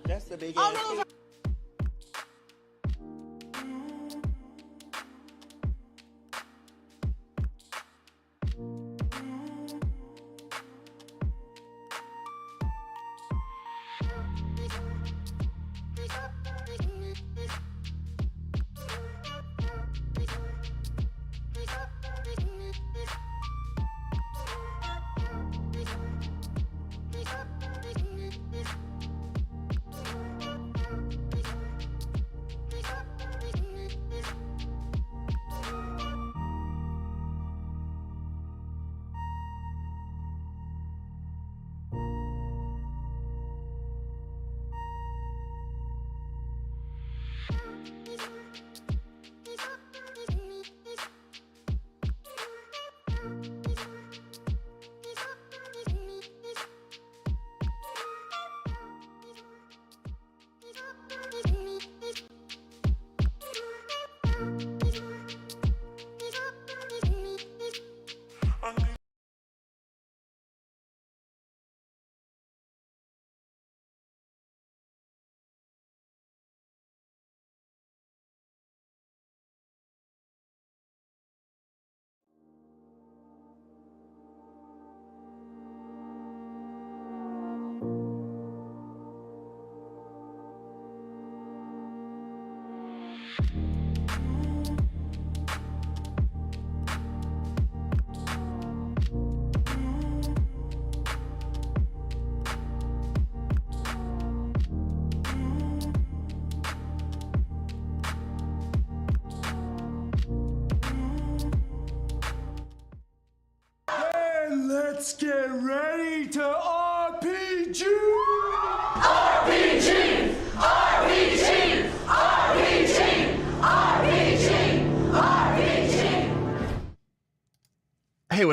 That's the big ass.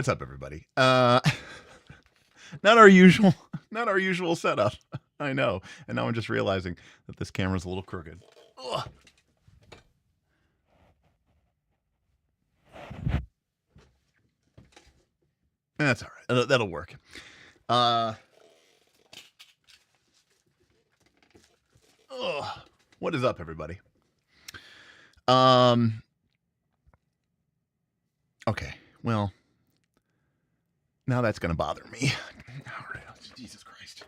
what's up, everybody? Not our usual setup. I know, and now I'm just realizing that this camera's a little crooked. Ugh. That's all right. That'll work. What is up, everybody? Okay. Well, now that's going to bother me. All right. Jesus Christ.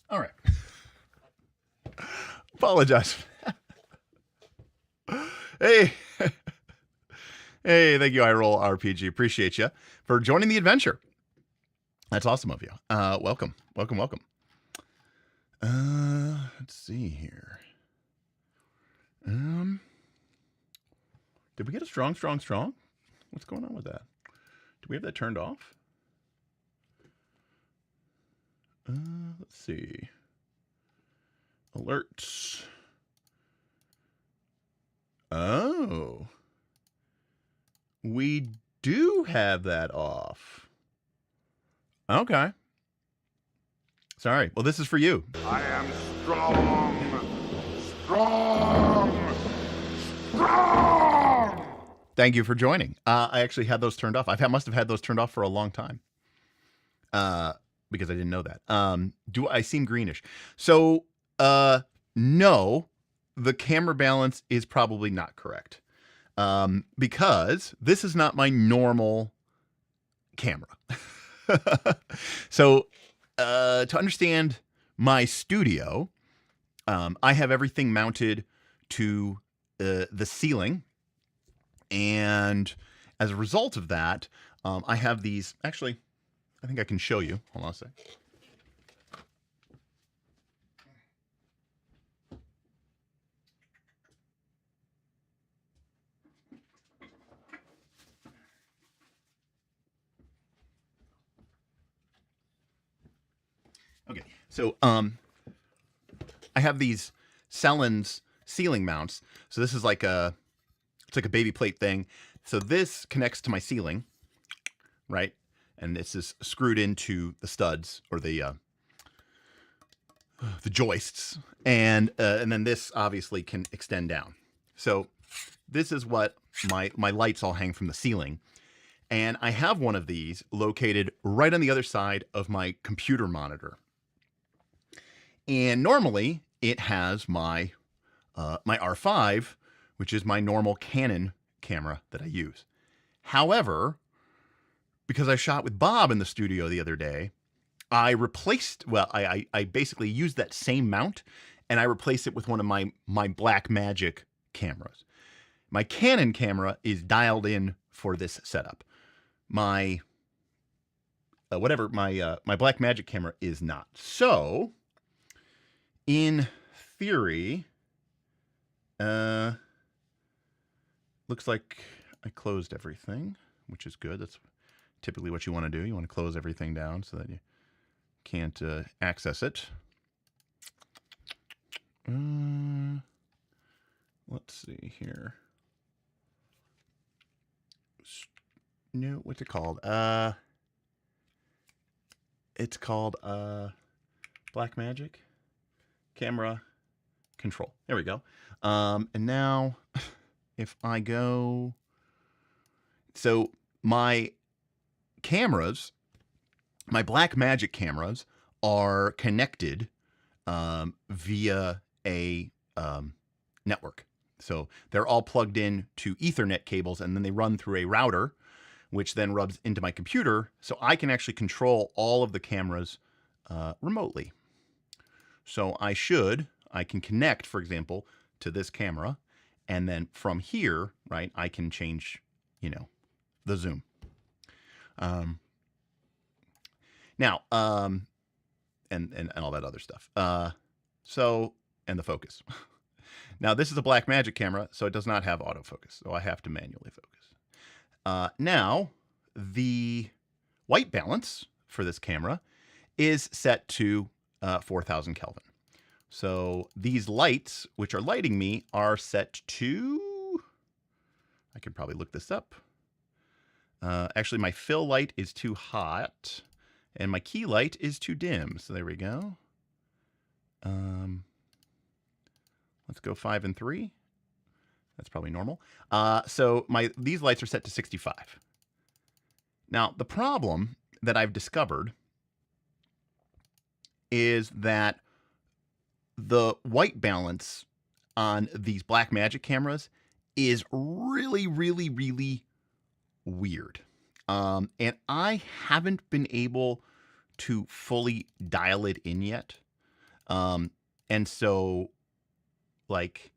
All right. Apologize. Hey. Hey, thank you, iRoll RPG. Appreciate you for joining the adventure. That's awesome of you. Welcome. Let's see here. Did we get a strong? What's going on with that? Do we have that turned off? Let's see. Alerts. Oh. We do have that off. Okay. Sorry. Well, this is for you. I am strong. Thank you for joining. I actually had those turned off. Must have had those turned off for a long time. Because I didn't know that. Do I seem greenish? So, no, the camera balance is probably not correct. Because this is not my normal camera. So, to understand my studio, I have everything mounted to the ceiling. And as a result of that, I have these, actually, I think I can show you. Hold on a sec. Okay, so I have these Sellens ceiling mounts. So this is like it's like a baby plate thing. So this connects to my ceiling, right? And this is screwed into the studs or the joists, and then this obviously can extend down. So this is what my lights all hang from the ceiling. And I have one of these located right on the other side of my computer monitor. And normally it has my my R5, which is my normal Canon camera that I use. However, because I shot with Bob in the studio the other day, I replaced, well, I basically used that same mount and I replaced it with one of my Blackmagic cameras. My Canon camera is dialed in for this setup. My my Blackmagic camera is not. So, in theory, looks like I closed everything, which is good. That's typically what you want to do. You want to close everything down so that you can't access it. Let's see here. No, what's it called? It's called Blackmagic Camera Control. There we go. And now if I go, so my cameras, my Blackmagic cameras are connected via a network. So they're all plugged in to Ethernet cables, and then they run through a router, which then rubs into my computer. So I can actually control all of the cameras remotely. So I should, I can connect, for example, to this camera, and then from here, right, I can change, you know, the zoom. Now, and all that other stuff. So, and the focus. Now, this is a Blackmagic camera, so it does not have autofocus, so I have to manually focus. Now, the white balance for this camera is set to 4,000 Kelvin. So these lights, which are lighting me, are set to, I could probably look this up. Actually, my fill light is too hot, and my key light is too dim. So there we go. Let's go 5 and 3. That's probably normal. So these lights are set to 65. Now, the problem that I've discovered is that the white balance on these Blackmagic cameras is really, really, really weird. And I haven't been able to fully dial it in yet. And so, like,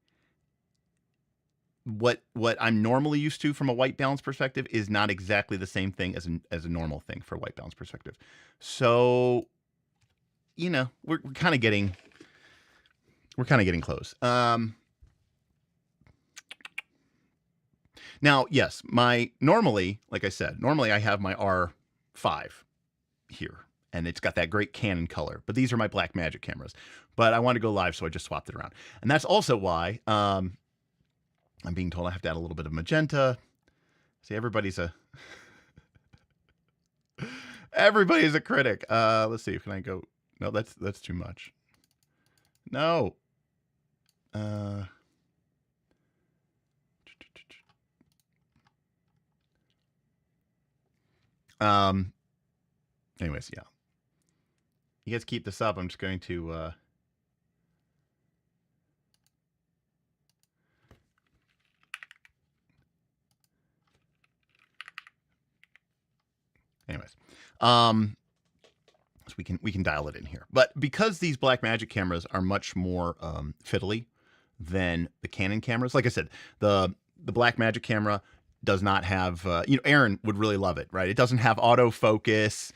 what I'm normally used to from a white balance perspective is not exactly the same thing as a normal thing for a white balance perspective. So, you know, we're kind of getting close. Now, yes, normally, like I said, normally I have my R5 here, and it's got that great Canon color, but these are my Blackmagic cameras. But I want to go live, so I just swapped it around. And that's also why I'm being told I have to add a little bit of magenta. See, everybody's a critic. Let's see, can I go? No, that's too much. No. Anyways, yeah. You guys keep this up. I'm just going to anyways. So we can dial it in here. But because these Blackmagic cameras are much more fiddly than the Canon cameras, like I said, the Blackmagic camera does not have, you know, Aaron would really love it, right? It doesn't have autofocus.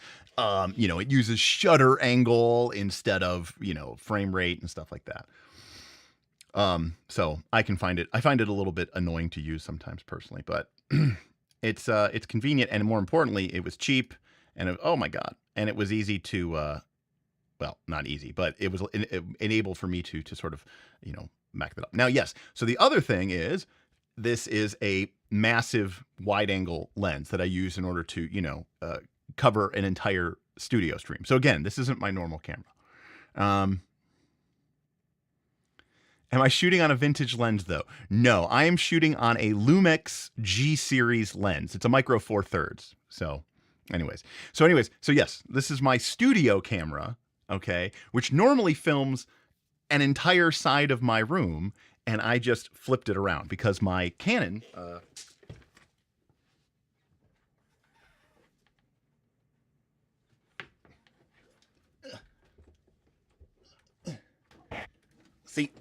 You know, it uses shutter angle instead of, you know, frame rate and stuff like that. So I find it a little bit annoying to use sometimes personally, but it's convenient, and more importantly, it was cheap, and oh my God, and it was easy to, well, not easy, but it was enabled for me to sort of, you know, back that up. Now, yes. So the other thing is, this is a massive wide angle lens that I use in order to, you know, cover an entire studio stream. So again, this isn't my normal camera. Am I shooting on a vintage lens though? No, I am shooting on a Lumix G series lens. It's a micro 4/3. So anyways, so yes, this is my studio camera, okay, which normally films an entire side of my room, and I just flipped it around because my Canon, see,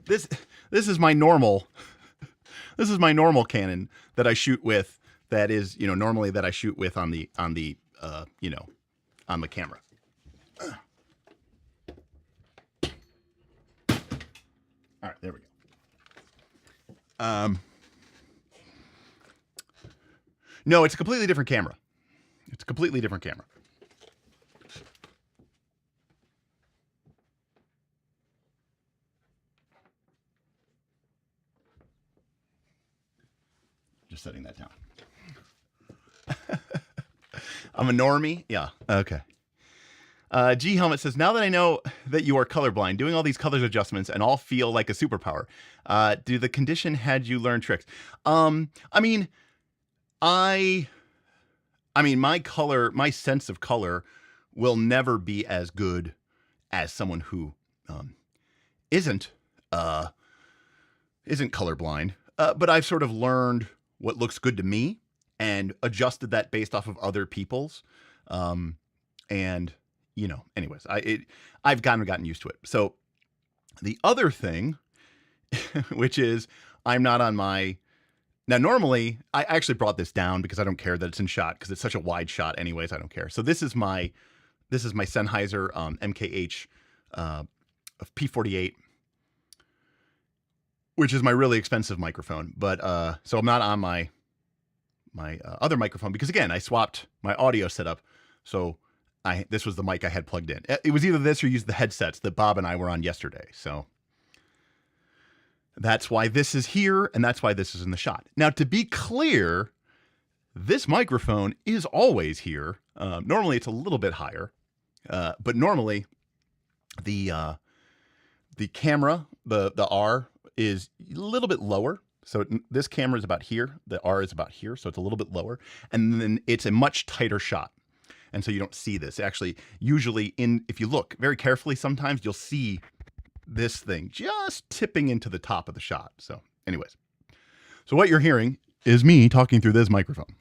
this is my normal, this is my normal Canon that I shoot with. That is, you know, normally that I shoot with on the you know, on the camera. All right, there we go. No, it's a completely different camera. It's a completely different camera. Just setting that down. I'm a normie. Yeah. Okay. G Helmet says, now that I know that you are colorblind, doing all these colors adjustments and all feel like a superpower. Do the condition had you learn tricks? I mean, my sense of color will never be as good as someone who isn't colorblind. But I've sort of learned what looks good to me and adjusted that based off of other people's. And, you know, anyways, I've gotten used to it. So The other thing, which is I'm not on my, now normally I actually brought this down because I don't care that it's in shot because it's such a wide shot anyways. I don't care. So this is my Sennheiser MKH of P48, which is my really expensive microphone. But so I'm not on my other microphone because again I swapped my audio setup. So this was the mic I had plugged in. It was either this or use the headsets that Bob and I were on yesterday. So that's why this is here, and that's why this is in the shot. Now, to be clear, this microphone is always here. Normally, it's a little bit higher, but normally the camera, the R, is a little bit lower. So this camera is about here. The R is about here, so it's a little bit lower. And then it's a much tighter shot. And so you don't see this. Actually, usually if you look very carefully, sometimes you'll see this thing just tipping into the top of the shot. So anyways, so what you're hearing is me talking through this microphone.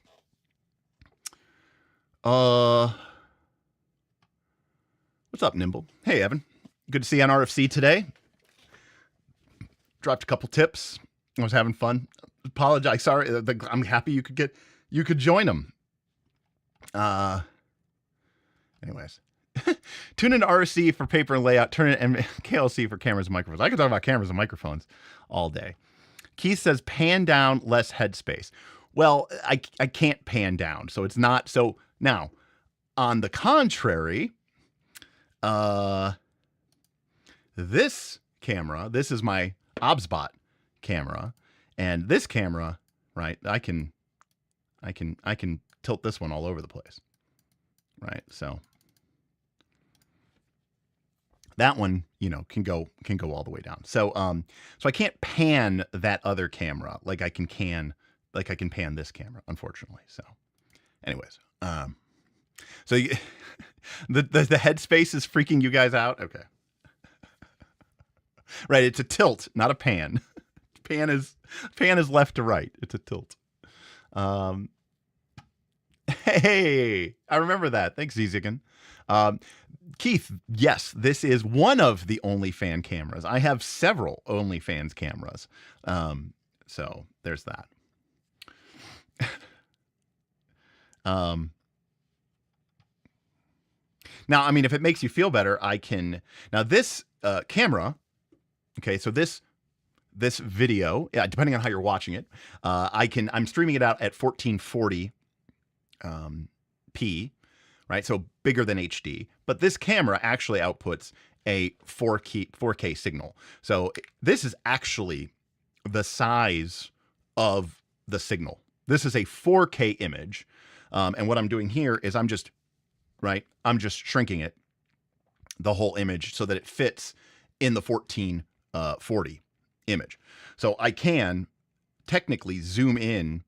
What's up, Nimble? Hey, Evan. Good to see you on RFC today. Dropped a couple tips. I was having fun. Apologize. Sorry. I'm happy you could join them. Anyways, tune into RC for paper and layout. Turn in KLC for cameras and microphones. I could talk about cameras and microphones all day. Keith says pan down, less headspace. Well, I can't pan down, so it's not. So now, on the contrary, this camera, this is my OBSBot camera, and this camera, right? I can tilt this one all over the place, right? So that one, can go all the way down. So so I can't pan that other camera like I can pan this camera, unfortunately. So anyways, so the headspace is freaking you guys out. Okay. Right, it's a tilt, not a pan. Pan is left to right. It's a tilt. Hey, I remember that. Thanks, Zizigan. Keith, yes, this is one of the OnlyFans cameras. I have several OnlyFans cameras. So there's that. Now, I mean, if it makes you feel better, I can. Now, this camera, okay, so this video, yeah, depending on how you're watching it, I'm streaming it out at 1440 p, right? So bigger than HD. But this camera actually outputs a 4K signal. So this is actually the size of the signal. This is a 4K image. And what I'm doing here is I'm just shrinking it, the whole image, so that it fits in the 1440 image. So I can technically zoom in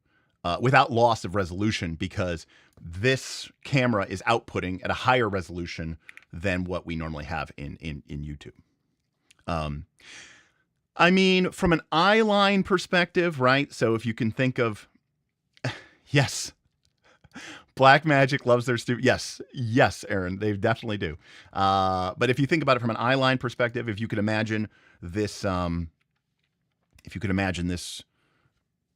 without loss of resolution because this camera is outputting at a higher resolution than what we normally have in YouTube. I mean, from an eye line perspective, right? So if you can think of, yes, Blackmagic loves their student. Yes, Aaron, they definitely do. But if you think about it from an eye line perspective, if you could imagine this,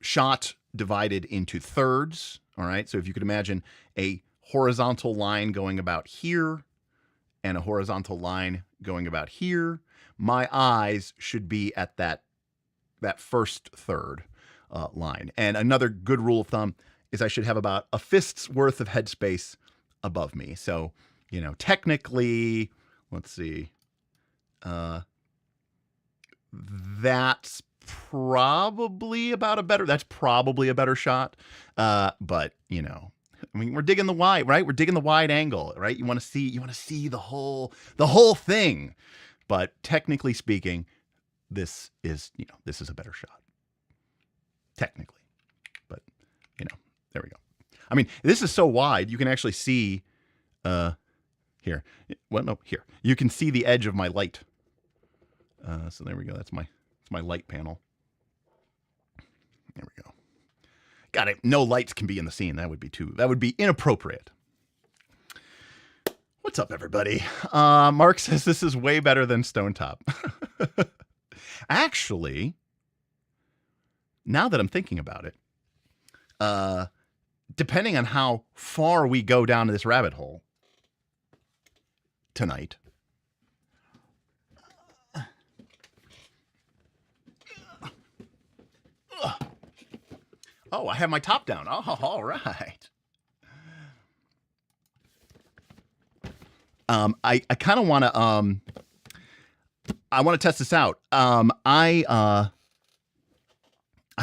shot divided into thirds, all right? So if you could imagine a horizontal line going about here and a horizontal line going about here, my eyes should be at that first third line. And another good rule of thumb is I should have about a fist's worth of headspace above me. So, technically, let's see, that's probably a better shot. But, I mean, we're digging the wide, right? We're digging the wide angle, right? You want to see the whole thing. But technically speaking, this is a better shot. Technically. But, there we go. I mean, this is so wide, you can actually see here. Well, no, here. You can see the edge of my light. So there we go. That's my light panel. There we go. Got it. No lights can be in the scene. That would be inappropriate. What's up, everybody? Mark says this is way better than Stovetop. Actually, now that I'm thinking about it, depending on how far we go down this rabbit hole tonight, oh, I have my top down. Oh, all right. I kind of want to I want to test this out. I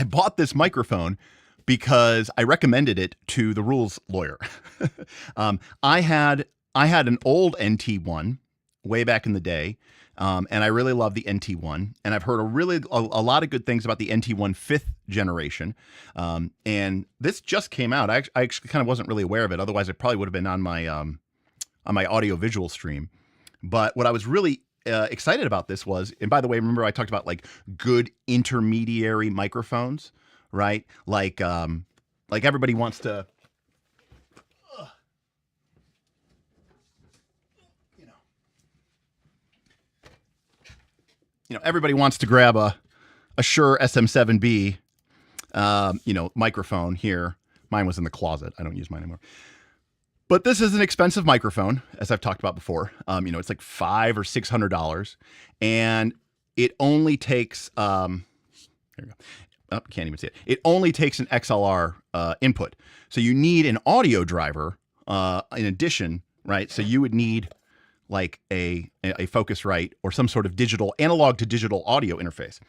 bought this microphone because I recommended it to the rules lawyer. I had an old NT1 way back in the day, and I really love the NT1, and I've heard a lot of good things about the NT1 5th generation. And this just came out. I actually kind of wasn't really aware of it. Otherwise, it probably would have been on my audio visual stream. But what I was really excited about this was, and by the way, remember I talked about like good intermediary microphones, right? Like everybody wants to, everybody wants to grab a Shure SM7B, microphone here. Mine was in the closet. I don't use mine anymore. But this is an expensive microphone, as I've talked about before. It's like $500 or $600, and it only takes there you go. Oh, can't even see it. It only takes an XLR input, so you need an audio driver in addition, right? So you would need like a Focusrite or some sort of digital analog to digital audio interface.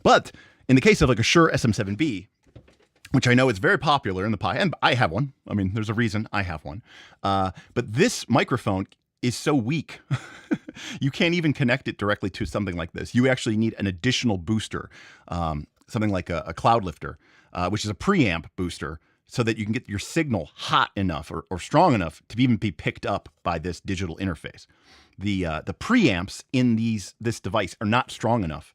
But in the case of like a Shure SM7B, which I know is very popular in the Pi, and I have one. I mean, there's a reason I have one. But this microphone is so weak, you can't even connect it directly to something like this. You actually need an additional booster, something like a cloud lifter, which is a preamp booster, so that you can get your signal hot enough or strong enough to even be picked up by this digital interface. The preamps in this device are not strong enough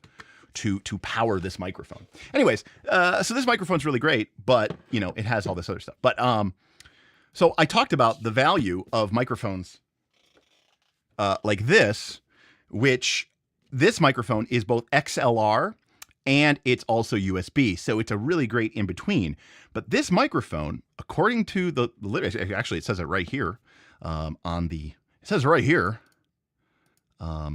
to power this microphone. Anyways, so this microphone's really great, but it has all this other stuff. But so I talked about the value of microphones like this, which this microphone is both XLR and it's also USB. So it's a really great in between. But this microphone, according to the actually it says it right here it says right here. Oh,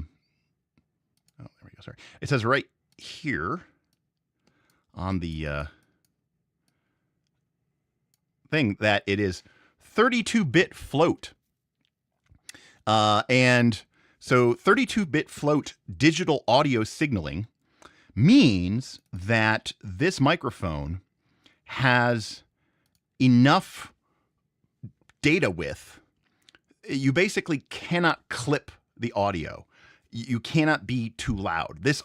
there we go. Sorry, it says right here on the thing that it is 32-bit float. And so 32-bit float digital audio signaling means that this microphone has enough data width. You basically cannot clip the audio. You cannot be too loud. This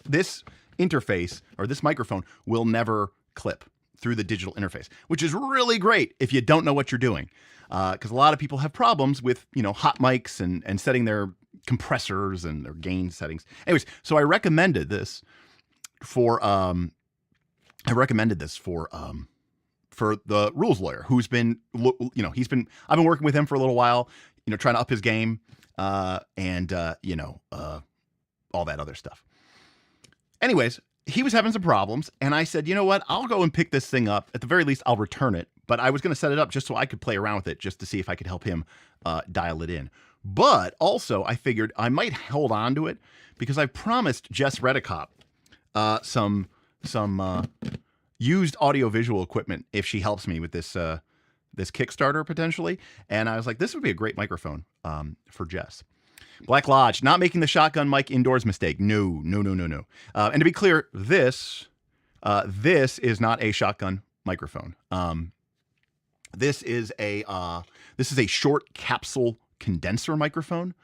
interface, or this microphone, will never clip through the digital interface, which is really great if you don't know what you're doing. Because a lot of people have problems with, hot mics and setting their compressors and their gain settings. Anyways, so I recommended this for the rules lawyer, who's been, I've been working with him for a little while, trying to up his game, and all that other stuff. Anyways, he was having some problems, and I said, you know what? I'll go and pick this thing up. At the very least, I'll return it. But I was going to set it up just so I could play around with it, just to see if I could help him dial it in. But also, I figured I might hold on to it because I promised Jess Redicop some used audiovisual equipment if she helps me with this Kickstarter potentially. And I was like, this would be a great microphone for Jess. Black Lodge, not making the shotgun mic indoors mistake. No. And to be clear, this is not a shotgun microphone. This is a short capsule condenser microphone.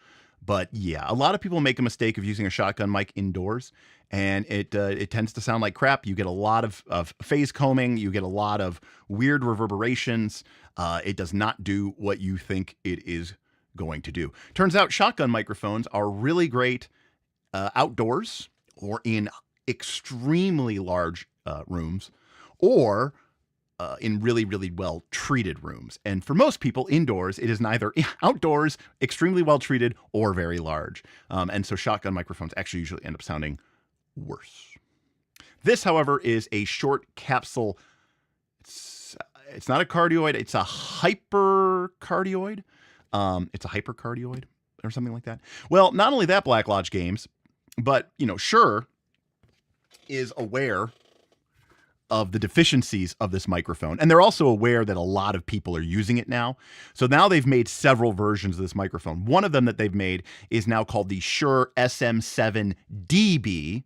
But yeah, a lot of people make a mistake of using a shotgun mic indoors, and it tends to sound like crap. You get a lot of phase combing. You get a lot of weird reverberations. It does not do what you think it is going to do. Turns out shotgun microphones are really great outdoors or in extremely large rooms, or in really, really well treated rooms. And for most people indoors, it is neither outdoors, extremely well treated, or very large. And so shotgun microphones actually usually end up sounding worse. This, however, is a short capsule. It's not a cardioid. It's a hypercardioid. It's a hypercardioid or something like that. Well, not only that, Black Lodge Games, but, Shure is aware of the deficiencies of this microphone. And they're also aware that a lot of people are using it now. So now they've made several versions of this microphone. One of them that they've made is now called the Shure SM7DB.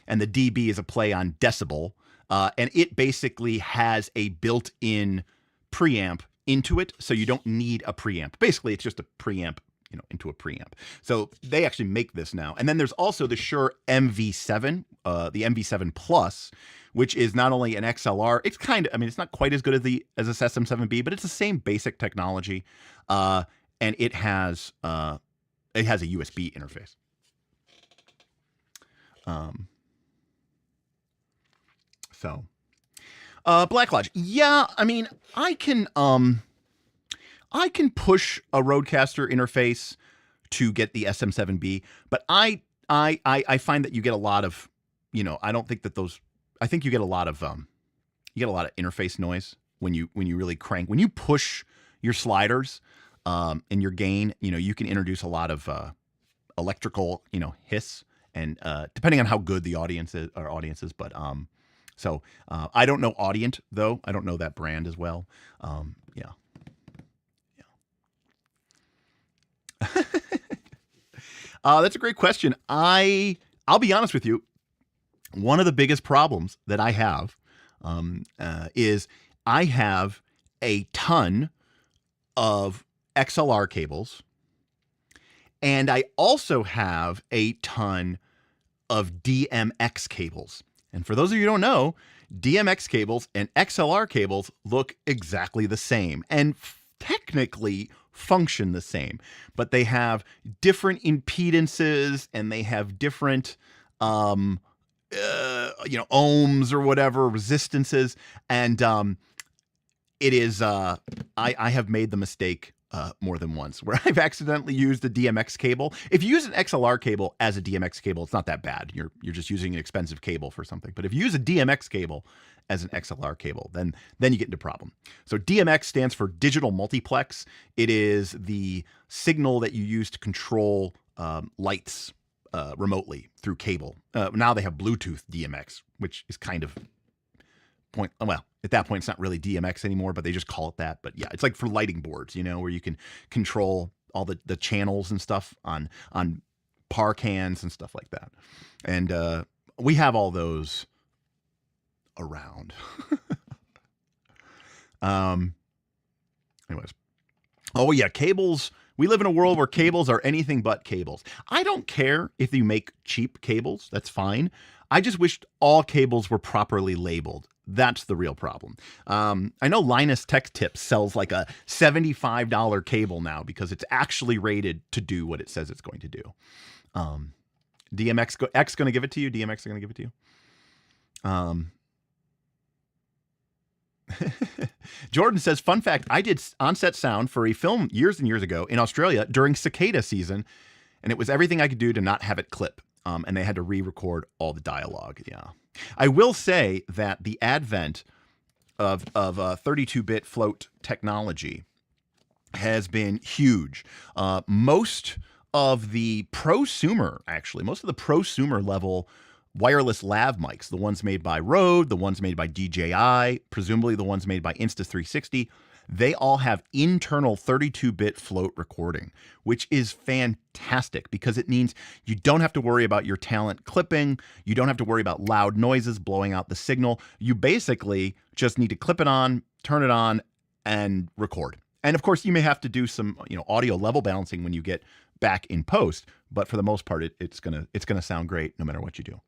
And the DB is a play on decibel. And it basically has a built-in preamp into it. So you don't need a preamp. Basically, it's just a preamp, into a preamp. So they actually make this now. And then there's also the Shure MV7, the MV7 Plus, which is not only an XLR, it's it's not quite as good as this SM7B, but it's the same basic technology. And it has a USB interface. Black Lodge. Yeah, I can push a Rodecaster interface to get the SM7B, but I find that you get a lot of, I don't think that those. I think you get a lot of interface noise when you really crank. When you push your sliders and your gain, you can introduce a lot of electrical, hiss, and depending on how good the audience is, but so I don't know Audient though. I don't know that brand as well. Yeah. That's a great question. I'll be honest with you. One of the biggest problems that I have is I have a ton of XLR cables, and I also have a ton of DMX cables. And for those of you who don't know, DMX cables and XLR cables look exactly the same and technically function the same, but they have different impedances and they have different ohms or whatever, resistances. And it is, I have made the mistake more than once where I've accidentally used a DMX cable. If you use an XLR cable as a DMX cable, it's not that bad. You're just using an expensive cable for something. But if you use a DMX cable as an XLR cable, then you get into problem. So DMX stands for digital multiplex. It is the signal that you use to control lights remotely through cable. Now they have Bluetooth DMX, which is kind of at that point, it's not really DMX anymore, but they just call it that. But yeah, it's like for lighting boards, where you can control all the channels and stuff on par cans and stuff like that. And we have all those around. Anyways. Oh yeah, cables. We live in a world where cables are anything but cables. I don't care if you make cheap cables. That's fine. I just wished all cables were properly labeled. That's the real problem. I know Linus Tech Tips sells like a $75 cable now because it's actually rated to do what it says it's going to do. DMX X going to give it to you. DMX are going to give it to you. Jordan says, fun fact, I did on-set sound for a film years and years ago in Australia during cicada season, and it was everything I could do to not have it clip. And they had to re-record all the dialogue. Yeah. I will say that the advent of 32-bit float technology has been huge. Most of the prosumer level wireless lav mics, the ones made by Rode, the ones made by DJI, presumably the ones made by Insta360, they all have internal 32-bit float recording, which is fantastic because it means you don't have to worry about your talent clipping. You don't have to worry about loud noises blowing out the signal. You basically just need to clip it on, turn it on, and record. And of course, you may have to do some, audio level balancing when you get back in post, but for the most part, it's gonna sound great no matter what you do.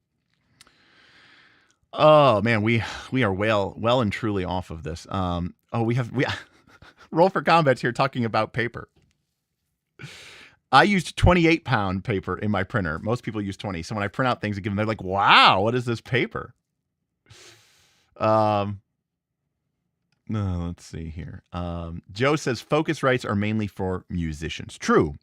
Oh man, we are well and truly off of this. We Roll for Combat's here talking about paper. I used 28-pound paper in my printer. Most people use 20. So when I print out things, they're like, "Wow, what is this paper?" No, let's see here. Joe says Focusrites are mainly for musicians. True.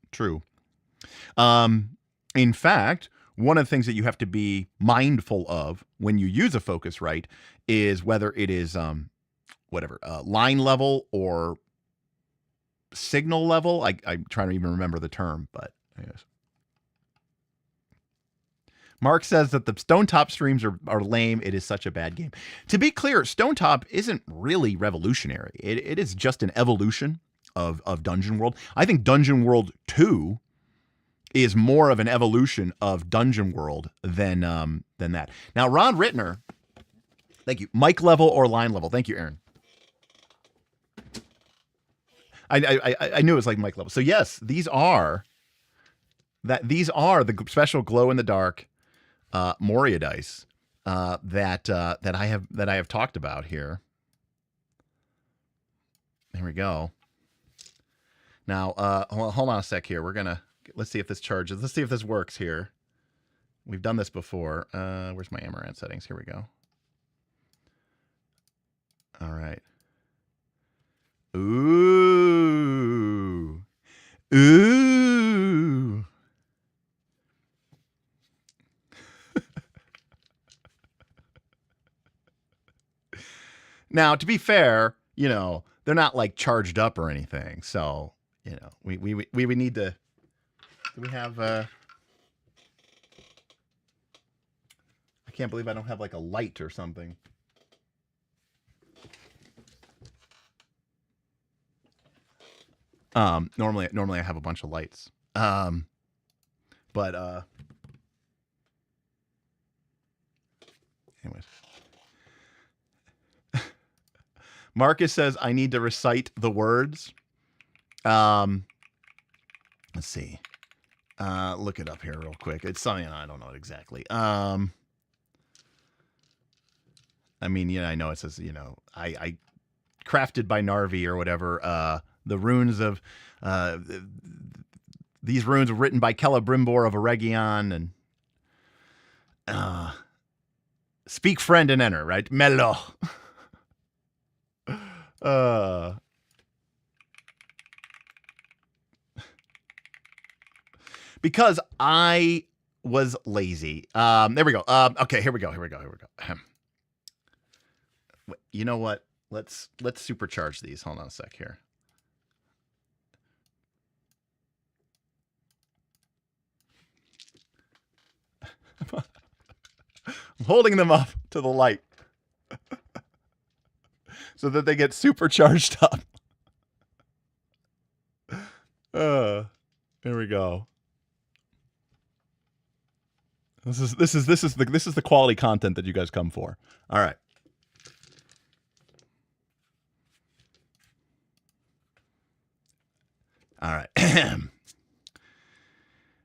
In fact, one of the things that you have to be mindful of when you use a Focusrite is whether it is line level or signal level. I'm trying to even remember the term, but anyways. Mark says that the Stonetop streams are lame. It is such a bad game. To be clear, Stonetop isn't really revolutionary. It is just an evolution of Dungeon World. I think Dungeon World 2 is more of an evolution of Dungeon World than that. Now, Ron Rittner, thank you. Mic level or line level? Thank you, Aaron. I knew it was like mic level. So yes, these are the special glow in the dark Moria dice that I have talked about here. There we go. Now, hold on a sec here. Let's see if this charges. Let's see if this works here. We've done this before. Where's my Amaranth settings? Here we go. All right. Ooh. Now, to be fair, they're not like charged up or anything. So, we would need to. Do we have? I can't believe I don't have like a light or something. Normally I have a bunch of lights. But anyways. Marcus says I need to recite the words. Let's see. Look it up here real quick. It's something I don't know it exactly. I mean, I know it says, I crafted by Narvi or whatever. The runes of these runes were written by Celebrimbor of Eregion, and speak friend and enter, right? Mello. Because I was lazy. There we go. Okay, here we go. You know what? Let's supercharge these. Hold on a sec here. I'm holding them up to the light so that they get supercharged up. Here we go. This is the quality content that you guys come for. All right. All right.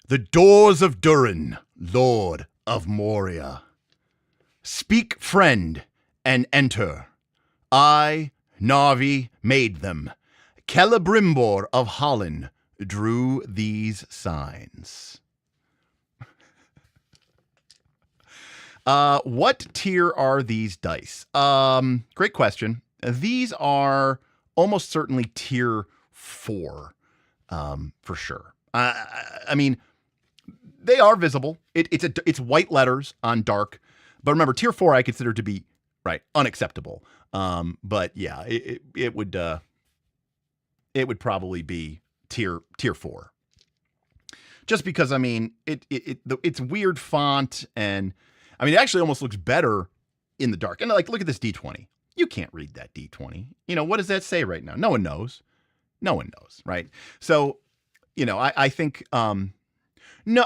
The doors of Durin, Lord of Moria. Speak, friend, and enter. I, Narvi, made them. Celebrimbor of Holland drew these signs. What tier are these dice? Great question. These are almost certainly tier 4, for sure. I mean, they are visible. It's white letters on dark, but remember, tier 4 I consider to be unacceptable. But yeah, it would probably be tier 4, just because I mean it's weird font, and I mean it actually almost looks better in the dark. And like, look at this D20. You can't read that D20. What does that say right now? No one knows. No one knows, right? So, I think no,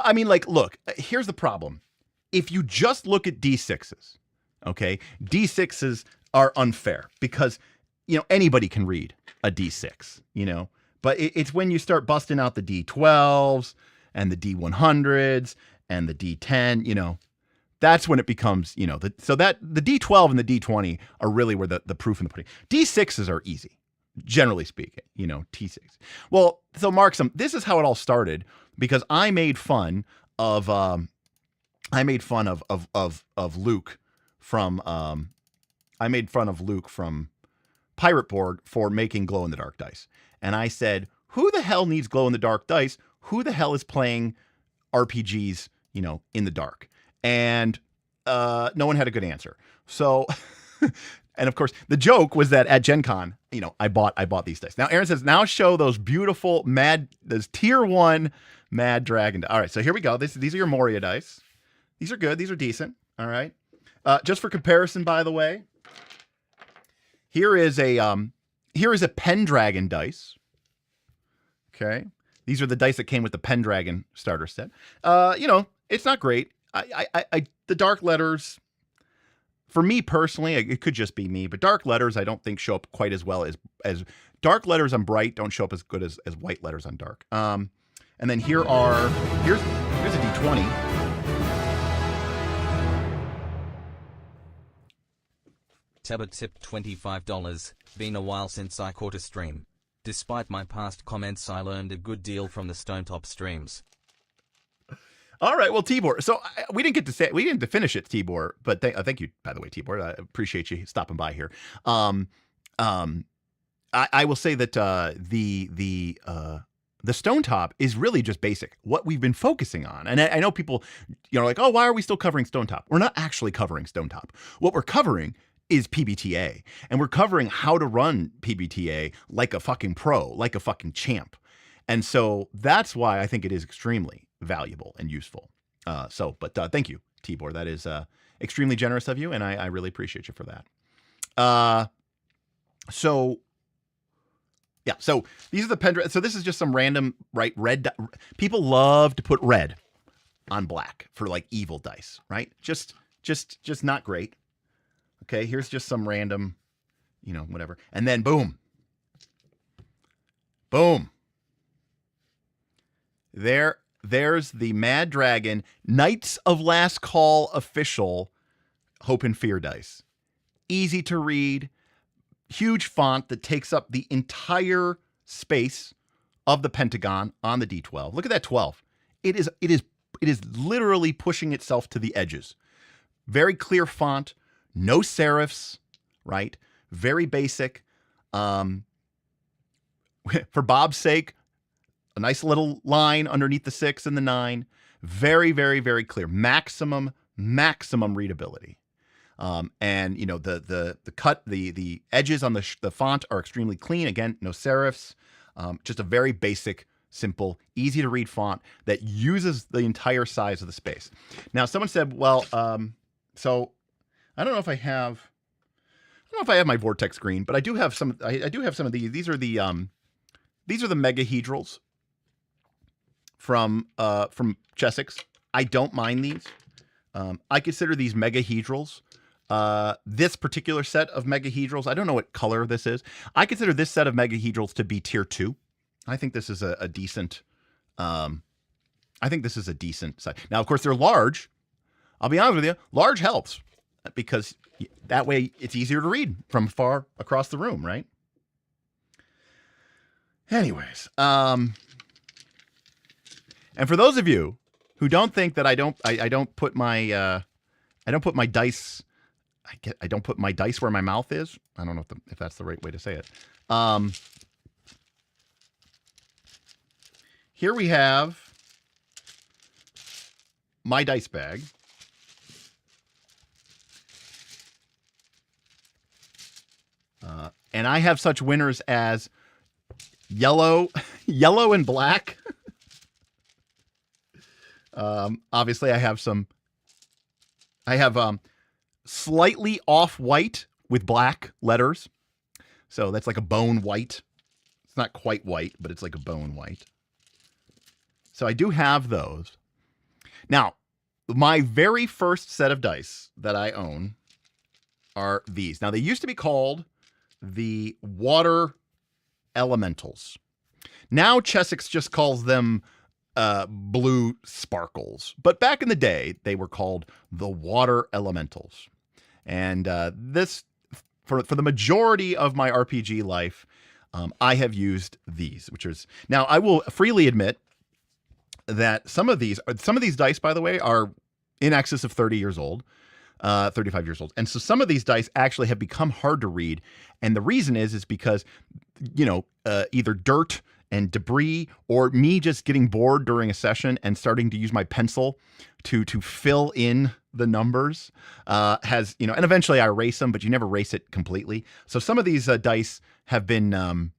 I mean, like, look, here's the problem. If you just look at D6s, okay, D6s are unfair because, anybody can read a D6, but it's when you start busting out the D12s and the D100s and the D10, that's when it becomes, so that the D12 and the D20 are really where the proof in the pudding. D6s are easy, generally speaking, T6. Well, so Marksum, this is how it all started, because I made fun of Luke from pirate board for making glow-in-the-dark dice. And I said, who the hell needs glow-in-the-dark dice? Who the hell is playing RPGs, in the dark? And no one had a good answer. So, and of course, the joke was that at Gen Con, I bought these dice. Now, Aaron says, now show those beautiful those tier 1 Mad Dragon. All right, so here we go. These are your Moria dice. These are good. These are decent. All right. Just for comparison, by the way, here is a Pendragon dice. Okay. These are the dice that came with the Pendragon starter set. It's not great. The dark letters, for me personally, it could just be me, but dark letters I don't think show up quite as well as dark letters on bright don't show up as good as white letters on dark. And then here's a D20. Tabba tipped $25. Been a while since I caught a stream. Despite my past comments, I learned a good deal from the Stonetop streams. All right, well, Tibor. So we didn't get to finish it, Tibor. But thank you, by the way, Tibor. I appreciate you stopping by here. I will say that the Stonetop is really just basic. What we've been focusing on, and I know people, like, oh, why are we still covering Stonetop? We're not actually covering Stonetop. What we're covering is PBTA, and we're covering how to run PBTA like a fucking pro, like a fucking champ. And so that's why I think it is extremely valuable and useful. But thank you, Tibor. That is extremely generous of you, and I really appreciate you for that. So these are the Pendragon. So this is just some random, right? Red. People love to put red on black for like evil dice, right? Just not great. Okay, here's just some random, whatever. And then boom. There's the Mad Dragon Knights of Last Call official Hope and Fear dice. Easy to read, huge font that takes up the entire space of the pentagon on the D12. Look at that 12. It is literally pushing itself to the edges. Very clear font. No serifs, right? Very basic. For Bob's sake, a nice little line underneath the 6 and the 9. Very, very, very clear. Maximum readability. And the cut, the edges on the font are extremely clean. Again, no serifs. Just a very basic, simple, easy to read font that uses the entire size of the space. Now, someone said, well, so I don't know if I have my Vortex green, but I do have some. I do have some of these. These are the Megahedrals from Chessex. I don't mind these. I consider these Megahedrals. This particular set of Megahedrals, I don't know what color this is. I consider this set of Megahedrals to be tier 2. I think this is a decent. I think this is a decent size. Now, of course, they're large. I'll be honest with you, large helps. Because that way it's easier to read from far across the room, right? Anyways, and for those of you who don't think that I don't put my dice where my mouth is. I don't know if that's the right way to say it. Here we have my dice bag. And I have such winners as yellow and black. Obviously, I have slightly off-white with black letters. So that's like a bone white. It's not quite white, but it's like a bone white. So I do have those. Now, my very first set of dice that I own are these. Now, they used to be called the Water Elementals. Now Chessex just calls them blue sparkles. But back in the day, they were called the Water Elementals. And this, for the majority of my RPG life, I have used these, which is... Now, I will freely admit that some of these dice, by the way, are in excess of 30 years old. 35 years old. And so some of these dice actually have become hard to read. And the reason is because, either dirt and debris or me just getting bored during a session and starting to use my pencil to fill in the numbers has, and eventually I erase them, but you never erase it completely. So some of these dice have been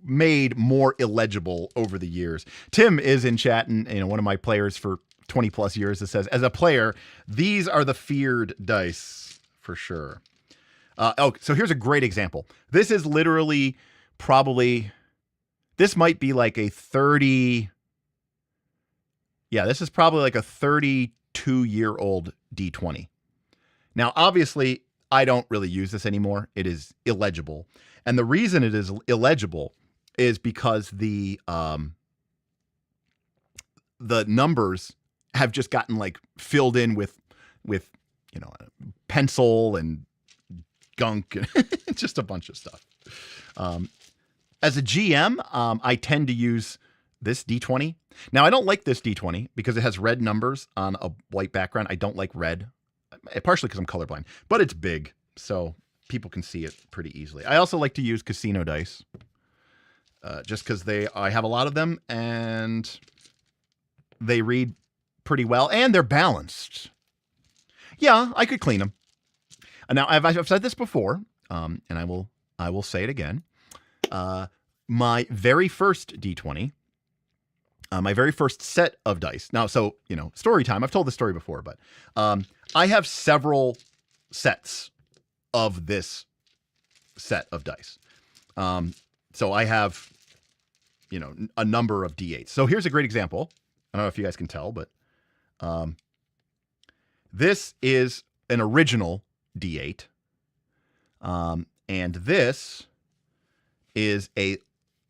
made more illegible over the years. Tim is in chat, and one of my players for 20 plus years, that says, as a player, these are the feared dice for sure. So here's a great example. This is literally this might be like a 30. Yeah, this is probably like a 32-year-old D20. Now, obviously, I don't really use this anymore. It is illegible. And the reason it is illegible is because the numbers have just gotten like filled in with pencil and gunk and just a bunch of stuff. As a GM, I tend to use this D20. Now, I don't like this D20 because it has red numbers on a white background. I don't like red, partially because I'm colorblind, but it's big, so people can see it pretty easily. I also like to use casino dice, just because I have a lot of them and they read pretty well and they're balanced. Yeah, I could clean them. Now, I've said this before, and I will say it again. My very first D20, my very first set of dice. Now, so, story time. I've told this story before, but I have several sets of this set of dice. So I have, a number of D8s. So here's a great example. I don't know if you guys can tell, but this is an original D8. And this is a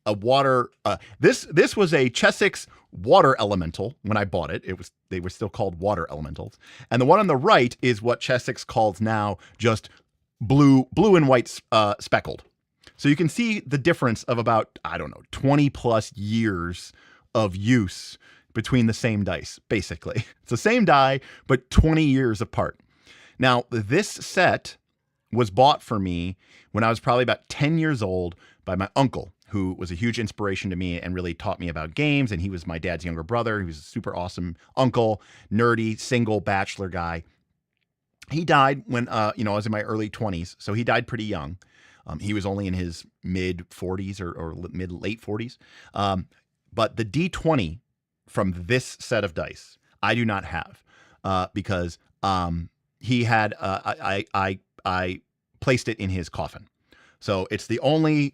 water. This was a Chessex water elemental when I bought it. They were still called water elementals. And the one on the right is what Chessex calls now just blue and white speckled. So you can see the difference of about, 20 plus years of use between the same dice, basically. It's the same die, but 20 years apart. Now, this set was bought for me when I was probably about 10 years old by my uncle, who was a huge inspiration to me and really taught me about games. And he was my dad's younger brother. He was a super awesome uncle, nerdy, single bachelor guy. He died when, I was in my early 20s. So he died pretty young. He was only in his mid 40s or late 40s. But the D20 from this set of dice, I do not have, because he had, I placed it in his coffin. So it's the only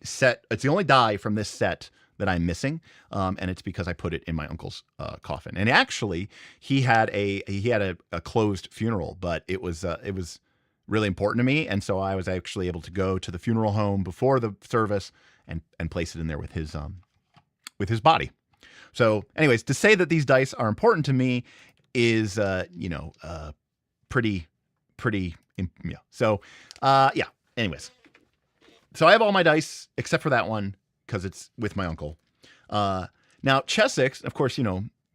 die from this set that I'm missing. And it's because I put it in my uncle's coffin. And actually he had a closed funeral, but it was really important to me. And so I was actually able to go to the funeral home before the service and place it in there with his body. So anyways, to say that these dice are important to me is, pretty, yeah. So, yeah, anyways. So I have all my dice except for that one because it's with my uncle. Now Chessex, of course,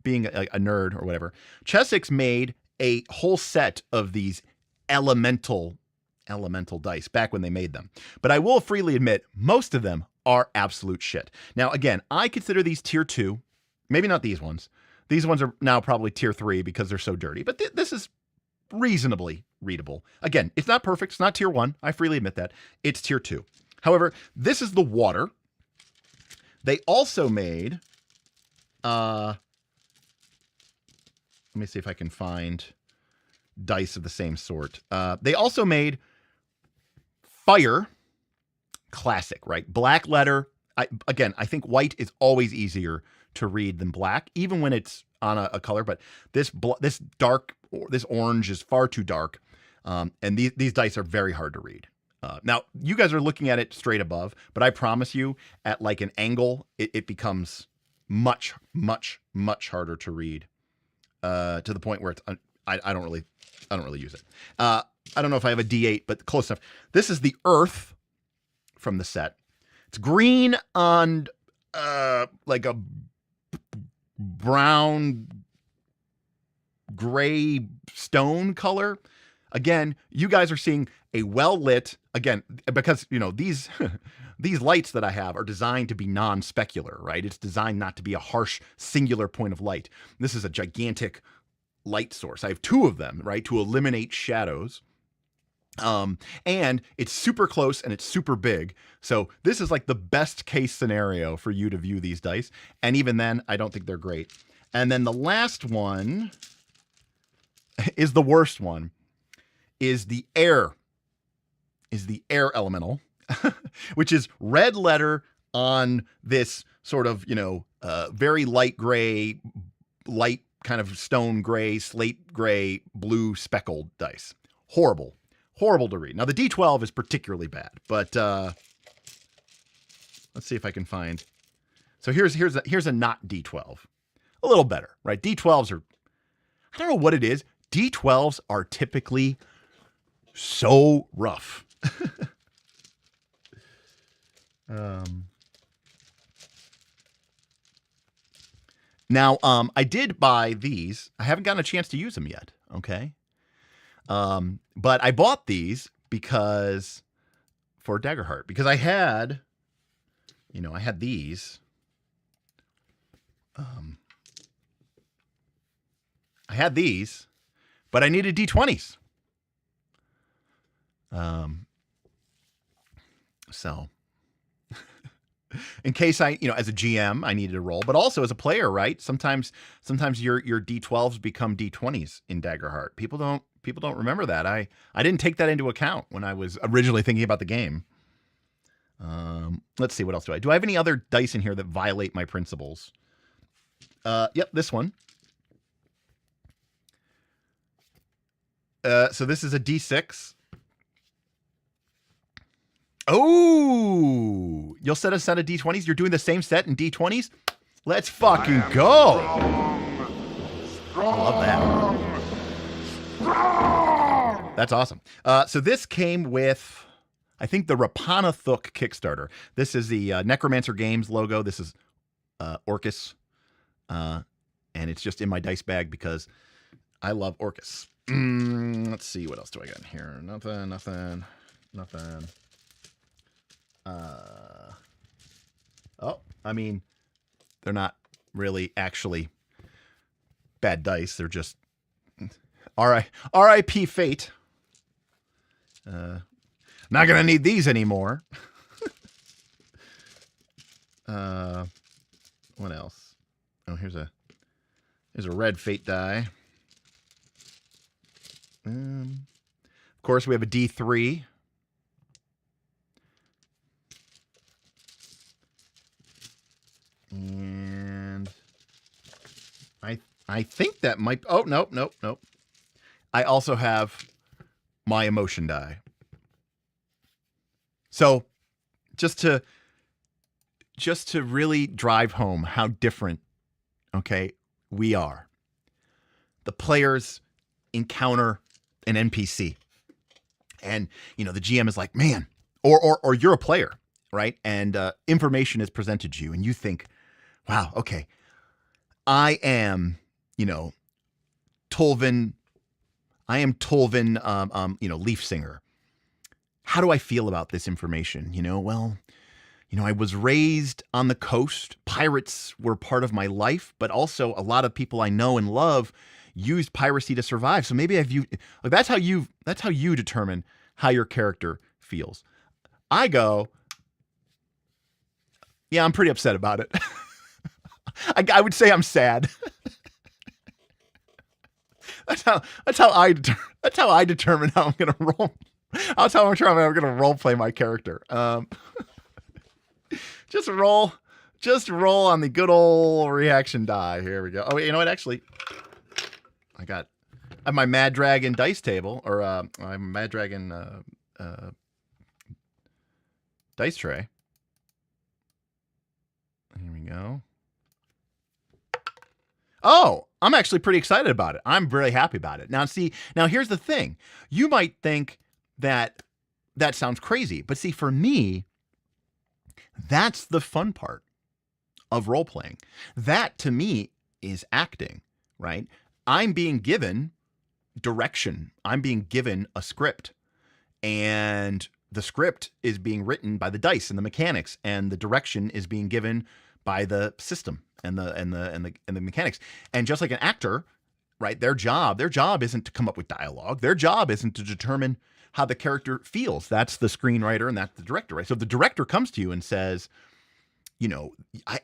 being a nerd or whatever, Chessex made a whole set of these elemental dice back when they made them. But I will freely admit most of them are absolute shit. Now, again, I consider these tier 2, maybe not these ones. These ones are now probably tier 3 because they're so dirty, but this is reasonably readable. Again, it's not perfect. It's not tier 1. I freely admit that. It's tier 2. However, this is the water. They also made, let me see if I can find dice of the same sort. They also made fire. Classic, right? Black letter. I think white is always easier to read than black, even when it's on a color. But this orange is far too dark, and these dice are very hard to read. Now, you guys are looking at it straight above, but I promise you, at like an angle, it becomes much, much, much harder to read, to the point where it's I don't really use it. I don't know if I have a D8, but close enough. This is the Earth from the set. It's green on like a brown gray stone color. Again, you guys are seeing a well-lit, again, because, you know, these these lights that I have are designed to be non-specular, right? It's designed not to be a harsh, singular point of light. This is a gigantic light source. I have two of them, right, to eliminate shadows. And it's super close and it's super big. So this is like the best case scenario for you to view these dice. And even then, I don't think they're great. And then the last one is the worst one, is the air elemental, which is red letter on this sort of, you know, very light gray, light kind of stone gray, slate gray, blue speckled dice. Horrible to read. Now the D12 is particularly bad, but let's see if I can find. So here's a not D12. A little better, right? D12s are, I don't know what it is. D12s are typically so rough. Now, I did buy these. I haven't gotten a chance to use them yet. Okay. But I bought these because for Daggerheart, because I had these. I had these, but I needed D20s. So in case I, you know, as a GM, I needed a roll, but also as a player, right? Sometimes your D12s become D20s in Daggerheart. People don't remember that. I didn't take that into account when I was originally thinking about the game. Let's see, what else do I have any other dice in here that violate my principles? Yep, this one. So this is a D6. Oh, you'll set a set of D20s. You're doing the same set in D20s. Let's fucking go. I love that. That's awesome. So this came with, I think, the Rapana Thuk Kickstarter. This is the Necromancer Games logo. This is Orcus. And it's just in my dice bag because I love Orcus. Let's see, what else do I got in here? Nothing. Oh, I mean, they're not really actually bad dice. They're just R.I.P. Fate. Not gonna need these anymore. What else? Oh, here's a red Fate die. Of course, we have a D3. And I think that might, oh, nope. I also have my emotion die. So just to really drive home how different, okay, we are. The players encounter an NPC and, you know, the GM is like, man, or you're a player, right? And information is presented to you and you think, wow, okay, I am, you know, Tolvin, you know, Leaf Singer. How do I feel about this information? You know, well, you know, I was raised on the coast. Pirates were part of my life, but also a lot of people I know and love used piracy to survive. So maybe like that's how you determine how your character feels. I go, yeah, I'm pretty upset about it. I would say I'm sad. That's how I determine how I'm gonna roll. That's how I'm gonna role play my character. Just roll on the good old reaction die. Here we go. Oh, you know what? Actually, I have my Mad Dragon dice table, or I have my Mad Dragon dice tray. Here we go. Oh, I'm actually pretty excited about it. I'm really happy about it. Now, here's the thing. You might think that sounds crazy, but see, for me, that's the fun part of role playing. That to me is acting, right? I'm being given direction. I'm being given a script, and the script is being written by the dice and the mechanics, and the direction is being given by the system and the mechanics. And just like an actor, right? Their job isn't to come up with dialogue. Their job isn't to determine how the character feels. That's the screenwriter and that's the director, right? So if the director comes to you and says, you know,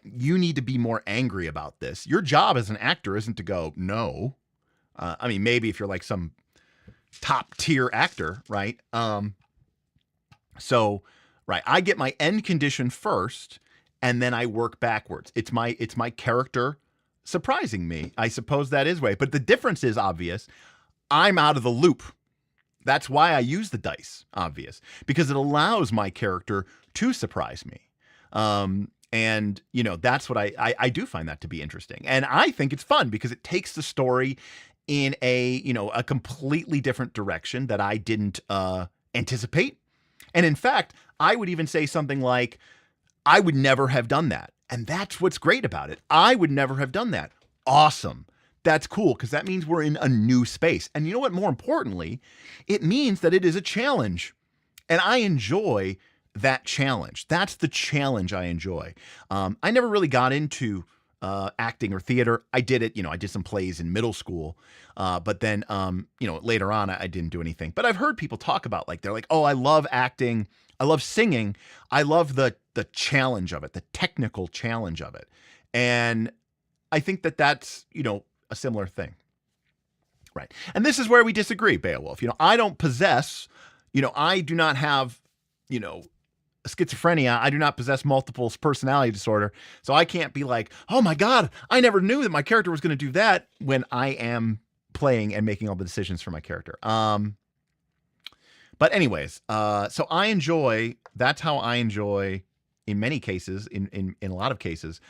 you need to be more angry about this. Your job as an actor isn't to go, no. I mean, maybe if you're like some top tier actor, right? So, right, I get my end condition first, and then I work backwards. It's my character surprising me. I suppose that is way, but the difference is obvious. I'm out of the loop. That's why I use the dice, obvious, because it allows my character to surprise me. And, you know, that's what I do find that to be interesting. And I think it's fun because it takes the story in a completely different direction that I didn't anticipate. And in fact, I would even say something like, I would never have done that. And that's what's great about it. I would never have done that. Awesome. That's cool, because that means we're in a new space. And you know what? More importantly, it means that it is a challenge. And I enjoy that challenge. That's the challenge I enjoy. I never really got into acting or theater. I did it, I did some plays in middle school. But then, later on, I didn't do anything. But I've heard people talk about, like, they're like, oh, I love acting. I love singing. I love the challenge of it, the technical challenge of it. And I think that that's, a similar thing. Right. And this is where we disagree, Beowulf. I don't possess, I do not have, schizophrenia. I do not possess multiple personality disorder. So I can't be like, oh my God, I never knew that my character was going to do that, when I am playing and making all the decisions for my character. But anyways, so that's how I enjoy, in many cases, in a lot of cases,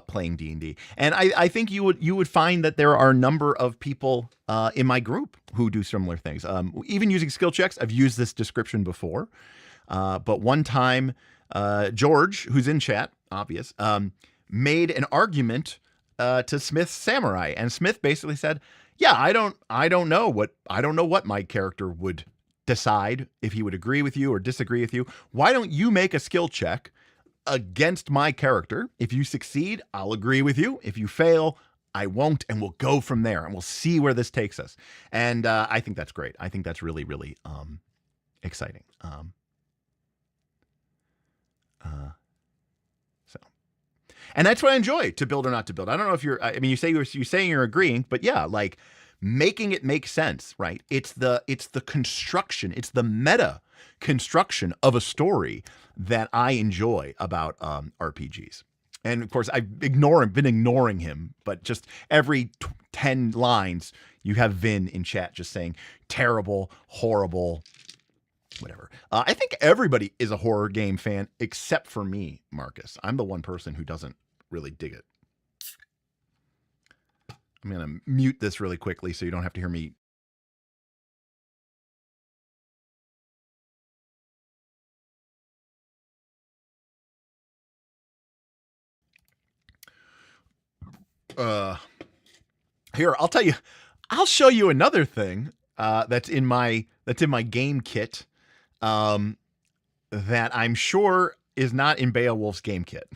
playing D&D. And I think you would find that there are a number of people in my group who do similar things. Even using skill checks, I've used this description before. But one time, George, who's in chat, obvious, made an argument to Smith's samurai, and Smith basically said, "Yeah, I don't know what my character would decide, if he would agree with you or disagree with you. Why don't you make a skill check against my character? If you succeed, I'll agree with you. If you fail, I won't, and we'll go from there, and we'll see where this takes us." And I think that's great. I think that's really, really exciting. And that's what I enjoy, to build or not to build. I don't know if you're saying you're agreeing, but yeah, like making it make sense, right? It's the construction, it's the meta construction of a story that I enjoy about RPGs. And of course, I've been ignoring him, but just every 10 lines, you have Vin in chat just saying terrible, horrible, whatever. I think everybody is a horror game fan except for me, Marcus. I'm the one person who doesn't really dig it. I'm going to mute this really quickly so you don't have to hear me. Here, I'll show you another thing that's in my game kit. That I'm sure is not in Beowulf's game kit.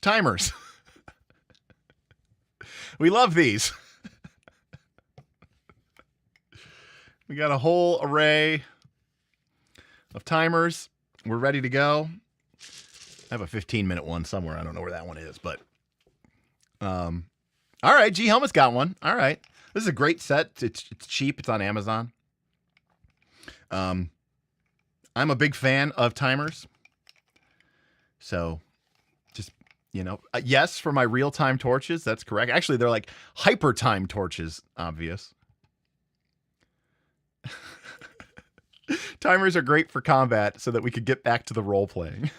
Timers. We love these. We got a whole array of timers. We're ready to go. I have a 15-minute one somewhere. I don't know where that one is, but all right, G Helmet's got one. All right. This is a great set. It's cheap. It's on Amazon. I'm a big fan of timers. So just, yes, for my real-time torches, that's correct. Actually, they're like hyper-time torches, obvious. Timers are great for combat so that we could get back to the role playing.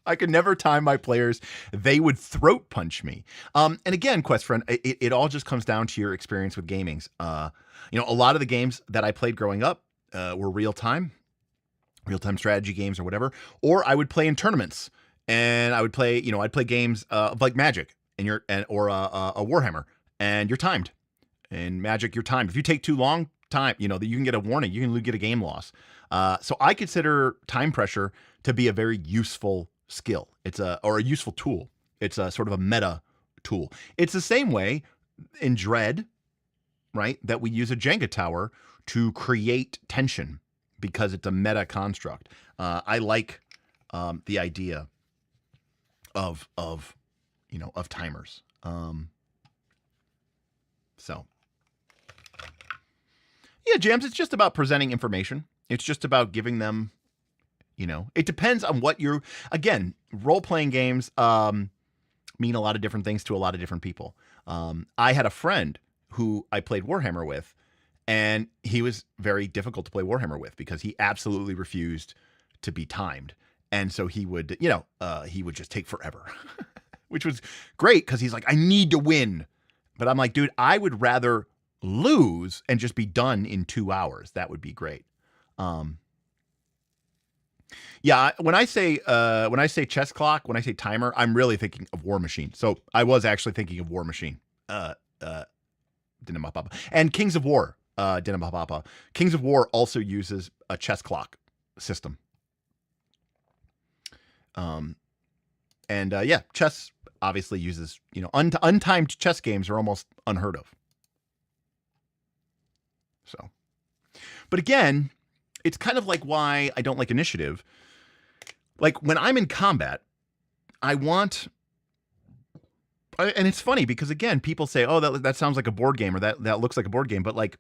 I could never time my players. They would throat punch me. And again, Quest Friend, it all just comes down to your experience with gamings. A lot of the games that I played growing up were real-time strategy games or whatever. Or I would play in tournaments, and I would play, I'd play games like Magic or a Warhammer, and you're timed. In Magic, you're timed. If you take too long, you can get a warning. You can get a game loss. So I consider time pressure to be a very useful skill. Or a useful tool. It's a sort of a meta tool. It's the same way in Dread, right? That we use a Jenga tower to create tension because it's a meta construct. I like the idea of timers. Yeah, Jams, it's just about presenting information. It's just about giving them, it depends on what again, role-playing games mean a lot of different things to a lot of different people. I had a friend who I played Warhammer with, and he was very difficult to play Warhammer with because he absolutely refused to be timed. And so he would, he would just take forever, which was great because he's like, I need to win. But I'm like, dude, I would rather lose and just be done in 2 hours. That would be great. Yeah, when I say chess clock, when I say timer, I'm really thinking of War Machine. So I was actually thinking of War Machine. Dinamapapa. And Kings of War, Dinamapapa. Kings of War also uses a chess clock system. Chess obviously uses, untimed chess games are almost unheard of. So, but again, it's kind of like why I don't like initiative. Like when I'm in combat, and it's funny because again, people say, oh, that sounds like a board game, or that looks like a board game. But like,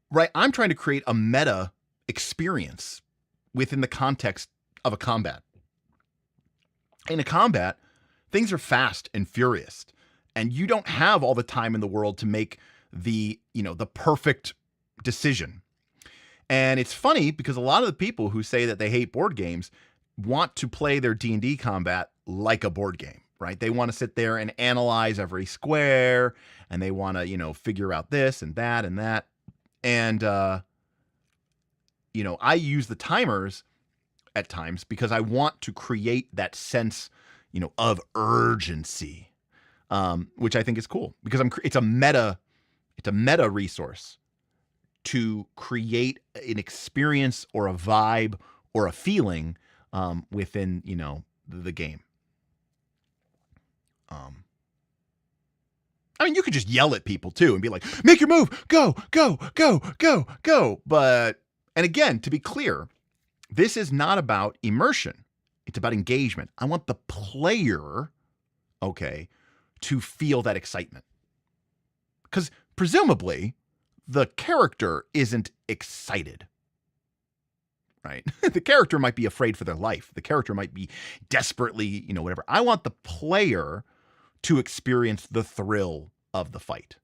right, I'm trying to create a meta experience within the context of a combat. In a combat, things are fast and furious, and you don't have all the time in the world to make the perfect decision. And it's funny because a lot of the people who say that they hate board games want to play their D&D combat like a board game, right? They want to sit there and analyze every square, and they want to, figure out this and that and that. And, I use the timers at times because I want to create that sense, of urgency, which I think is cool because it's a meta resource to create an experience or a vibe or a feeling within, the game. You could just yell at people too and be like, make your move, go, go, go, go, go. But, and again, to be clear, this is not about immersion. It's about engagement. I want the player, to feel that excitement. Because presumably, the character isn't excited, right? The character might be afraid for their life. The character might be desperately, whatever. I want the player to experience the thrill of the fight.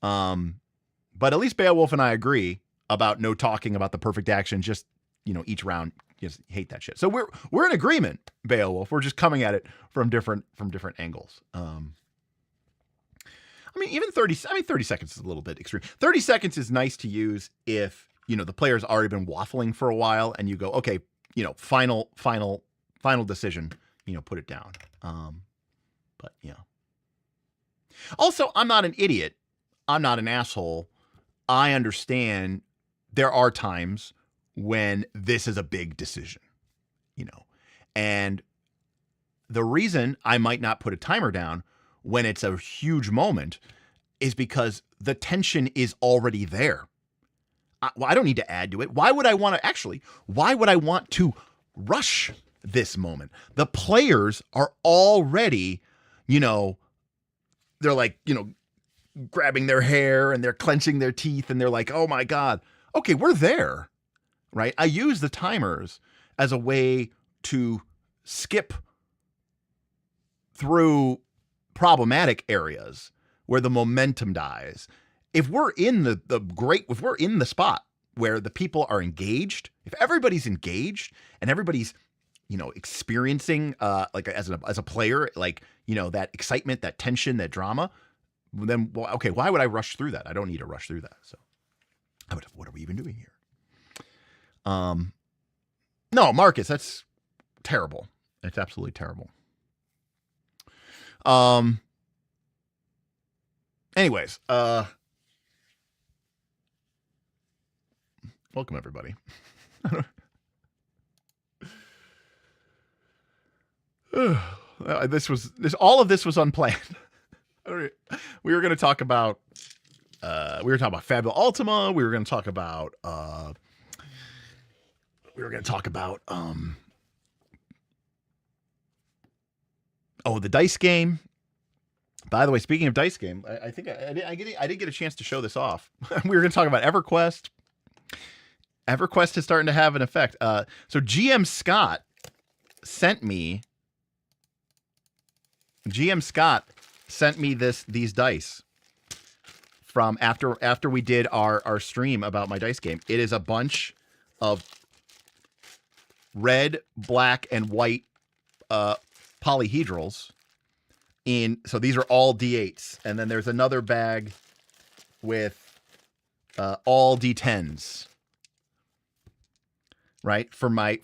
But at least Beowulf and I agree about no talking about the perfect action. Just, each round, just hate that shit. So we're in agreement, Beowulf. We're just coming at it from different angles. Even 30 seconds is a little bit extreme. 30 seconds is nice to use if, the player's already been waffling for a while and you go, okay, final decision, put it down. But yeah. Also, I'm not an idiot. I'm not an asshole. I understand there are times when this is a big decision, and the reason I might not put a timer down when it's a huge moment is because the tension is already there. I don't need to add to it. Why would I want to rush this moment? The players are already, they're like, grabbing their hair and they're clenching their teeth and they're like, oh my God. Okay, we're there, right? I use the timers as a way to skip through problematic areas where the momentum dies. If we're in if we're in the spot where the people are engaged, if everybody's engaged and everybody's experiencing like as a player, like, that excitement, that tension, that drama, then, well, okay, why would I rush through that? I don't need to rush through that. So what are we even doing here? No, Marcus, that's terrible. It's absolutely terrible. Anyways, welcome everybody. All of this was unplanned. We were going to talk about Fabula Ultima. We were going to talk about the dice game. By the way, speaking of dice game, I think I did get a chance to show this off. We were going to talk about EverQuest. EverQuest is starting to have an effect. So GM Scott sent me these dice from after we did our stream about my dice game. It is a bunch of red, black, and white polyhedrals. So these are all D8s, and then there's another bag with all D10s. Right, for my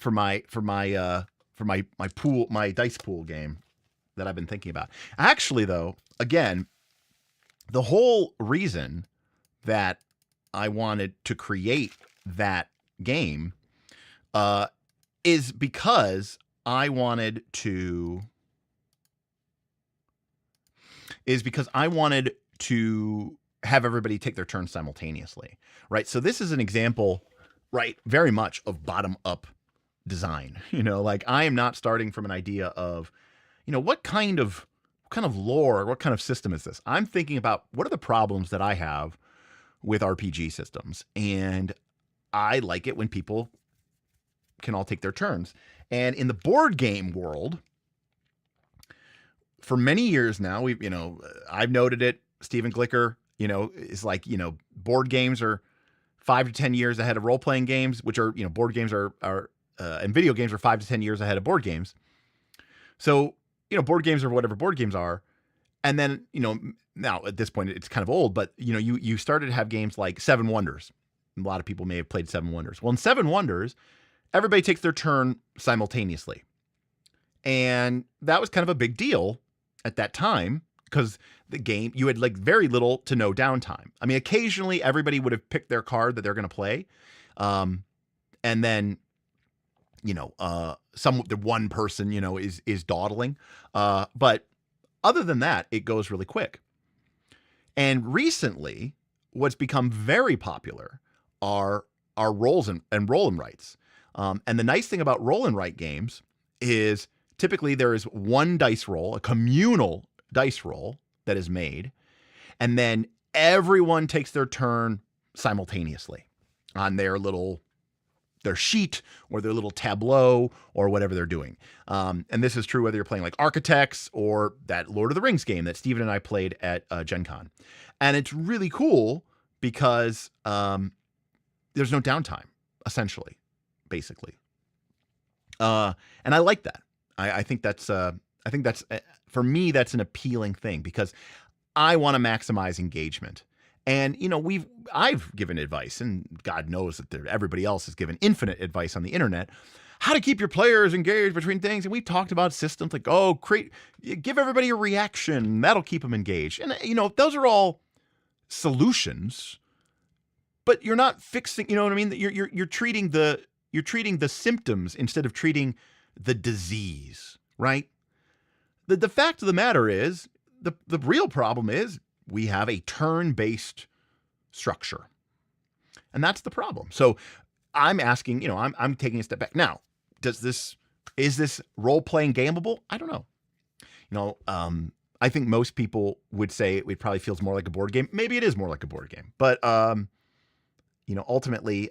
dice pool game that I've been thinking about. Actually, though, again, the whole reason that I wanted to create that game is because I wanted to have everybody take their turn simultaneously, right? So this is an example, right, very much of bottom-up design. Like, I am not starting from an idea of, what kind of lore, what kind of system is this? I'm thinking about what are the problems that I have with RPG systems, and I like it when people can all take their turns. And in the board game world, for many years now, I've noted it. Stephen Glicker, is like, board games are 5 to 10 years ahead of role-playing games, which are, board games are and video games are 5 to 10 years ahead of board games. So, board games are whatever board games are. And then, now at this point, it's kind of old, but, you started to have games like Seven Wonders. A lot of people may have played Seven Wonders. Well, in Seven Wonders, everybody takes their turn simultaneously. And that was kind of a big deal at that time, because the game, you had like very little to no downtime. I mean, occasionally everybody would have picked their card that they're going to play. And then, the one person, is dawdling. But other than that, it goes really quick. And recently, what's become very popular are rolls and roll and writes. And the nice thing about roll and write games is typically there is one dice roll, a communal dice roll that is made, and then everyone takes their turn simultaneously on their sheet or their little tableau or whatever they're doing. And this is true whether you're playing like Architects or that Lord of the Rings game that Steven and I played at Gen Con. And it's really cool because there's no downtime, essentially, basically. And I like that. I think that's for me, that's an appealing thing because I want to maximize engagement. And, I've given advice, and God knows that everybody else has given infinite advice on the internet, how to keep your players engaged between things. And we've talked about systems like, give everybody a reaction. That'll keep them engaged. And, those are all solutions, but you're not fixing, you know what I mean? You're treating the symptoms instead of treating the disease, right? The fact of the matter is, the real problem is we have a turn-based structure. And that's the problem. So I'm asking, I'm taking a step back. Now, is this role-playing gameable? I don't know. I think most people would say it probably feels more like a board game. Maybe it is more like a board game. But, ultimately,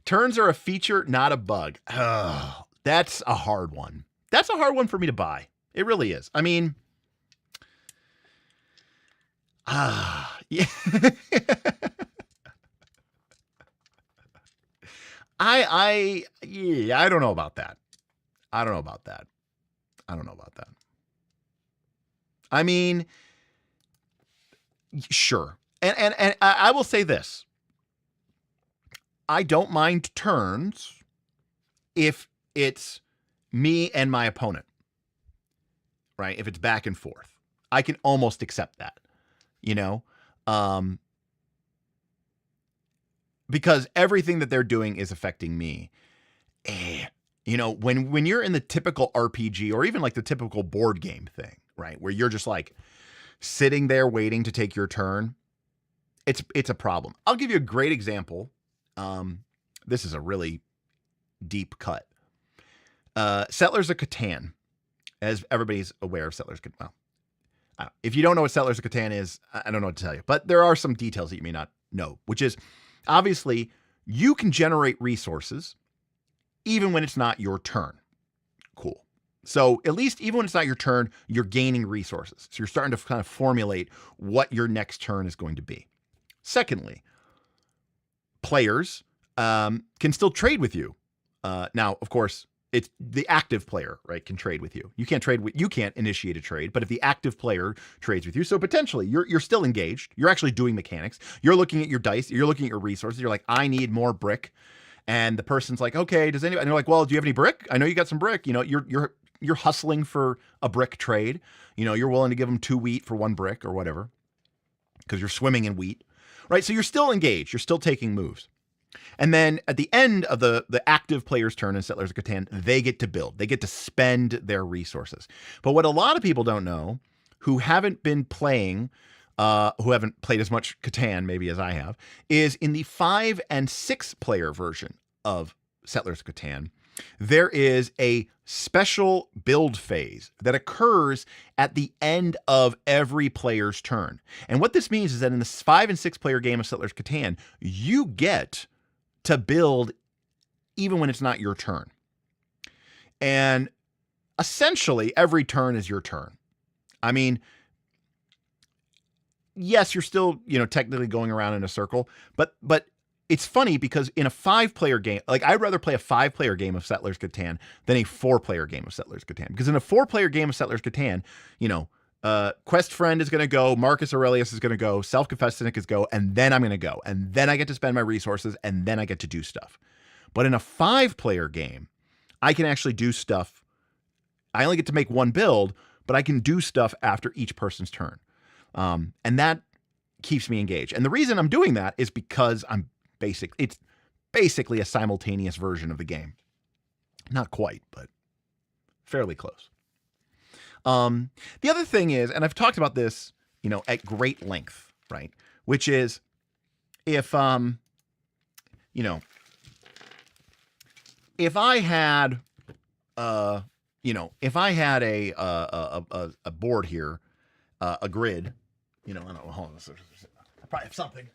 turns are a feature, not a bug. Oh, that's a hard one. That's a hard one for me to buy. It really is. I mean, yeah. I don't know about that. I don't know about that. I mean, sure. And I will say this. I don't mind turns if it's me and my opponent, right? If it's back and forth, I can almost accept that, because everything that they're doing is affecting me. When you're in the typical RPG or even like the typical board game thing, right? Where you're just like sitting there waiting to take your turn, it's a problem. I'll give you a great example. This is a really deep cut. Settlers of Catan, as everybody's aware of Settlers of Catan. Well, if you don't know what Settlers of Catan is, I don't know what to tell you, but there are some details that you may not know, which is obviously you can generate resources even when it's not your turn. Cool. So at least even when it's not your turn, you're gaining resources. So you're starting to kind of formulate what your next turn is going to be. Secondly, players can still trade with you. Now, of course, it's the active player, right, can trade with you. You can't initiate a trade, but if the active player trades with you, so potentially you're still engaged. You're actually doing mechanics. You're looking at your dice. You're looking at your resources. You're like, I need more brick. And the person's like, okay, does anybody? And they're like, well, do you have any brick? I know you got some brick. You're hustling for a brick trade. You're willing to give them 2 wheat for 1 brick or whatever, because you're swimming in wheat, right? So you're still engaged. You're still taking moves. And then at the end of the active player's turn in Settlers of Catan, they get to build. They get to spend their resources. But what a lot of people don't know, who haven't been playing, who haven't played as much Catan maybe as I have, is in the 5 and 6 player version of Settlers of Catan, there is a special build phase that occurs at the end of every player's turn. And what this means is that in the 5 and 6 player game of Settlers of Catan, you get to build even when it's not your turn. And essentially every turn is your turn. I mean, yes, you're still, technically going around in a circle, but it's funny because in a 5-player game, like I'd rather play a 5-player game of Settlers of Catan than a 4-player game of Settlers of Catan. Because in a 4-player game of Settlers of Catan, Quest Friend is going to go, Marcus Aurelius is going to go, Self-Confessed Cynic is go, and then I'm going to go. And then I get to spend my resources, and then I get to do stuff. But in a 5-player game, I can actually do stuff. I only get to make 1 build, but I can do stuff after each person's turn. And that keeps me engaged. And the reason I'm doing that is because it's basically a simultaneous version of the game. Not quite, but fairly close. The other thing is, and I've talked about this, at great length, right? Which is if I had, a board here, a grid, I don't know, hold on, I probably have something.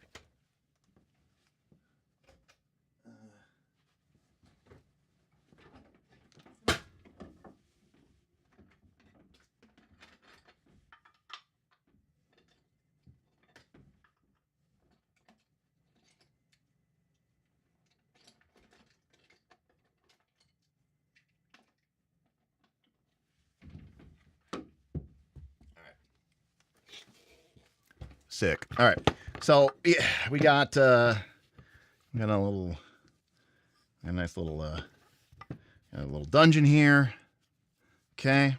Sick. All right. So yeah, we got a nice little dungeon here. Okay.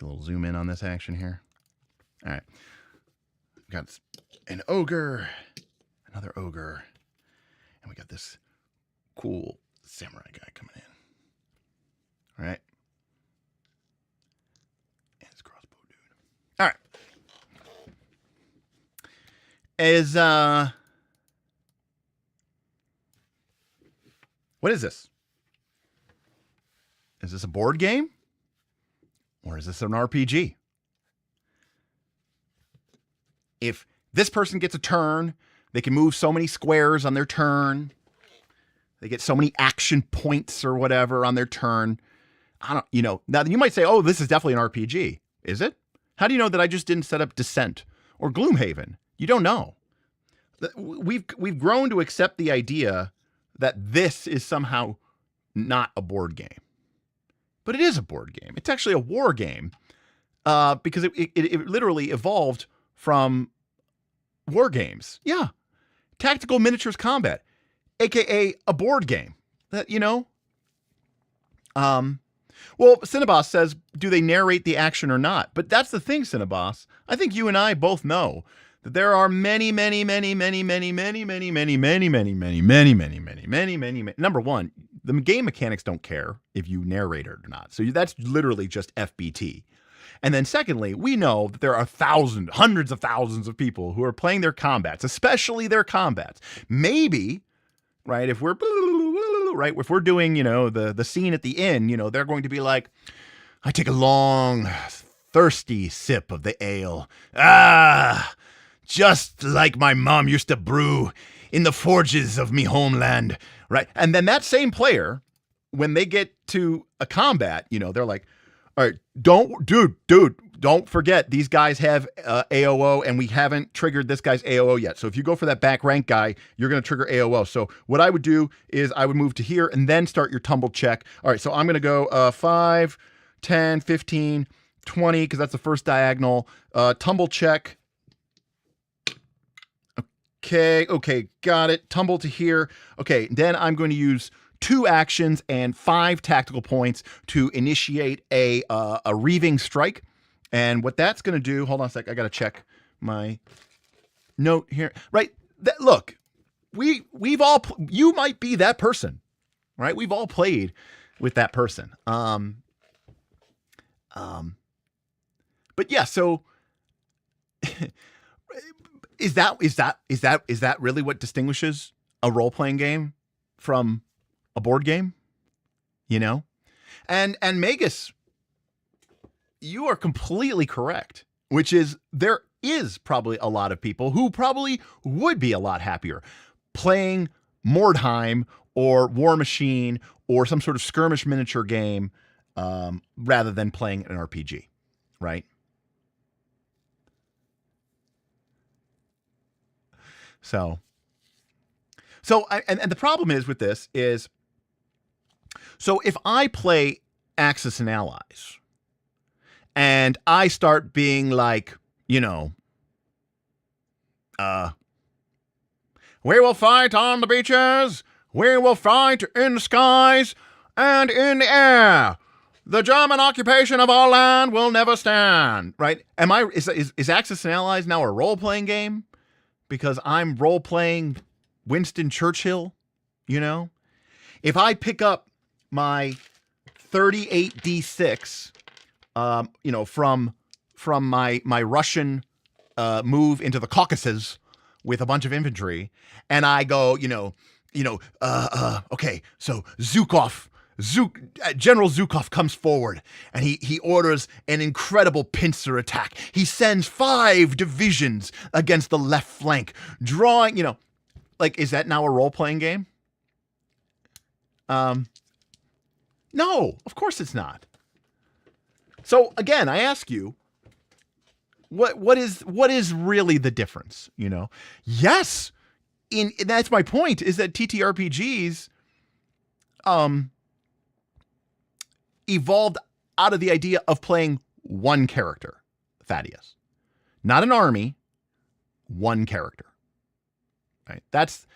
A little zoom in on this action here. All right. We got an ogre, another ogre, and we got this cool samurai guy coming in. All right. And his crossbow dude. All right. What is this? Is this a board game? Or is this an RPG? If this person gets a turn, they can move so many squares on their turn. They get so many action points or whatever on their turn. Now you might say, oh, this is definitely an RPG. Is it? How do you know that I just didn't set up Descent or Gloomhaven? You don't know. We've grown to accept the idea that this is somehow not a board game. But it is a board game. It's actually a war game because it literally evolved from war games. Yeah. Tactical miniatures combat, a.k.a. a board game. That, you know? Well, Cinnabos says, do they narrate the action or not? But that's the thing, Cinnabos. I think you and I both know that there are many. Number one, the game mechanics don't care if you narrate it or not. So that's literally just FBT. And then secondly, we know that there are thousands, hundreds of thousands of people who are playing their combats, especially their combats. Maybe, right, if we're doing, you know, the scene at the inn, you know, they're going to be like, I take a long, thirsty sip of the ale. Just like my mom used to brew in the forges of me homeland, right? And then that same player, when they get to a combat, you know, they're like, all right, don't forget these guys have AOO and we haven't triggered this guy's AOO yet. So if you go for that back rank guy, you're going to trigger AOO. So what I would do is I would move to here and then start your tumble check. All right, so I'm going to go 5, 10, 15, 20, because that's the first diagonal. Tumble check. Okay, got it. Tumble to here. Okay, then I'm going to use 2 actions and 5 tactical points to initiate a reaving strike. And what that's going to do, hold on a sec, I got to check my note here. Right, look, we've all, you might be that person, right? We've all played with that person. But yeah, so is that really what distinguishes a role-playing game from a board game? You know? And Magus, you are completely correct, which is there is probably a lot of people who probably would be a lot happier playing Mordheim or War Machine or some sort of skirmish miniature game rather than playing an RPG, right? So the problem is with this is, so if I play Axis and Allies and I start being like, you know, we will fight on the beaches, we will fight in the skies and in the air. The German occupation of our land will never stand, right? Is Axis and Allies now a role-playing game? Because I'm role-playing Winston Churchill, you know? If I pick up my 38d6, you know, from my Russian move into the Caucasus with a bunch of infantry, and I go, okay, so General Zhukov comes forward and he orders an incredible pincer attack. He sends 5 divisions against the left flank, drawing, you know, like, is that now a role-playing game? No, of course it's not. So again, I ask you, what is really the difference, you know? Yes, that's my point, is that TTRPGs evolved out of the idea of playing one character, Thaddeus. Not an army, one character. Right? That's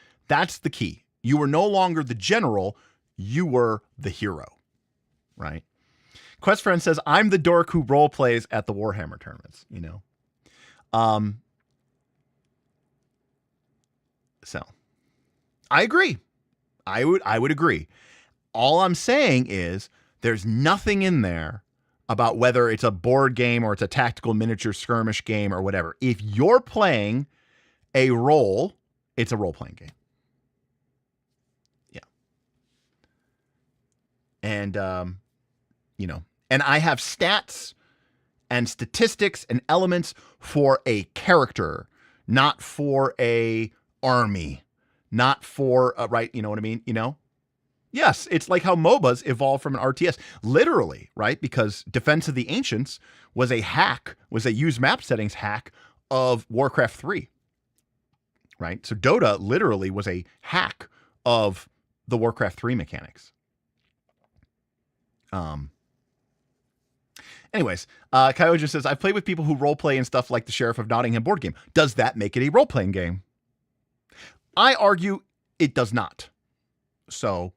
the key. You were no longer the general, you were the hero. Right? Quest Friend says, I'm the dork who role plays at the Warhammer tournaments, you know. So I agree. I would agree. All I'm saying is there's nothing in there about whether it's a board game or it's a tactical miniature skirmish game or whatever. If you're playing a role, it's a role-playing game. Yeah. And, you know, and I have stats and statistics and elements for a character, not for a army, not for a, right, you know what I mean? You know? Yes, it's like how MOBAs evolved from an RTS, literally, right? Because Defense of the Ancients was a hack, was a use map settings hack of Warcraft 3, right? So Dota literally was a hack of the Warcraft 3 mechanics. Anyways, Kyoja says, I've played with people who roleplay and stuff like the Sheriff of Nottingham board game. Does that make it a role-playing game? I argue it does not. So,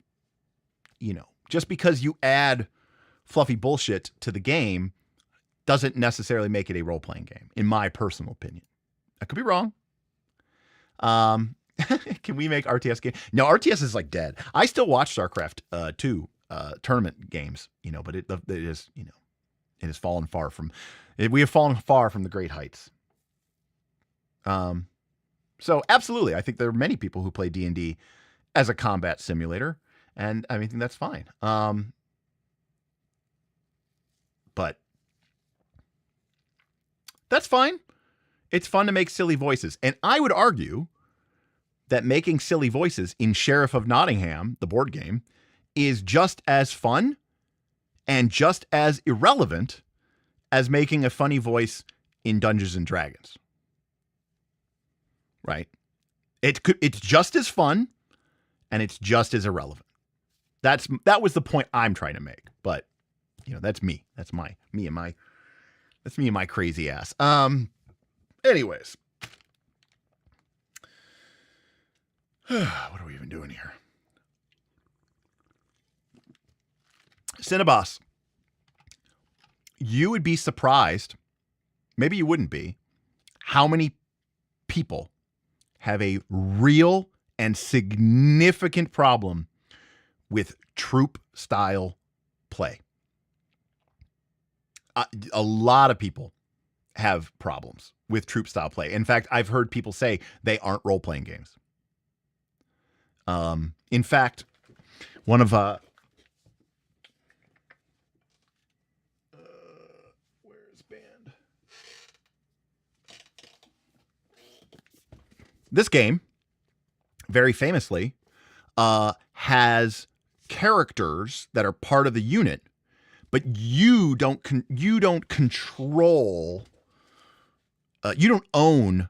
just because you add fluffy bullshit to the game doesn't necessarily make it a role-playing game, in my personal opinion. I could be wrong. Can we make RTS game? No, RTS is like dead. I still watch StarCraft 2 tournament games, but it is, it has fallen far from. We have fallen far from the great heights. So absolutely, I think there are many people who play D&D as a combat simulator, and I mean that's fine. But that's fine. It's fun to make silly voices, and I would argue that making silly voices in Sheriff of Nottingham, the board game, is just as fun and just as irrelevant as making a funny voice in Dungeons and Dragons. Right? It's just as fun and it's just as irrelevant. That was the point I'm trying to make. But that's me. That's me and my crazy ass. Anyways. What are we even doing here? Cinnabos, you would be surprised, maybe you wouldn't be, how many people have a real and significant problem with troop style play. A lot of people have problems with troop style play. In fact, I've heard people say they aren't role-playing games. In fact, one of where's band? This game, very famously, has characters that are part of the unit, but you don't control. You don't own,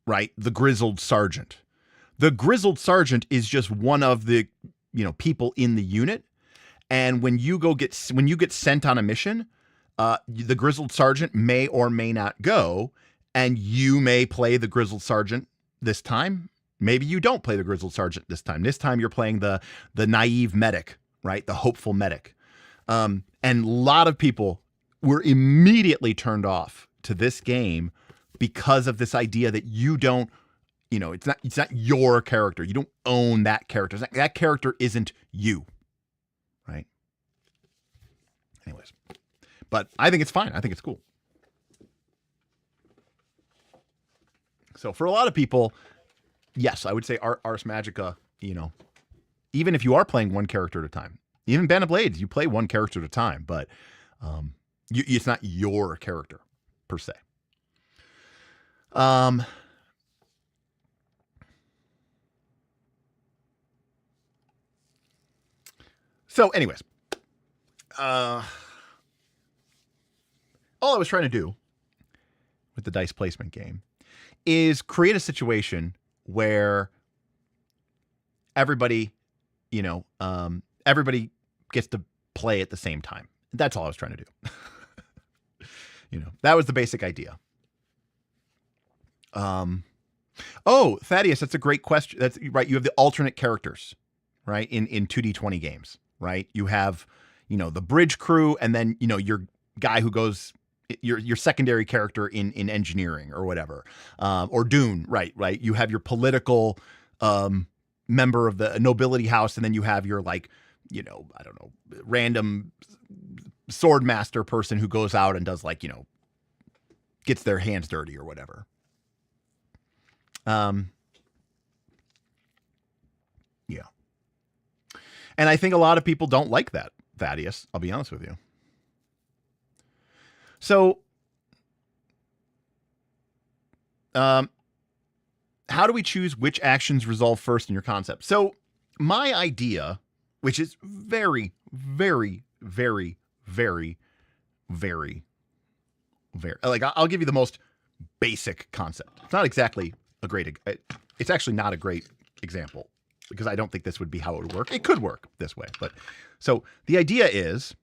right, the grizzled sergeant. The grizzled sergeant is just one of the, people in the unit. And when you get sent on a mission, the grizzled sergeant may or may not go, and you may play the grizzled sergeant this time. Maybe you don't play the grizzled sergeant this time. This time you're playing the naive medic, right? The hopeful medic. And a lot of people were immediately turned off to this game because of this idea that you don't, it's not your character. You don't own that character. That character isn't you, right? Anyways, but I think it's fine. I think it's cool. So for a lot of people, yes, I would say Ars Magica, even if you are playing one character at a time, even Band of Blades, you play one character at a time, but it's not your character per se. So anyways, all I was trying to do with the dice placement game is create a situation where everybody, everybody gets to play at the same time. That's all I was trying to do. That was the basic idea. Oh, Thaddeus, that's a great question. That's right. You have the alternate characters, right? In 2D20 games, right? You have, the bridge crew, and then, your guy who goes, your secondary character in engineering or whatever, or Dune, right? You have your political member of the nobility house, and then you have your I don't know, random sword master person who goes out and does gets their hands dirty or whatever. Yeah. And I think a lot of people don't like that, Thaddeus. I'll be honest with you. So, how do we choose which actions resolve first in your concept? So, my idea, which is very, very, very, very, very, very, I'll give you the most basic concept. It's not exactly a great, it's actually not a great example. because I don't think this would be how it would work. It could work this way, but so the idea is,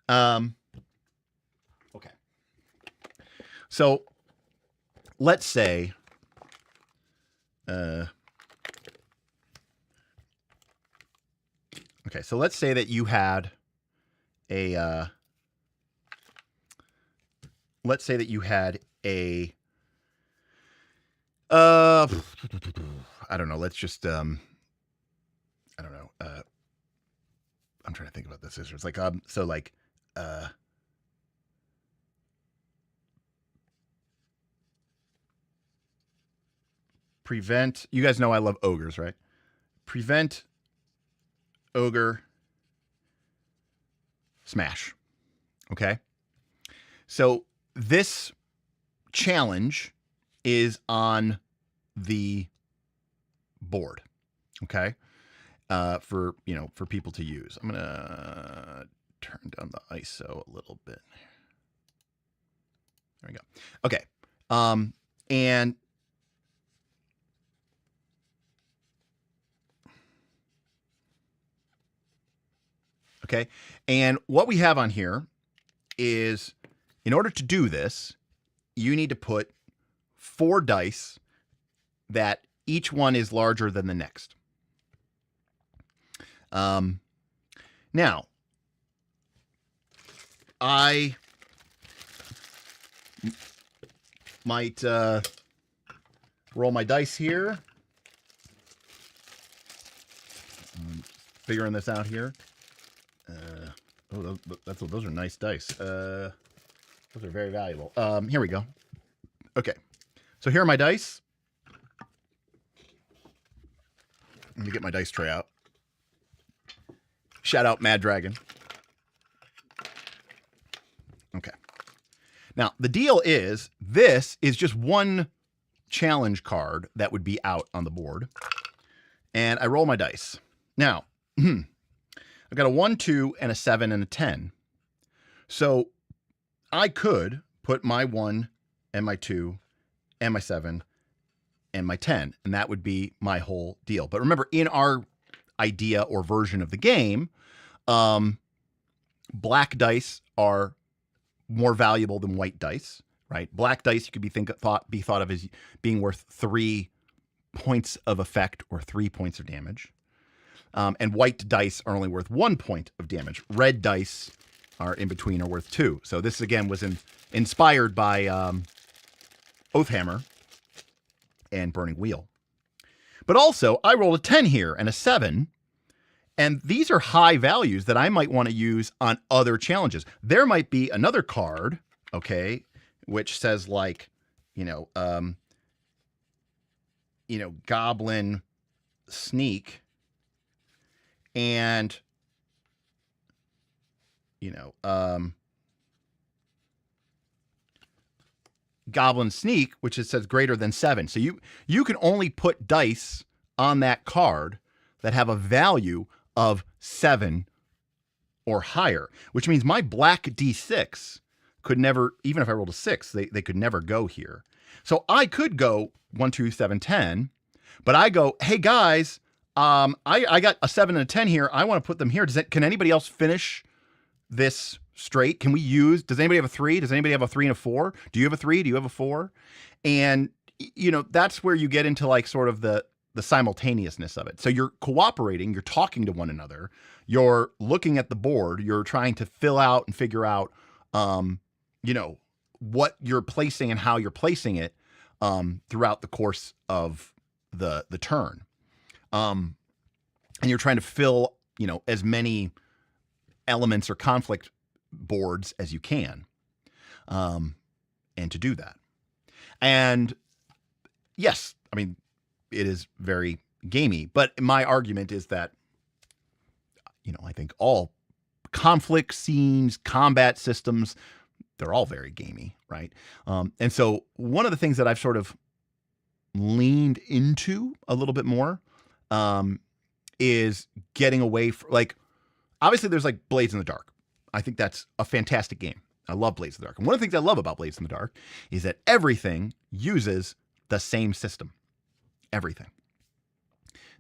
okay. So let's say, okay, so let's say that you had a, let's say that you had a, I don't know. Let's just, I don't know. I'm trying to think about this. It's like, so like, prevent, you guys know I love ogres, right? Prevent ogre smash. Okay. So this challenge is on the board. Okay. For, you know, for people to use. I'm going to turn down the ISO a little bit. There we go. Okay. And okay. And what we have on here is, in order to do this, you need to put 4 dice that each one is larger than the next. Now, I might roll my dice here. Figuring this out here. Oh, those are nice dice. Those are very valuable. Here we go. Okay, so here are my dice. Let me get my dice tray out. Shout out Mad Dragon. Okay. Now, the deal is, this is just one challenge card that would be out on the board. And I roll my dice. Now, I've got a 1, 2, and a 7, and a 10. So I could put my 1 and my 2 and my 7 and my 10, and that would be my whole deal. But remember, in our idea or version of the game, black dice are more valuable than white dice, right? Black dice could be thought of as being worth 3 points of effect or 3 points of damage. And white dice are only worth 1 point of damage. Red dice are in between, are worth 2. So this again was inspired by Oathhammer and Burning Wheel. But also, I rolled a 10 here and a 7. And these are high values that I might want to use on other challenges. There might be another card, okay, which says like, Goblin Sneak. And, Goblin Sneak, which it says greater than 7. So you can only put dice on that card that have a value of 7 or higher, which means my black D6 could never, even if I rolled a 6, they could never go here. So I could go 1, 2, 7, 10, but I go, hey guys, I got a 7 and a 10 here. I want to put them here. Can anybody else finish this straight? Can we use, does anybody have a 3? Does anybody have a 3 and a 4? Do you have a 3? Do you have a 4? And, that's where you get into like sort of the simultaneousness of it. So you're cooperating, you're talking to one another, you're looking at the board, you're trying to fill out and figure out, what you're placing and how you're placing it throughout the course of the turn. And you're trying to fill, as many elements or conflict boards as you can. And to do that. And yes, I mean, it is very gamey, but my argument is that, I think all conflict scenes, combat systems, they're all very gamey, right? And so one of the things that I've sort of leaned into a little bit more is getting away from, like, obviously there's like Blades in the Dark. I think that's a fantastic game. I love Blades in the Dark. And one of the things I love about Blades in the Dark is that everything uses the same system. Everything.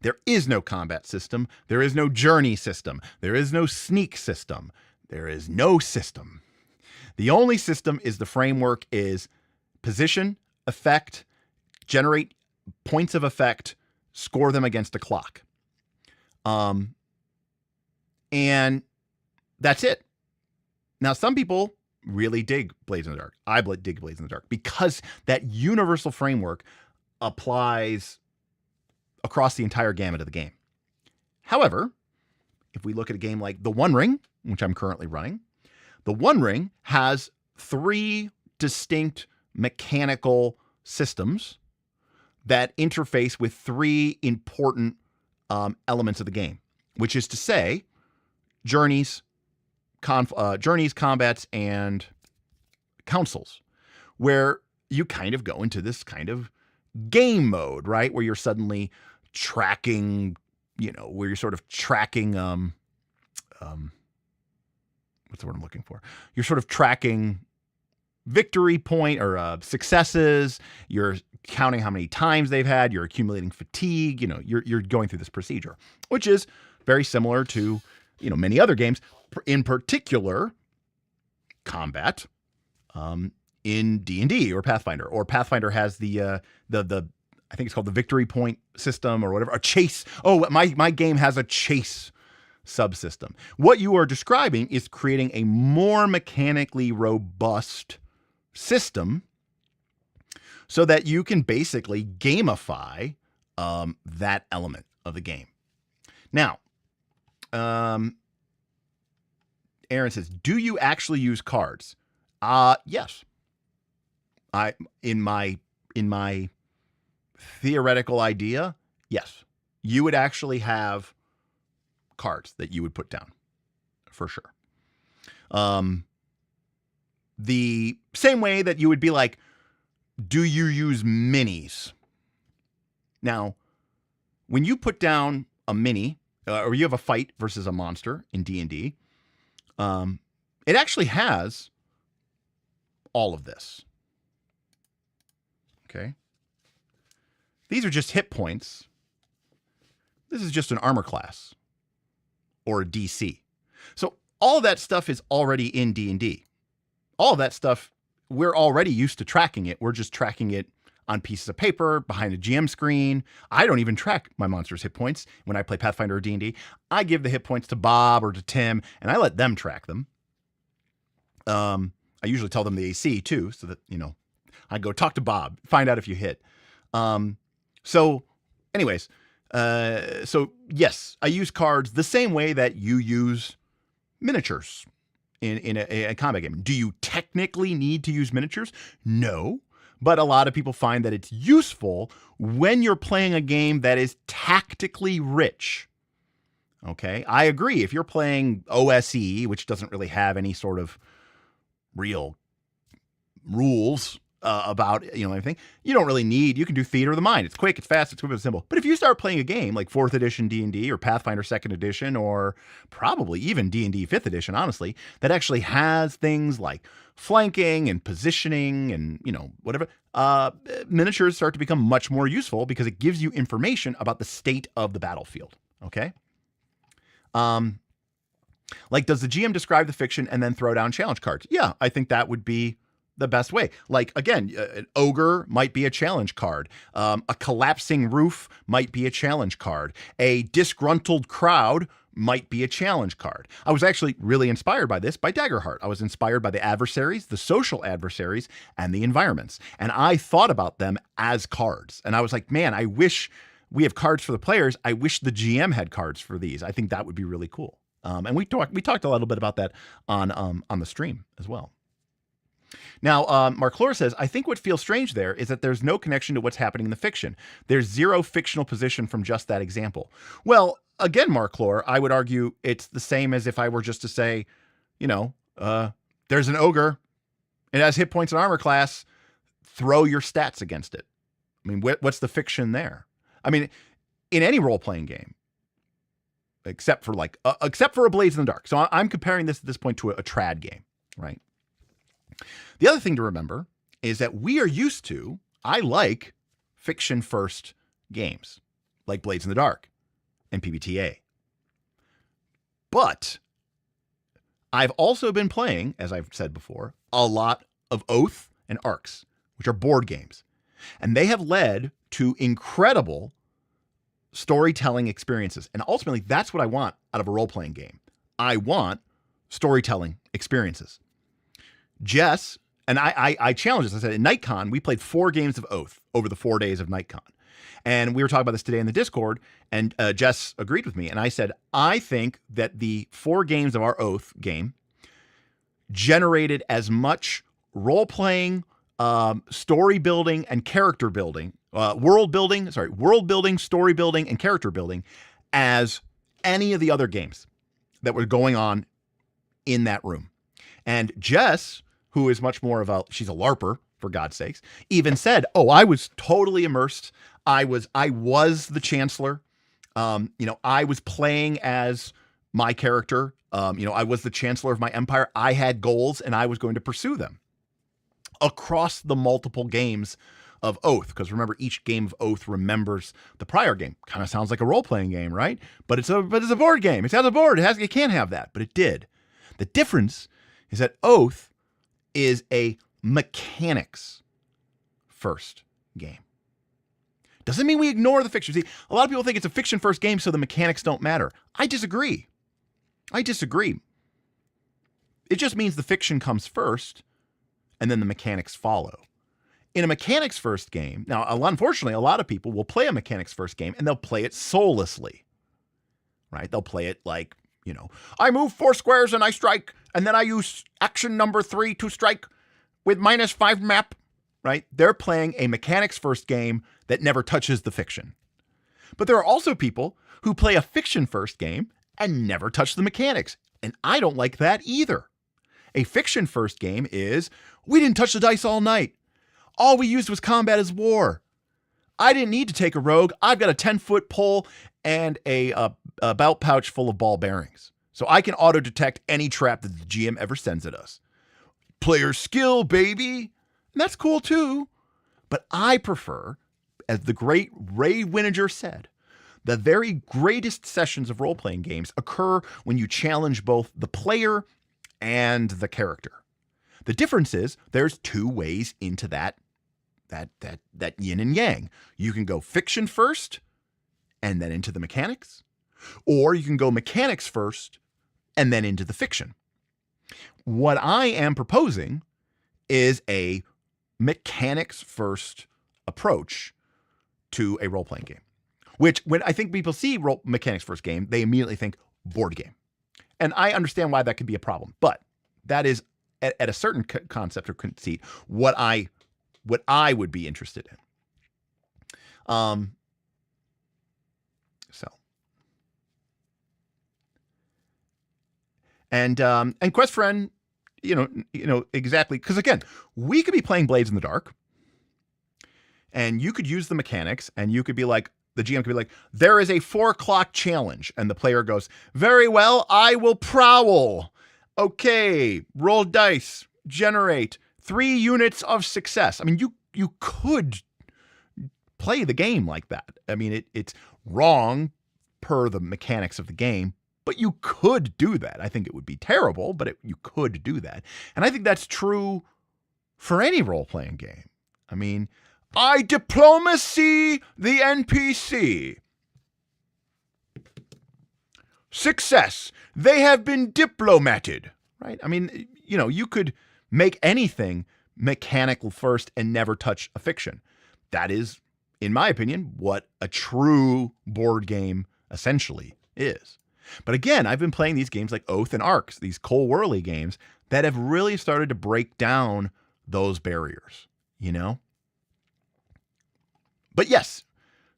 There is no combat system. There is no journey system. There is no sneak system. There is no system. The only system is the framework is position, effect, generate points of effect, score them against a clock. And that's it. Now, some people really dig Blades in the Dark. I dig Blades in the Dark because that universal framework applies across the entire gamut of the game. However, if we look at a game like The One Ring, which I'm currently running, The One Ring has 3 distinct mechanical systems that interface with 3 important elements of the game, which is to say, journeys, combats, and councils, where you kind of go into this kind of game mode, right? Where you're suddenly tracking, where you're sort of tracking, what's the word I'm looking for? You're sort of tracking victory point or successes. You're counting how many times they've had. You're accumulating fatigue. You're going through this procedure, which is very similar to, many other games, in particular combat, in D&D or Pathfinder. Or Pathfinder has the I think it's called the victory point system or whatever, a chase. Oh, my game has a chase subsystem. What you are describing is creating a more mechanically robust system so that you can basically gamify that element of the game. Now, Aaron says, do you actually use cards? Yes. In my theoretical idea, yes. You would actually have cards that you would put down for sure. The same way that you would be like, do you use minis? Now, when you put down a mini, or you have a fight versus a monster in D&D, it actually has all of this. Okay. These are just hit points. This is just an armor class or a DC. So all of that stuff is already in D&D. All of that stuff, we're already used to tracking it. We're just tracking it on pieces of paper behind a GM screen. I don't even track my monster's hit points when I play Pathfinder or D&D. I give the hit points to Bob or to Tim, and I let them track them. I usually tell them the AC too, so that, I go talk to Bob, find out if you hit. So anyways, so yes, I use cards the same way that you use miniatures in a combat game. Do you technically need to use miniatures? No, but a lot of people find that it's useful when you're playing a game that is tactically rich. Okay, I agree. If you're playing OSE, which doesn't really have any sort of real rules about anything, you don't really need. You can do Theater of the Mind. It's quick, it's fast, it's quick, it's simple. But if you start playing a game like 4th edition D&D or Pathfinder 2nd edition or probably even D&D 5th edition, honestly, that actually has things like flanking and positioning and whatever, miniatures start to become much more useful because it gives you information about the state of the battlefield. Okay. Like, does the GM describe the fiction and then throw down challenge cards? Yeah, I think that would be the best way. Like, again, an ogre might be a challenge card. A collapsing roof might be a challenge card. A disgruntled crowd might be a challenge card. I was actually really inspired by this by Daggerheart. I was inspired by the adversaries, the social adversaries, and the environments. And I thought about them as cards. And I was like, man, I wish we have cards for the players. I wish the GM had cards for these. I think that would be really cool. And we talked a little bit about that on the stream as well. Now, Mark Lore says, I think what feels strange there is that there's no connection to what's happening in the fiction. There's zero fictional position from just that example. Well, again, Mark Lore, I would argue it's the same as if I were just to say, there's an ogre. It has hit points and armor class. Throw your stats against it. I mean, what's the fiction there? I mean, in any role-playing game, except for a Blades in the Dark. So I'm comparing this at this point to a trad game, right? The other thing to remember is that I like fiction first games like Blades in the Dark, and PBTA. But I've also been playing, as I've said before, a lot of Oath and Arcs, which are board games. And they have led to incredible storytelling experiences. And ultimately, that's what I want out of a role-playing game. I want storytelling experiences. Jess, and I challenged this. I said, at NightCon, we played 4 games of Oath over the 4 days of NightCon. And we were talking about this today in the Discord, and Jess agreed with me. And I said, I think that the 4 games of our Oath game generated as much role-playing, story building, and character building, world building, story building, and character building as any of the other games that were going on in that room. And Jess, who is much more of she's a LARPer, for God's sakes, even said, "Oh, I was totally immersed. I was the Chancellor. I was playing as my character. I was the Chancellor of my empire. I had goals and I was going to pursue them across the multiple games of Oath." Because remember, each game of Oath remembers the prior game. Kind of sounds like a role-playing game, right? But it's a board game. It has a board. It can't have that, but it did. The difference is that Oath is a mechanics first game. Doesn't mean we ignore the fiction. See, a lot of people think it's a fiction first game, so the mechanics don't matter. I disagree. It just means the fiction comes first and then the mechanics follow. In a mechanics first game, now, unfortunately, a lot of people will play a mechanics first game and they'll play it soullessly, right? They'll play it like, I move 4 squares and I strike, and then I use action number 3 to strike with -5 map, right? They're playing a mechanics first game that never touches the fiction. But there are also people who play a fiction first game and never touch the mechanics. And I don't like that either. A fiction first game is, we didn't touch the dice all night. All we used was combat as war. I didn't need to take a rogue. I've got a 10-foot pole and a belt pouch full of ball bearings. So I can auto-detect any trap that the GM ever sends at us. Player skill, baby. And that's cool too. But I prefer, as the great Ray Winninger said, the very greatest sessions of role-playing games occur when you challenge both the player and the character. The difference is there's 2 ways into that yin and yang. You can go fiction first and then into the mechanics, or you can go mechanics first and then into the fiction. What I am proposing is a mechanics first approach to a role-playing game, which when I think people see mechanics first game, they immediately think board game. And I understand why that could be a problem, but that is at a certain concept or conceit what I would be interested in. And Quest Friend, exactly, because again, we could be playing Blades in the Dark, and you could use the mechanics, and you could be like, the GM could be like, there is a 4 o'clock challenge, and the player goes, very well, I will prowl. Okay, roll dice, generate 3 units of success. I mean, you could play the game like that. I mean, it's wrong per the mechanics of the game, but you could do that. I think it would be terrible, but you could do that. And I think that's true for any role-playing game. I mean, I diplomacy the NPC. Success. They have been diplomated, right? I mean, you could make anything mechanical first and never touch a fiction. That is, in my opinion, what a true board game essentially is. But again, I've been playing these games like Oath and Arcs, these Cole Whirly games that have really started to break down those barriers, But yes,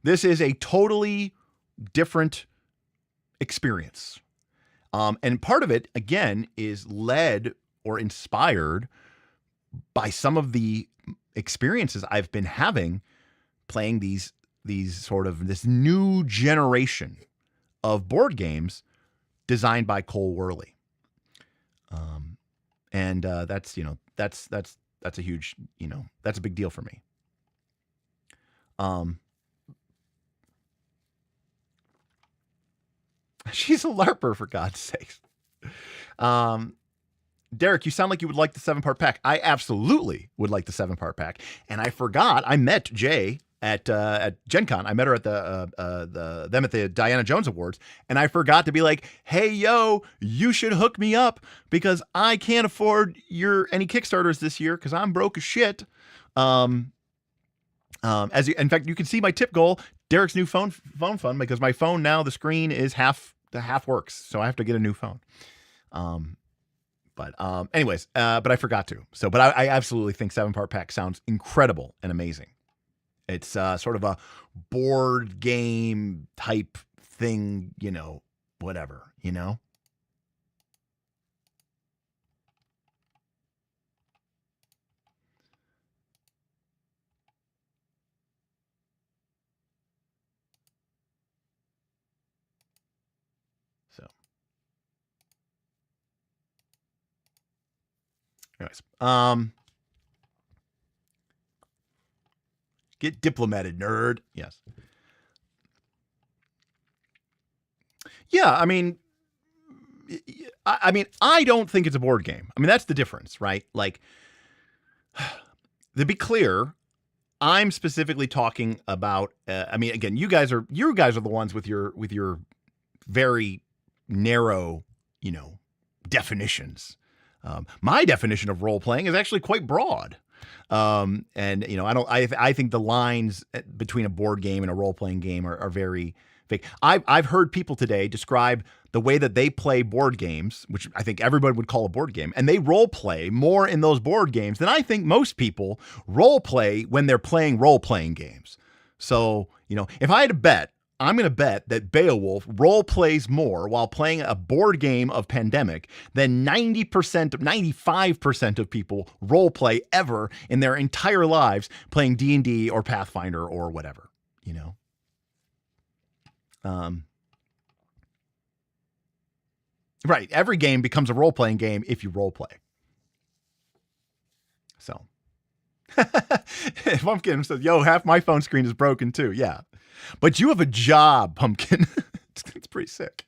this is a totally different experience. And part of it, again, is led or inspired by some of the experiences I've been having playing this new generation of board games designed by Cole Whirly. That's a huge, that's a big deal for me. She's a LARPer, for God's sakes. Derek, you sound like you would like the 7-part pack. I absolutely would like the 7-part pack. And I forgot, I met Jay at Gen Con. I met her at them at the Diana Jones Awards. And I forgot to be like, hey, yo, you should hook me up because I can't afford any Kickstarters this year because I'm broke as shit. In fact, you can see my tip goal, Derek's new phone fund, because my phone now, the screen is half works. So I have to get a new phone. But I forgot to. So, but I absolutely think 7-part pack sounds incredible and amazing. It's sort of a board game type thing, whatever, So, anyways, get diplomated, nerd. Yes. Yeah, I mean, I don't think it's a board game. I mean, that's the difference, right? Like, to be clear, I'm specifically talking about. Again, you guys are the ones with your very narrow, definitions. My definition of role playing is actually quite broad. I think the lines between a board game and a role playing game are very fake. I've heard people today describe the way that they play board games, which I think everybody would call a board game, and they role play more in those board games than I think most people role play when they're playing role playing games. So, if I had to bet, I'm going to bet that Beowulf role plays more while playing a board game of Pandemic than 90%, 95% of people role play ever in their entire lives playing D&D or Pathfinder or whatever, Right. Every game becomes a role-playing game if you role play. So. Pumpkin says, yo, half my phone screen is broken too. Yeah. But you have a job, Pumpkin. It's pretty sick.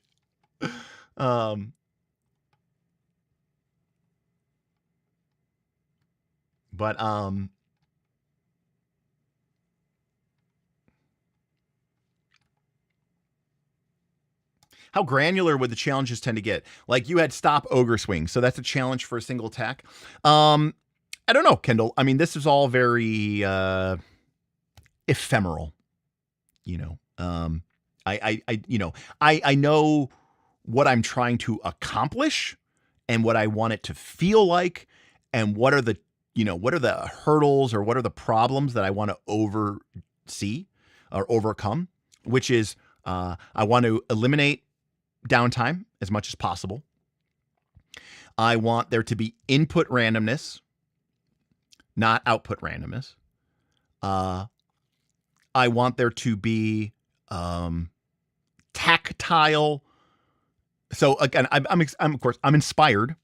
How granular would the challenges tend to get? Like you had stop ogre swing, so that's a challenge for a single attack. I don't know, Kendall. I mean, this is all very ephemeral. I know what I'm trying to accomplish and what I want it to feel like, and what are the hurdles or what are the problems that I want to oversee or overcome, which is I want to eliminate downtime as much as possible. I want there to be input randomness, not output randomness. I want there to be tactile. So again, I'm of course I'm inspired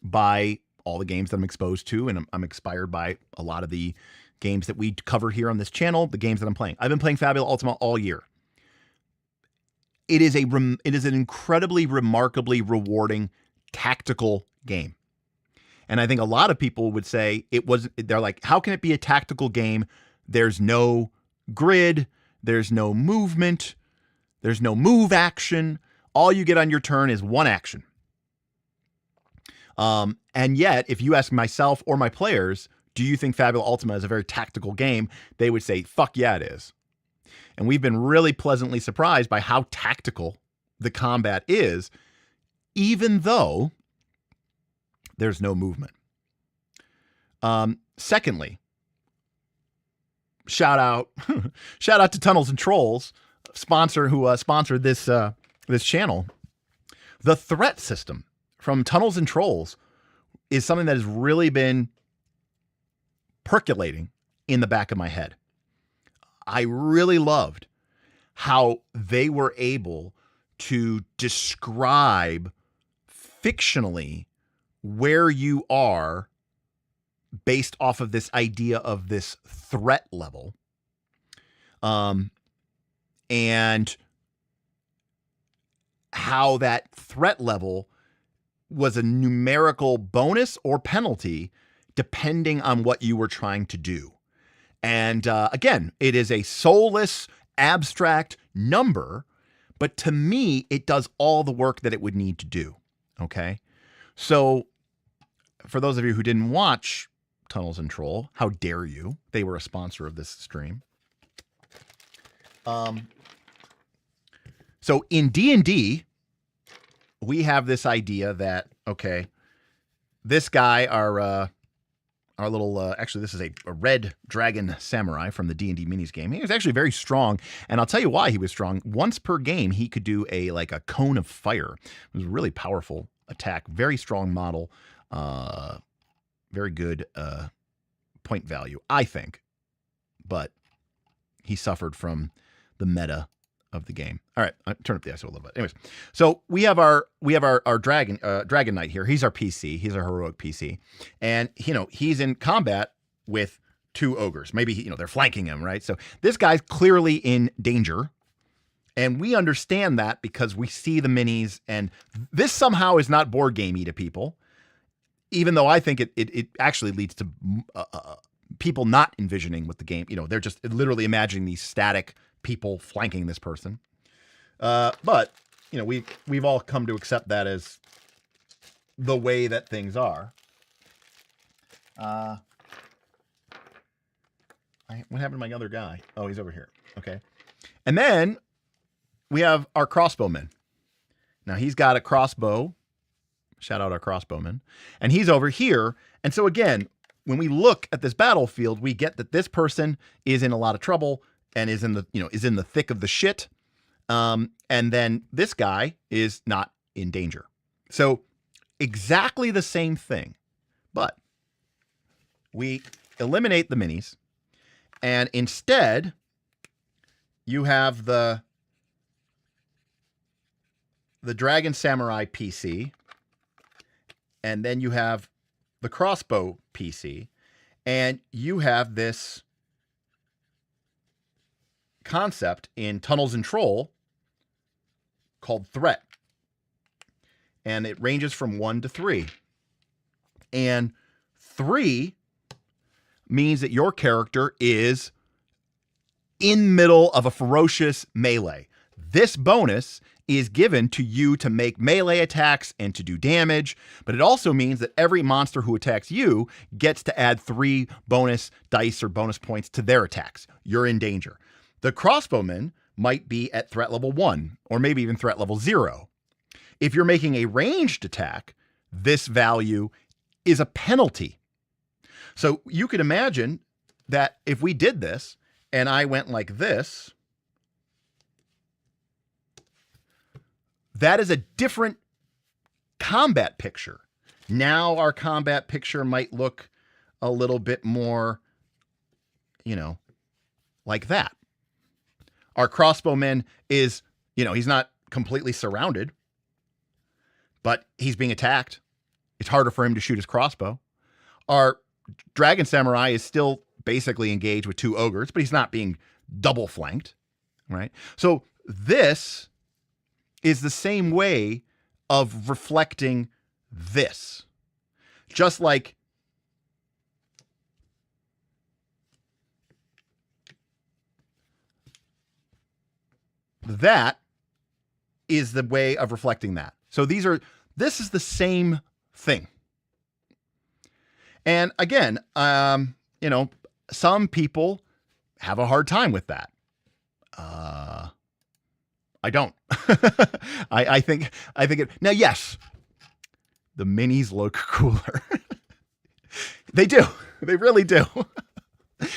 by all the games that I'm exposed to, and I'm inspired by a lot of the games that we cover here on this channel, the games that I'm playing. I've been playing Fabula Ultima all year. It is an incredibly, remarkably rewarding tactical game. And I think a lot of people would say they're like, how can it be a tactical game? There's no grid, there's no movement, there's no move action. All you get on your turn is one action. And yet, if you ask myself or my players, do you think Fabula Ultima is a very tactical game? They would say, fuck yeah, it is. And we've been really pleasantly surprised by how tactical the combat is, even though there's no movement. Secondly, shout out to Tunnels and Trolls, who sponsored this channel. The threat system from Tunnels and Trolls is something that has really been percolating in the back of my head. I really loved how they were able to describe fictionally where you are based off of this idea of this threat level. And how that threat level was a numerical bonus or penalty depending on what you were trying to do. And again, it is a soulless, abstract number, but to me, it does all the work that it would need to do. Okay? So for those of you who didn't watch Tunnels and Troll, how dare you? They were a sponsor of this stream. So in D&D, we have this idea that, okay, this guy, our little, actually, this is a red dragon samurai from the D&D minis game. He was actually very strong, and I'll tell you why he was strong. Once per game, he could do a cone of fire. It was a really powerful attack, very strong model, very good point value, I think. But he suffered from the meta of the game. All right, I'll turn up the ISO a little bit. Anyways, so we have our dragon knight here. He's our PC. He's our heroic PC, and he's in combat with 2 ogres. Maybe they're flanking him, right? So this guy's clearly in danger, and we understand that because we see the minis, and this somehow is not board gamey to people, even though I think it actually leads to people not envisioning what the game. They're just literally imagining these static people flanking this person. But we've all come to accept that as the way that things are. What happened to my other guy? Oh, he's over here. Okay. And then we have our crossbowman. Now he's got a crossbow. Shout out our crossbowman. And he's over here. And so again, when we look at this battlefield, we get that this person is in a lot of trouble and is in the thick of the shit. And then this guy is not in danger. So exactly the same thing, but we eliminate the minis, and instead you have the Dragon Samurai PC, and then you have the crossbow PC, and you have this concept in Tunnels and Troll called threat. And it ranges from 1 to 3. And 3 means that your character is in middle of a ferocious melee. This bonus is given to you to make melee attacks and to do damage, but it also means that every monster who attacks you gets to add 3 bonus dice or bonus points to their attacks. You're in danger. The crossbowman might be at threat level 1, or maybe even threat level 0. If you're making a ranged attack, this value is a penalty. So you could imagine that if we did this, and I went like this, that is a different combat picture. Now our combat picture might look a little bit more, like that. Our crossbowman is, he's not completely surrounded, but he's being attacked. It's harder for him to shoot his crossbow. Our dragon samurai is still basically engaged with 2 ogres, but he's not being double flanked, right? So this is the same way of reflecting this. Just like that is the way of reflecting that. So this is the same thing. And again, some people have a hard time with that. I don't. I think it, now, yes, the minis look cooler. They do. They really do.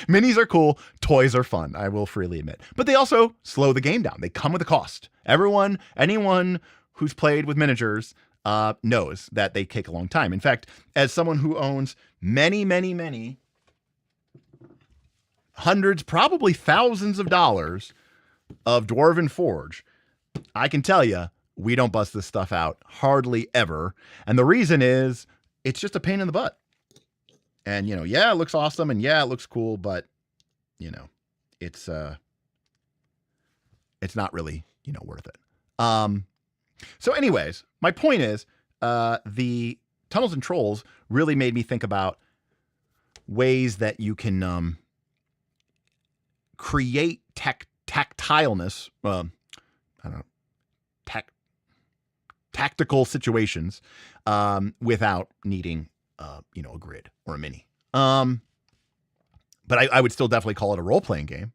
Minis are cool. Toys are fun. I will freely admit, but they also slow the game down. They come with a cost. Anyone who's played with miniatures knows that they take a long time. In fact, as someone who owns many hundreds, probably thousands of dollars of Dwarven Forge, I can tell you, we don't bust this stuff out hardly ever. And the reason is it's just a pain in the butt. And, yeah, it looks awesome. And yeah, it looks cool, but it's not really, worth it. So anyways, my point is the Tunnels and Trolls really made me think about ways that you can create tactileness, I don't know, tactical situations without needing, a grid or a mini. But I would still definitely call it a role-playing game,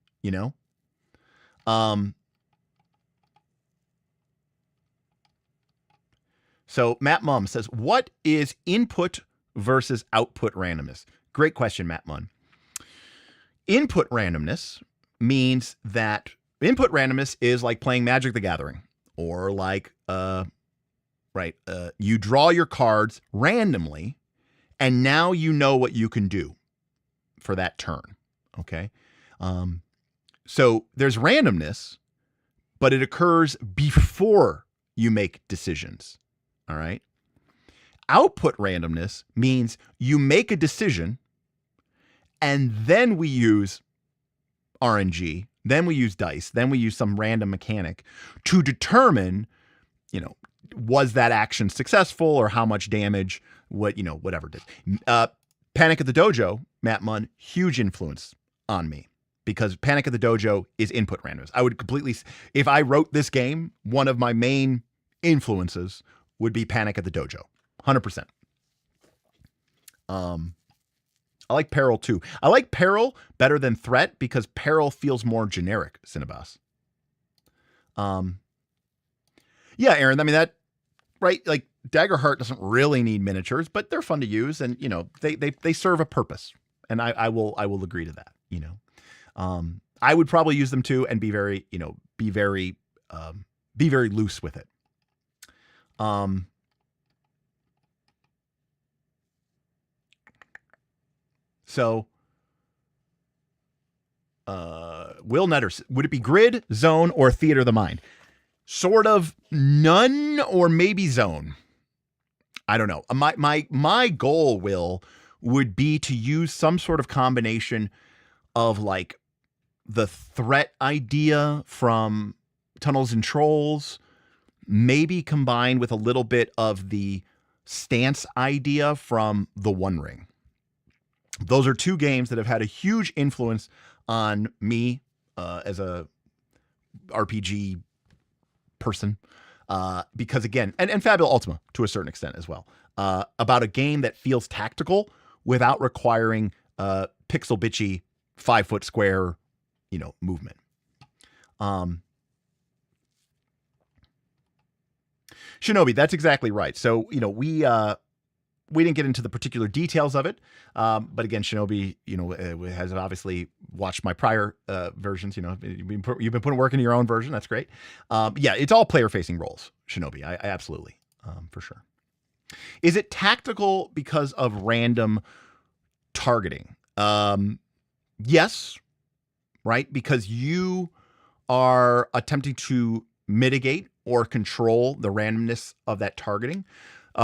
So Matt Mum says, what is input versus output randomness? Great question, Matt Munn. Input randomness means that input randomness is like playing Magic the Gathering, or like, you draw your cards randomly, and now you know what you can do for that turn. Okay. So there's randomness, but it occurs before you make decisions. All right. Output randomness means you make a decision, and then we use RNG, then we use dice, then we use some random mechanic to determine, was that action successful, or how much damage, whatever it is. Panic at the Dojo, Matt Munn, huge influence on me, because Panic at the Dojo is input randomness. I would completely, if I wrote this game, one of my main influences would be Panic at the Dojo. 100%. I like Peril too. I like Peril better than Threat because Peril feels more generic, Cinnabas. Yeah, Aaron, I mean that, right? Like Daggerheart doesn't really need miniatures, but they're fun to use, and they serve a purpose. And I will agree to that, I would probably use them too and be very loose with it. So, Will Nutter, would it be Grid, Zone, or Theater of the Mind? Sort of none, or maybe Zone. I don't know. My goal, Will, would be to use some sort of combination of like the threat idea from Tunnels and Trolls, maybe combined with a little bit of the stance idea from The One Ring. Those are two games that have had a huge influence on me as a RPG person. Because again, and Fabula Ultima to a certain extent as well, about a game that feels tactical without requiring pixel bitchy 5-foot square, movement. Shinobi, that's exactly right. So, we didn't get into the particular details of it. But again, Shinobi, has obviously watched my prior versions. You've been putting work into your own version. That's great. Yeah, it's all player facing roles, Shinobi. I absolutely, for sure. Is it tactical because of random targeting? Yes, right? Because you are attempting to mitigate or control the randomness of that targeting.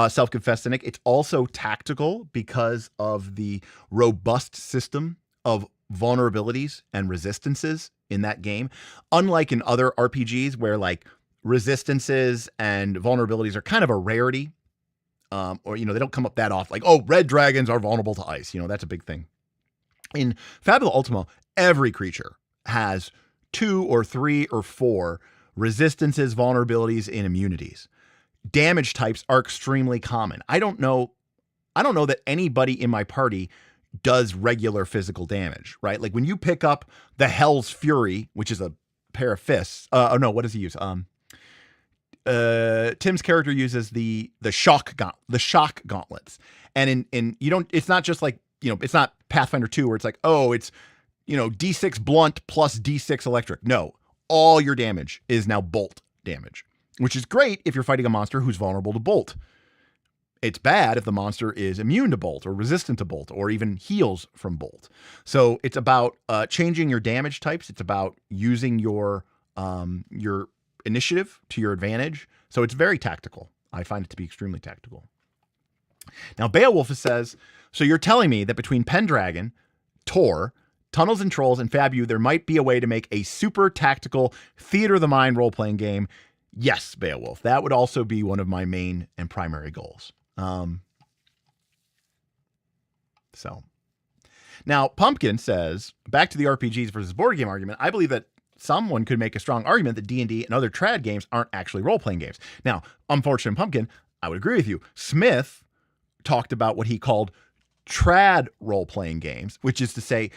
Self-confessed cynic. It's also tactical because of the robust system of vulnerabilities and resistances in that game. Unlike in other RPGs where like resistances and vulnerabilities are kind of a rarity, or they don't come up that often. Like, oh, red dragons are vulnerable to ice. That's a big thing. In Fabula Ultima, every creature has 2 or 3 or 4 resistances, vulnerabilities, and immunities. Damage types are extremely common. I don't know that anybody in my party does regular physical damage, right? Like when you pick up the Hell's Fury, which is a pair of fists. What does he use? Tim's character uses the shock gauntlets. And it's not just like, it's not Pathfinder 2 where it's like, oh, it's, D6 blunt plus D6 electric. No, all your damage is now bolt damage, which is great if you're fighting a monster who's vulnerable to bolt. It's bad if the monster is immune to bolt or resistant to bolt or even heals from bolt. So it's about changing your damage types. It's about using your initiative to your advantage. So it's very tactical. I find it to be extremely tactical. Now, Beowulf says, so you're telling me that between Pendragon, Tor, Tunnels and Trolls, and Fabu, there might be a way to make a super tactical Theater of the Mind role-playing game Yes, Beowulf. That would also be one of my main and primary goals. So now Pumpkin says, back to the RPGs versus board game argument. I believe that someone could make a strong argument that D&D and other trad games aren't actually role-playing games. Now, unfortunately, Pumpkin, I would agree with you. Smith talked about what he called trad role-playing games, which is to say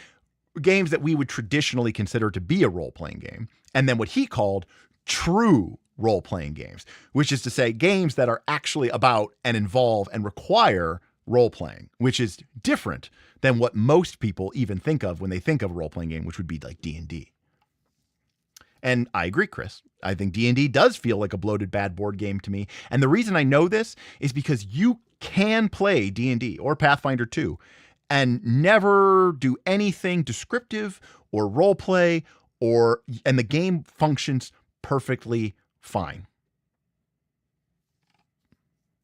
games that we would traditionally consider to be a role-playing game, and then what he called true role-playing games, which is to say games that are actually about and involve and require role-playing, which is different than what most people even think of when they think of a role-playing game, which would be like D&D. And I agree, Chris. I think D&D does feel like a bloated bad board game to me. And the reason I know this is because you can play D&D or Pathfinder 2 and never do anything descriptive or role play, and the game functions perfectly fine.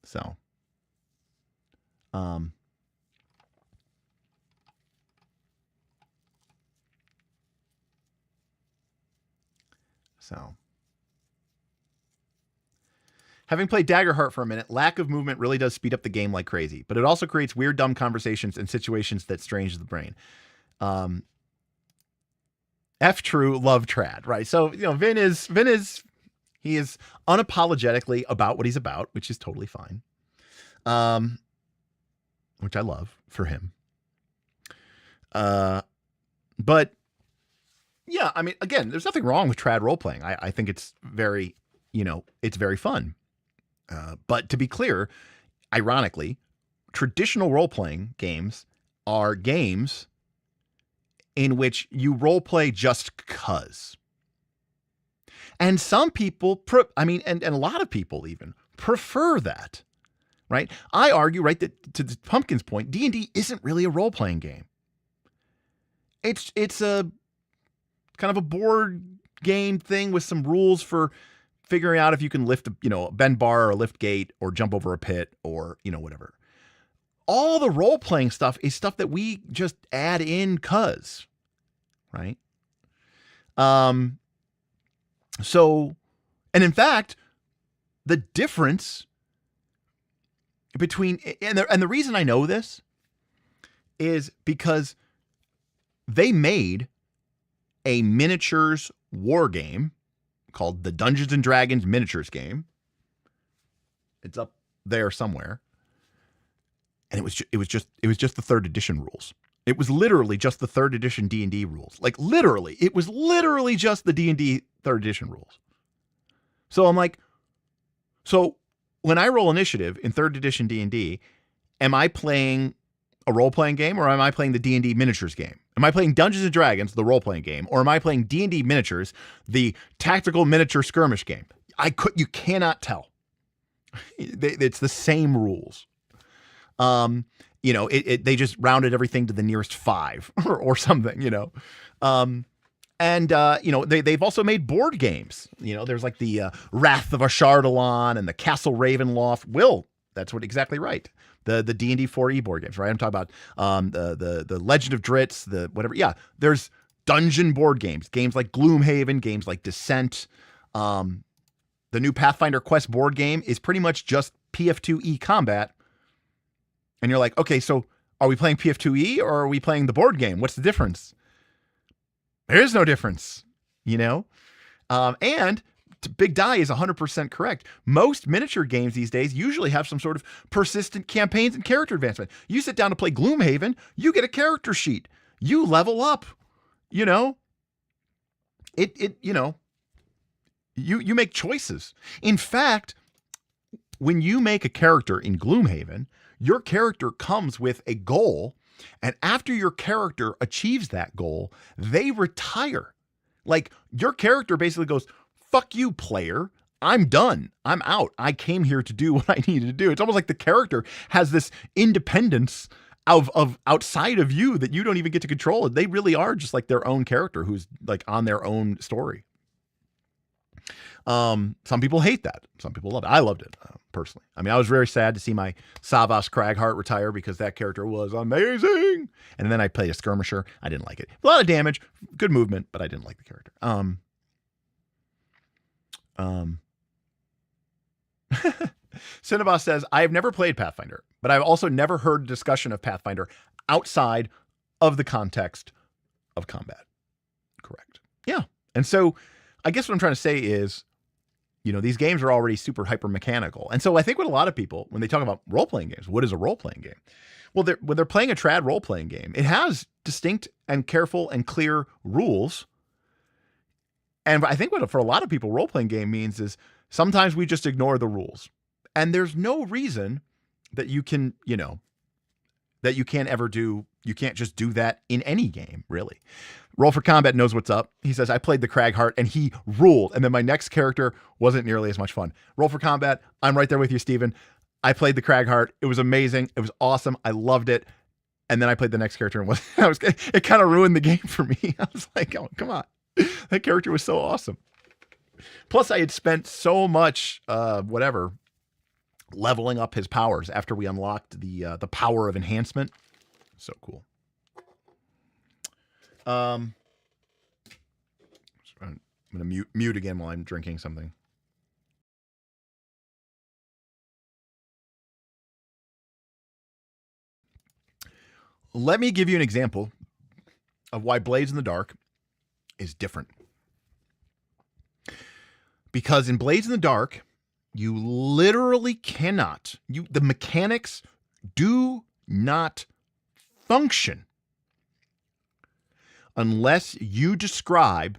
So, having played Daggerheart for a minute, lack of movement really does speed up the game like crazy, but it also creates weird, dumb conversations and situations that strange the brain. F true, love trad, right? So, Vin is unapologetically about what he's about, which is totally fine. Which I love for him. But yeah, I mean, again, there's nothing wrong with trad role playing. I think it's very, it's very fun. But to be clear, ironically, traditional role playing games are games in which you role play just cause. And some people, and a lot of people even prefer that, right? I argue, right, that to the Pumpkin's point, D&D isn't really a role playing game. It's a kind of a board game thing with some rules for figuring out if you can lift, a bend bar or a lift gate or jump over a pit or, whatever. All the role-playing stuff is stuff that we just add in cuz, right? So, and in fact, the difference between, and the reason I know this is because they made a miniatures war game called the Dungeons and Dragons miniatures game. It's up there somewhere. And it was just the 3rd edition rules. It was literally just the 3rd edition D&D rules. Like literally, it was literally just the D&D 3rd edition rules. So I'm like, so when I roll initiative in 3rd edition D&D, am I playing a role-playing game or am I playing the D&D miniatures game? Am I playing Dungeons and Dragons, the role-playing game, or am I playing D&D miniatures, the tactical miniature skirmish game? You cannot tell. It's the same rules. They just rounded everything to the nearest 5 or something, they've also made board games. There's like the Wrath of Ashardalon and the Castle Ravenloft. That's exactly right. The D&D 4E board games, right? I'm talking about the Legend of Dritz, the whatever. Yeah, there's dungeon board games like Gloomhaven, games like Descent. The new Pathfinder Quest board game is pretty much just PF2E combat. And you're like, okay, so are we playing PF2E or are we playing the board game? What's the difference? There is no difference, and Big Die is 100% correct. Most miniature games these days usually have some sort of persistent campaigns and character advancement. You sit down to play Gloomhaven, you get a character sheet. You level up, you make choices. In fact, when you make a character in Gloomhaven, your character comes with a goal, and after your character achieves that goal, they retire. Like, your character basically goes, fuck you, player. I'm done. I'm out. I came here to do what I needed to do. It's almost like the character has this independence of outside of you that you don't even get to control. They really are just like their own character who's like on their own story. Some people hate that. Some people love it. I loved it, personally. I mean, I was very sad to see my Savas Cragheart retire because that character was amazing. And then I played a skirmisher. I didn't like it. A lot of damage, good movement, but I didn't like the character. Cinnabos says, I have never played Pathfinder, but I've also never heard a discussion of Pathfinder outside of the context of combat. Correct. Yeah. And so I guess what I'm trying to say is, these games are already super hyper mechanical. And so I think what a lot of people, when they talk about role-playing games, what is a role-playing game? Well, when they're playing a trad role-playing game, it has distinct and careful and clear rules. And I think what for a lot of people role-playing game means is sometimes we just ignore the rules. And there's no reason that you can, that you can't just do that in any game, really. Roll for Combat knows what's up. He says, I played the Cragheart and he ruled. And then my next character wasn't nearly as much fun. Roll for Combat, I'm right there with you, Steven. I played the Cragheart. It was amazing. It was awesome. I loved it. And then I played the next character and it kind of ruined the game for me. I was like, oh, come on. That character was so awesome. Plus, I had spent so much, leveling up his powers after we unlocked the power of enhancement. So cool. I'm going to mute again while I'm drinking something. Let me give you an example of why Blades in the Dark is different. Because in Blades in the Dark, you literally cannot, the mechanics do not function unless you describe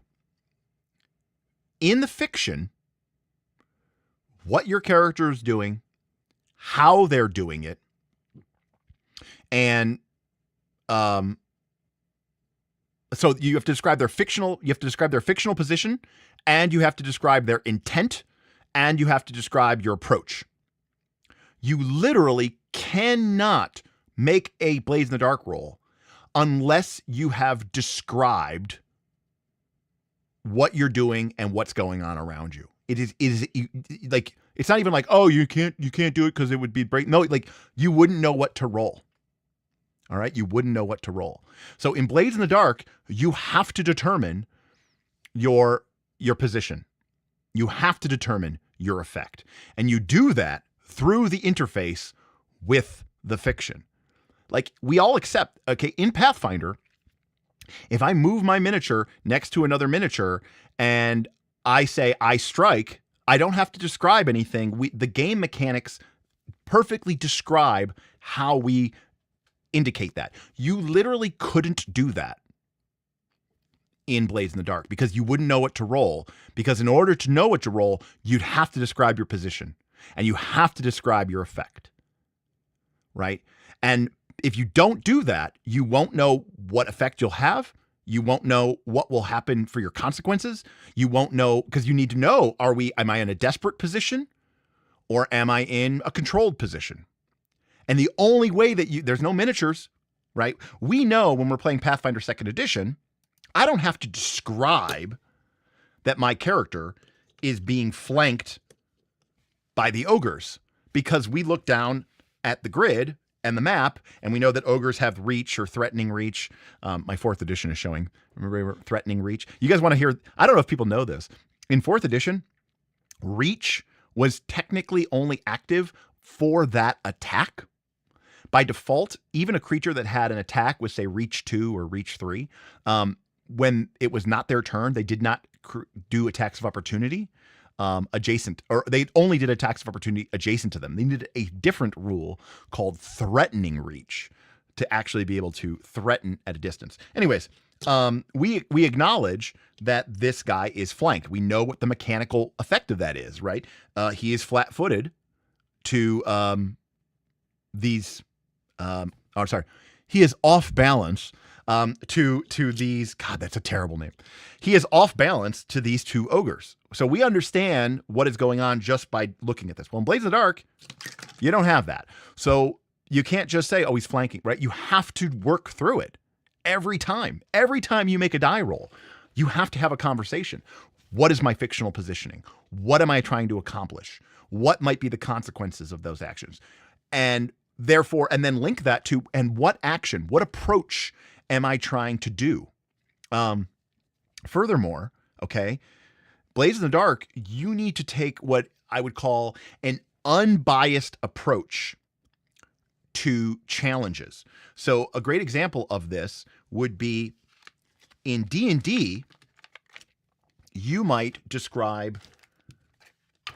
in the fiction what your character is doing, how they're doing it, and so you have to describe their fictional position, and you have to describe their intent, and you have to describe your approach. You literally cannot make a Blades in the Dark roll unless you have described what you're doing and what's going on around you. It is like, it's not even like, oh, you can't do it because it would be break. No, like you wouldn't know what to roll. All right. You wouldn't know what to roll. So in Blades in the Dark, you have to determine your position. You have to determine your effect. And you do that through the interface with the fiction. Like we all accept, okay, in Pathfinder, if I move my miniature next to another miniature and I say I strike, I don't have to describe anything. The game mechanics perfectly describe how we indicate that. You literally couldn't do that in Blades in the Dark because you wouldn't know what to roll. Because in order to know what to roll, you'd have to describe your position and you have to describe your effect, right? And if you don't do that, you won't know what effect you'll have. You won't know what will happen for your consequences. You won't know because you need to know, am I in a desperate position or am I in a controlled position? And the only way that there's no miniatures, right? We know when we're playing Pathfinder 2nd Edition, I don't have to describe that my character is being flanked by the ogres because we look down at the grid and the map, and we know that ogres have reach or threatening reach. My 4th edition is showing. Remember threatening reach? You guys want to hear? I don't know if people know this. In 4th edition, reach was technically only active for that attack. By default, even a creature that had an attack with, say, reach 2 or reach 3, when it was not their turn, they did not do attacks of opportunity. Adjacent, or they only did attacks of opportunity adjacent to them. They needed a different rule called threatening reach to actually be able to threaten at a distance. Anyways, we acknowledge that this guy is flanked. We know what the mechanical effect of that is, right? He is flat-footed to these. He is off balance to these. God, that's a terrible name. He is off balance to these two ogres. So we understand what is going on just by looking at this. Well, in Blades in the Dark, you don't have that. So you can't just say, oh, he's flanking, right? You have to work through it every time. Every time you make a die roll, you have to have a conversation. What is my fictional positioning? What am I trying to accomplish? What might be the consequences of those actions? And therefore, and then link that to, and what action, what approach am I trying to do? Furthermore, okay, Blades in the Dark, you need to take what I would call an unbiased approach to challenges. So a great example of this would be in D&D, you might describe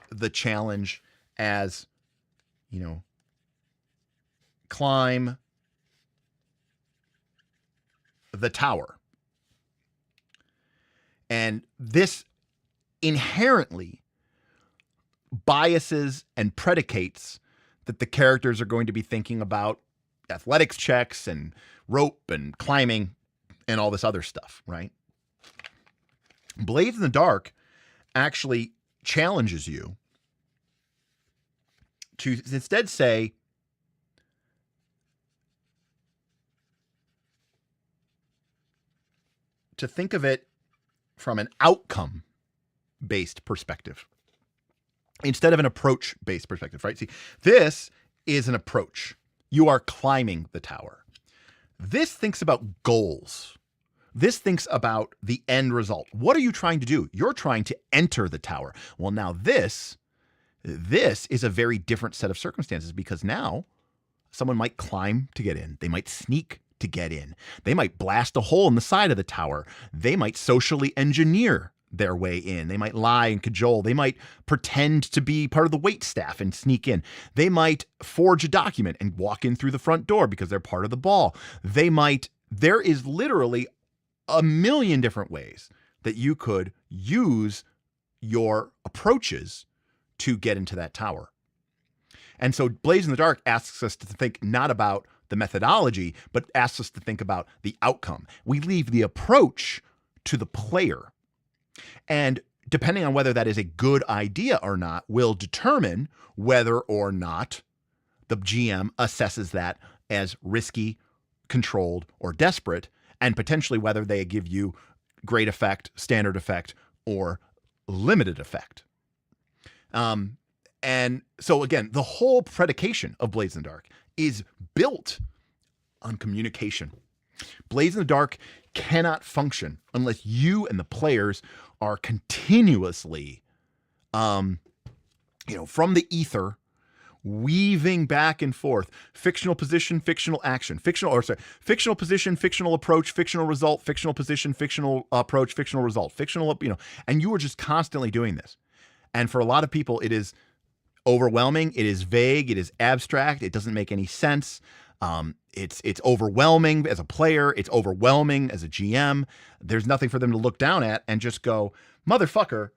the challenge as, climb the tower. And this inherently biases and predicates that the characters are going to be thinking about athletics checks and rope and climbing and all this other stuff, right? Blades in the Dark actually challenges you to instead say, to think of it from an outcome-based perspective instead of an approach-based perspective, right? See, this is an approach. You are climbing the tower. This thinks about goals. This thinks about the end result. What are you trying to do? You're trying to enter the tower. Well, now this is a very different set of circumstances because now someone might climb to get in. They might sneak to get in. They might blast a hole in the side of the tower. They might socially engineer their way in. They might lie and cajole. They might pretend to be part of the wait staff and sneak in. They might forge a document and walk in through the front door because they're part of the ball. There is literally a million different ways that you could use your approaches to get into that tower. And so Blades in the Dark asks us to think not about the methodology, but asks us to think about the outcome. We leave the approach to the player. And depending on whether that is a good idea or not, will determine whether or not the GM assesses that as risky, controlled, or desperate, and potentially whether they give you great effect, standard effect, or limited effect. And so again, the whole predication of Blades in the Dark is built on communication. Blades in the Dark cannot function unless you and the players are continuously, from the ether, weaving back and forth, fictional position, fictional action, fictional position, fictional approach, fictional result, fictional position, fictional approach, fictional result, and you are just constantly doing this. And for a lot of people, it is overwhelming. It is vague. It is abstract. It doesn't make any sense. It's overwhelming as a player. It's overwhelming as a GM. There's nothing for them to look down at and just go, motherfucker,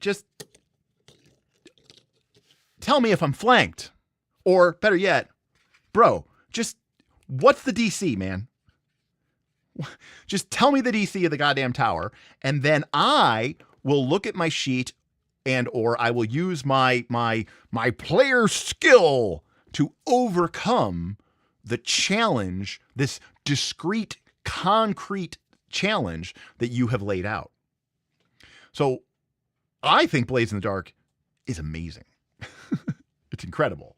just tell me if I'm flanked. Or better yet, bro, just what's the DC, man? Just tell me the DC of the goddamn tower, and then I will look at my sheet or I will use my player skill to overcome the challenge, this discrete, concrete challenge that you have laid out. So I think Blades in the Dark is amazing. It's incredible.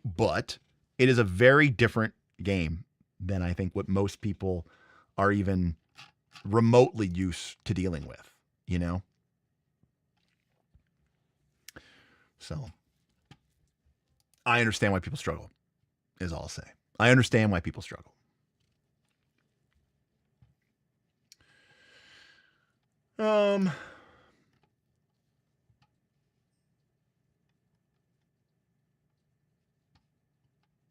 But it is a very different game than I think what most people are even remotely used to dealing with, So I understand why people struggle, is all I'll say. I understand why people struggle.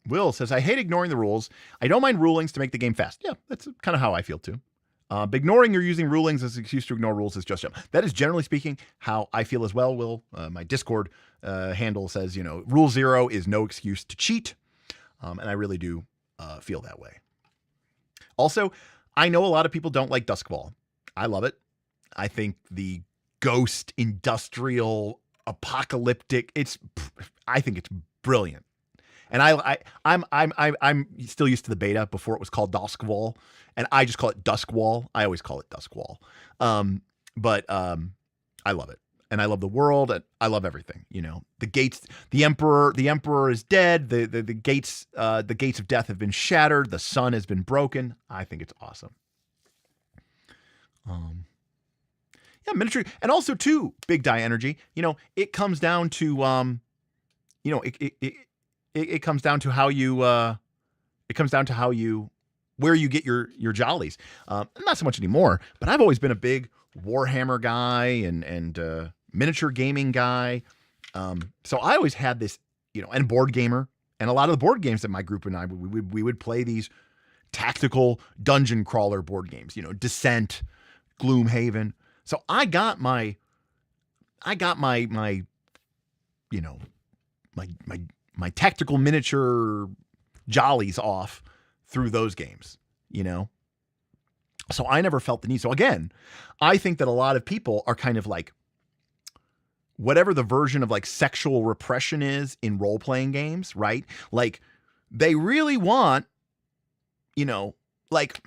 Will says, I hate ignoring the rules. I don't mind rulings to make the game fast. Yeah, that's kind of how I feel too. Ignoring or using rulings as an excuse to ignore rules is just jump. That is generally speaking how I feel as well, Will. My Discord handle says, rule 0 is no excuse to cheat. And I really do feel that way. Also, I know a lot of people don't like Duskwall. I love it. I think the ghost, industrial, apocalyptic, I think it's brilliant. And I'm still used to the beta before it was called Duskwall, and I just call it Duskwall. I always call it Duskwall. But I love it, and I love the world, and I love everything. The gates, the emperor is dead. The gates of death have been shattered. The sun has been broken. I think it's awesome. Yeah, miniature, and also too, big die energy. It comes down to it comes down to how you where you get your jollies. Not so much anymore, but I've always been a big Warhammer guy and miniature gaming guy. So I always had this, and board gamer, and a lot of the board games that my group and I we would play these tactical dungeon crawler board games. Descent, Gloomhaven. So I got my my tactical miniature jollies off through those games, So I never felt the need. So again, I think that a lot of people are kind of like, whatever the version of like sexual repression is in role-playing games, right? Like they really want, like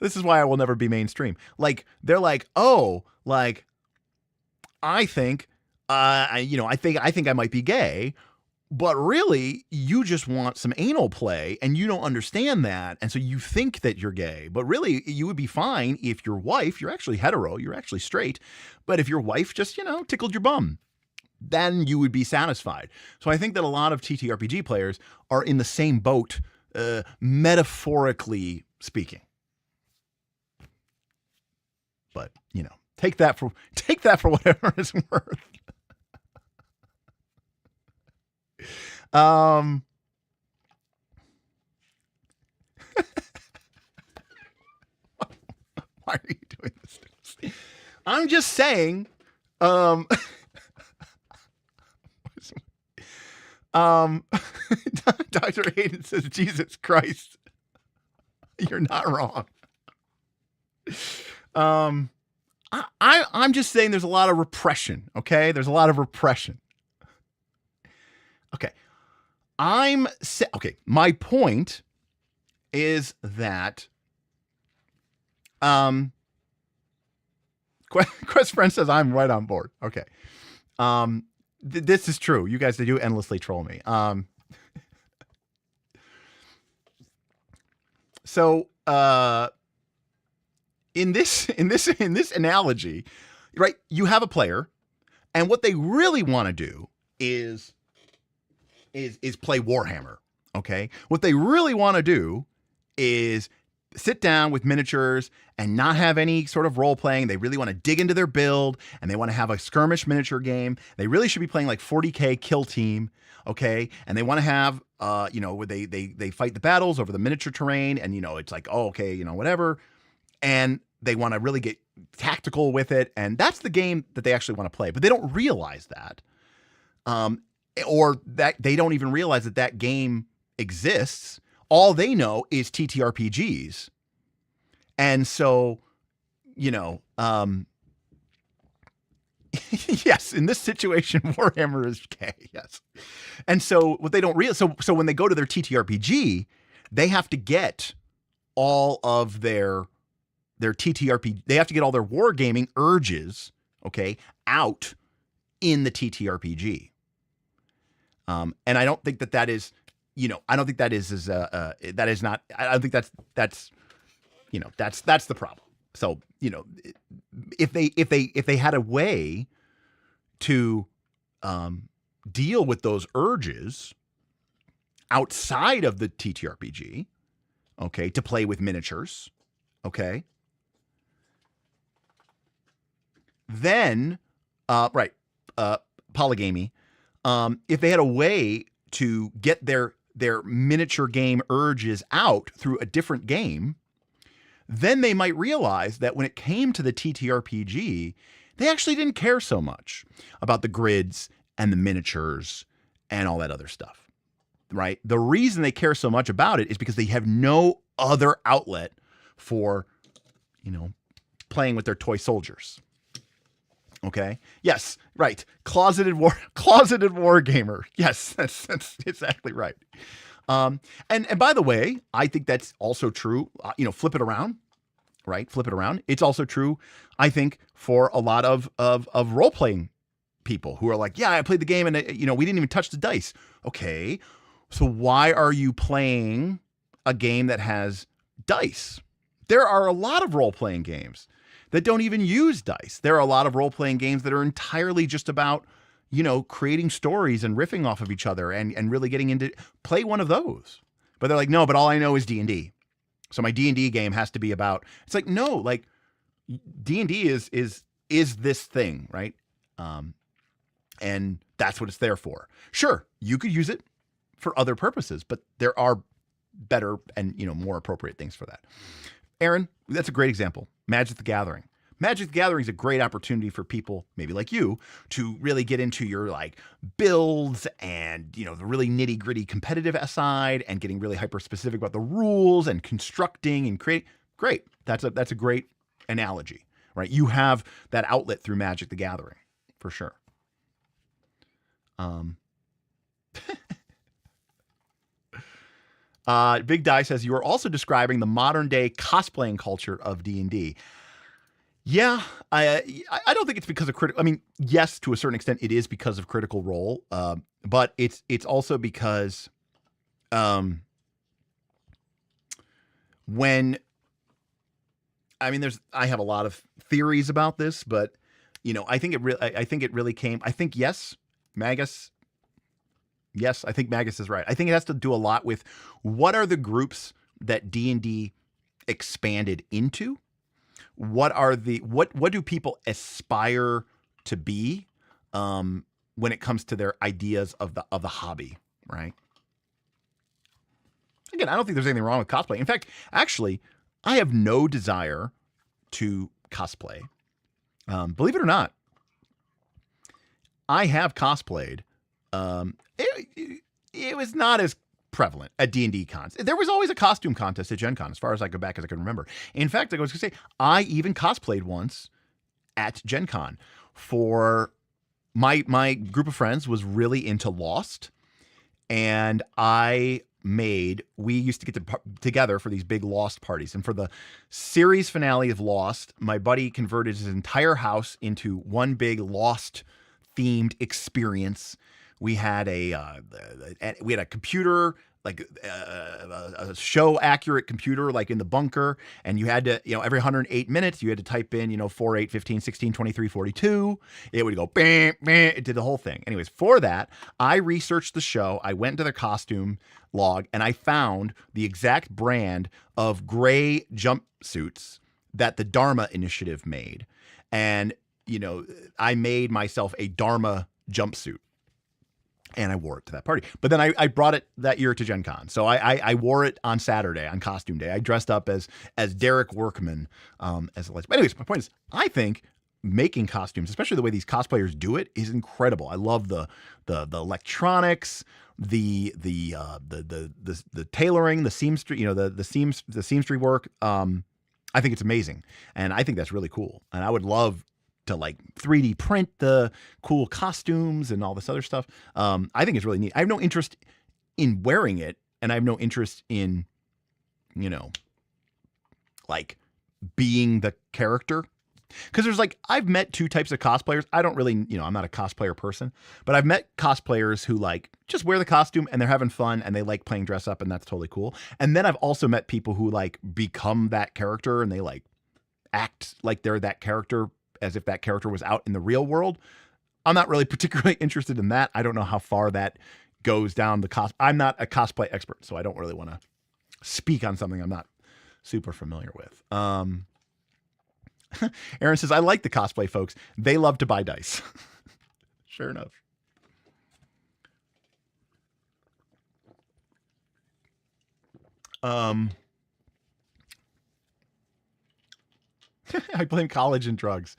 this is why I will never be mainstream. Like they're like, oh, like I think I think I might be gay, but really you just want some anal play and you don't understand that. And so you think that you're gay, but really you would be fine if your wife, you're actually hetero, you're actually straight. But if your wife just, tickled your bum, then you would be satisfied. So I think that a lot of TTRPG players are in the same boat, metaphorically speaking. But, take that for whatever it's worth. Why are you doing this to us? I'm just saying, Dr. Hayden says, Jesus Christ, you're not wrong. I'm just saying there's a lot of repression, okay? There's a lot of repression. Okay. My point is that Quest Friend says I'm right on board. Okay. This is true. You guys, they do endlessly troll me. So in this analogy, right, you have a player, and what they really want to do is play Warhammer. Okay. What they really want to do is sit down with miniatures and not have any sort of role playing. They really want to dig into their build and they want to have a skirmish miniature game. They really should be playing like 40K kill team. Okay. And they want to have, where they fight the battles over the miniature terrain and, it's like, oh, okay, whatever. And they want to really get tactical with it. And that's the game that they actually want to play, but they don't realize that. Or that they don't even realize that game exists. All they know is TTRPGs. And so, yes, in this situation, Warhammer is gay. Yes. And so what they don't realize, so when they go to their TTRPG, they have to get all of their TTRPG, they have to get all their wargaming urges, okay, out in the TTRPG. And I don't think that is, I don't think that is that is not, I don't think that's the problem. So, if they had a way to deal with those urges outside of the TTRPG, okay, to play with miniatures, okay, then, polygamy, if they had a way to get their miniature game urges out through a different game, then they might realize that when it came to the TTRPG, they actually didn't care so much about the grids and the miniatures and all that other stuff, right? The reason they care so much about it is because they have no other outlet for, playing with their toy soldiers. Okay. Yes. Right. Closeted war gamer. Yes, that's exactly right. And by the way, I think that's also true. Flip it around, right? Flip it around. It's also true, I think, for a lot of role playing people who are like, yeah, I played the game and we didn't even touch the dice. Okay, so why are you playing a game that has dice? There are a lot of role-playing games that don't even use dice. There are a lot of role-playing games that are entirely just about, creating stories and riffing off of each other and really getting into play one of those. But they're like, no, but all I know is D&D. So my D&D game has to be about, it's like, no, like D&D is this thing, right? And that's what it's there for. Sure, you could use it for other purposes, but there are better and, more appropriate things for that. Aaron, that's a great example. Magic the Gathering. Magic the Gathering is a great opportunity for people, maybe like you, to really get into your like builds and, the really nitty gritty competitive side and getting really hyper specific about the rules and constructing and creating. Great. That's a great analogy, right? You have that outlet through Magic the Gathering for sure. Big Die says, you are also describing the modern day cosplaying culture of D&D. Yeah, I don't think it's because of critical. I mean, yes, to a certain extent, it is because of Critical Role, but it's also because I have a lot of theories about this, but I think it really came. I think Magus. Yes, I think Magus is right. I think it has to do a lot with what are the groups that D&D expanded into? What do people aspire to be when it comes to their ideas of the hobby, right? Again, I don't think there's anything wrong with cosplay. In fact, actually, I have no desire to cosplay. Believe it or not, I have cosplayed. It was not as prevalent at D&D cons. There was always a costume contest at Gen Con, as far as I go back as I can remember. In fact, I was going to say, I even cosplayed once at Gen Con for my group of friends was really into Lost. And we used to get together for these big Lost parties. And for the series finale of Lost, my buddy converted his entire house into one big Lost themed experience. We had a computer, like a show accurate computer, like in the bunker. And you had to, every 108 minutes, you had to type in, 4, 8, 15, 16, 23, 42. It would go bam, bam. It did the whole thing. Anyways, for that, I researched the show. I went into their costume log and I found the exact brand of gray jumpsuits that the Dharma Initiative made. And, I made myself a Dharma jumpsuit. And I wore it to that party. But then I brought it that year to Gen Con. So I wore it on Saturday, on costume day. I dressed up as Derek Workman as a lesbian. But anyways, my point is, I think making costumes, especially the way these cosplayers do it, is incredible. I love the electronics, the tailoring, the seamstry, the seamstry work. I think it's amazing. And I think that's really cool. And I would love to like 3D print the cool costumes and all this other stuff. I think it's really neat. I have no interest in wearing it, and I have no interest in, like being the character. Because there's I've met two types of cosplayers. I don't really, I'm not a cosplayer person, but I've met cosplayers who just wear the costume and they're having fun and they like playing dress up, and that's totally cool. And then I've also met people who become that character and they act like they're that character as if that character was out in the real world. I'm not really particularly interested in that. I don't know how far that goes down the I'm not a cosplay expert, so I don't really want to speak on something I'm not super familiar with. Aaron says, I like the cosplay folks. They love to buy dice. Sure enough. I blame college and drugs.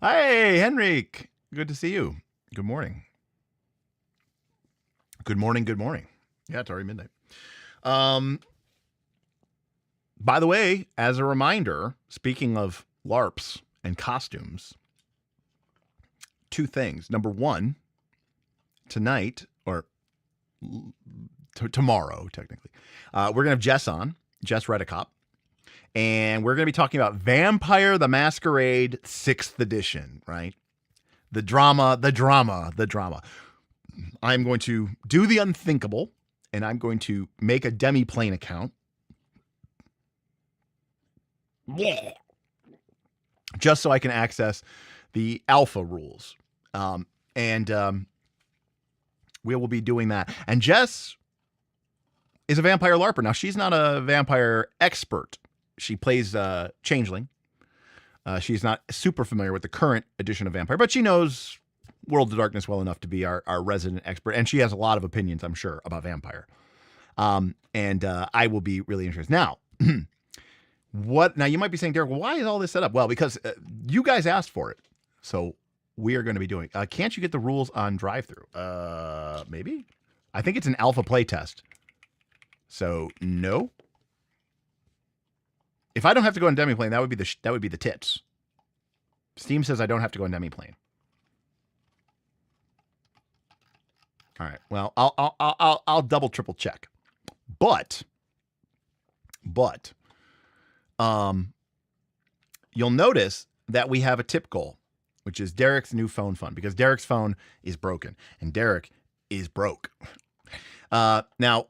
Hey, Henrik. Good to see you. Good morning. Good morning. Good morning. Yeah, it's already midnight. By the way, as a reminder, speaking of LARPs and costumes, two things. Number one, tonight, or tomorrow, technically, we're going to have Jess on, Jess Redicop. And we're going to be talking about Vampire the Masquerade 6th edition, right? The drama. I'm going to do the unthinkable, and I'm going to make a demi-plane account. just so I can access the alpha rules. And we will be doing that. And Jess is a vampire LARPer. Now, she's not a vampire expert. She plays Changeling. She's not super familiar with the current edition of Vampire, but she knows World of Darkness well enough to be our resident expert. And she has a lot of opinions, I'm sure, about Vampire. And I will be really interested. Now, now you might be saying, Derek, well, why is all this set up? Well, because you guys asked for it. So we are going to be doing. Can't you get the rules on drive-through? Maybe. I think it's an alpha play test. So no. If I don't have to go on Demiplane, that would be the tits. Steam says I don't have to go on Demiplane. All right. Well, I'll double triple check. But you'll notice that we have a tip goal, which is Derek's new phone fund, because Derek's phone is broken and Derek is broke. Now,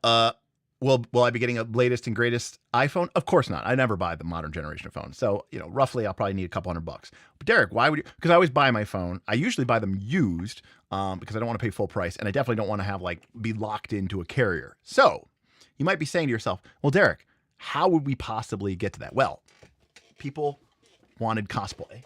will I be getting a latest and greatest iPhone? Of course not. I never buy the modern generation of phones. So, roughly I'll probably need a couple $100. But Derek, why would you? Because I always buy my phone. I usually buy them used because I don't want to pay full price. And I definitely don't want to have be locked into a carrier. So you might be saying to yourself, well, Derek, how would we possibly get to that? Well, people wanted cosplay.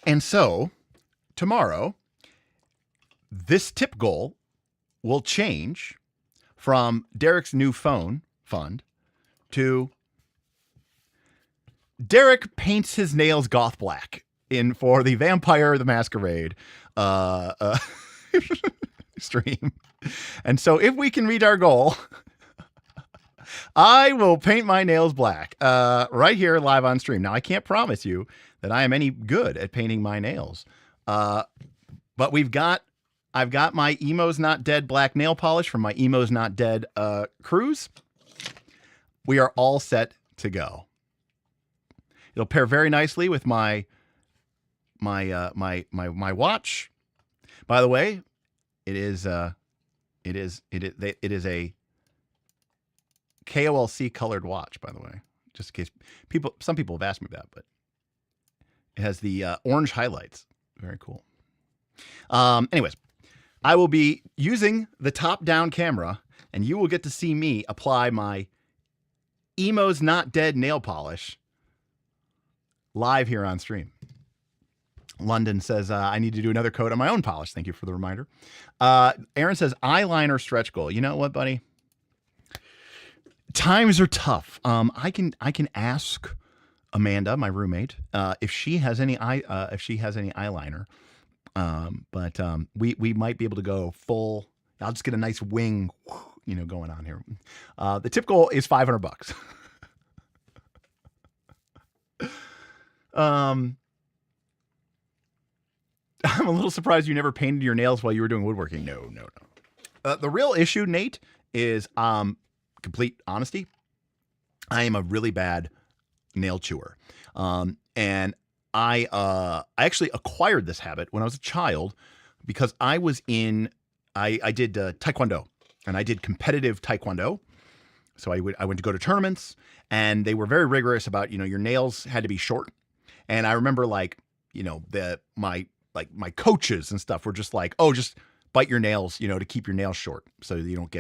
And so tomorrow, this tip goal will change from Derek's new phone fund to Derek paints his nails goth black for the Vampire the Masquerade stream. And so if we can reach our goal, I will paint my nails black right here live on stream. Now, I can't promise you that I am any good at painting my nails. But I've got my Emo's Not Dead black nail polish from my Emo's Not Dead cruise. We are all set to go. It'll pair very nicely with my watch. By the way, it is a KOLC colored watch, by the way, just in case some people have asked me that, but it has the orange highlights. Very cool. Anyways, I will be using the top-down camera, and you will get to see me apply my Emo's Not Dead nail polish live here on stream. London says, I need to do another coat on my own polish. Thank you for the reminder. Aaron says, eyeliner stretch goal. You know what, buddy? Times are tough. I can ask Amanda, my roommate, if she has any eyeliner. But we might be able to go full. I'll just get a nice wing, going on here. The tip goal is $500. I'm a little surprised you never painted your nails while you were doing woodworking. No. The real issue, Nate, is complete honesty. I am a really bad nail chewer. And I actually acquired this habit when I was a child because I did Taekwondo, and I did competitive Taekwondo. So I went to go to tournaments, and they were very rigorous about, your nails had to be short. And I remember my coaches and stuff were just like, oh, just bite your nails, to keep your nails short so you don't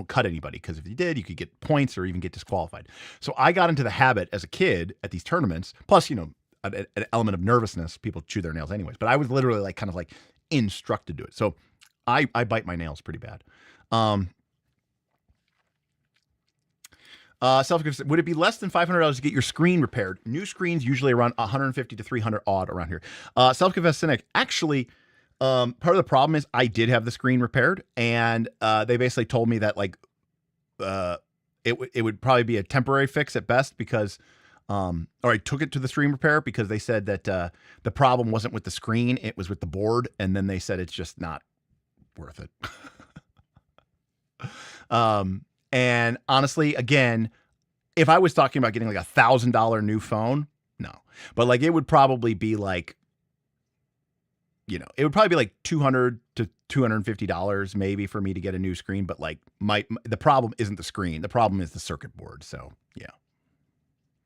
cut anybody. Because if you did, you could get points or even get disqualified. So I got into the habit as a kid at these tournaments, plus, an element of nervousness. People chew their nails anyways, but I was literally kind of instructed to do it. So I bite my nails pretty bad. Would it be less than $500 to get your screen repaired? New screens usually around $150 to $300 odd around here. Self-confessed cynic. Actually, part of the problem is I did have the screen repaired, and they basically told me that it would probably be a temporary fix at best because, or I took it to the screen repair because they said that the problem wasn't with the screen, it was with the board, and then they said it's just not worth it. And honestly, again, if I was talking about getting like $1,000 new phone, no. But like it would probably be like, it would probably be like $200 to $250 maybe for me to get a new screen. But like the problem isn't the screen. The problem is the circuit board. So yeah,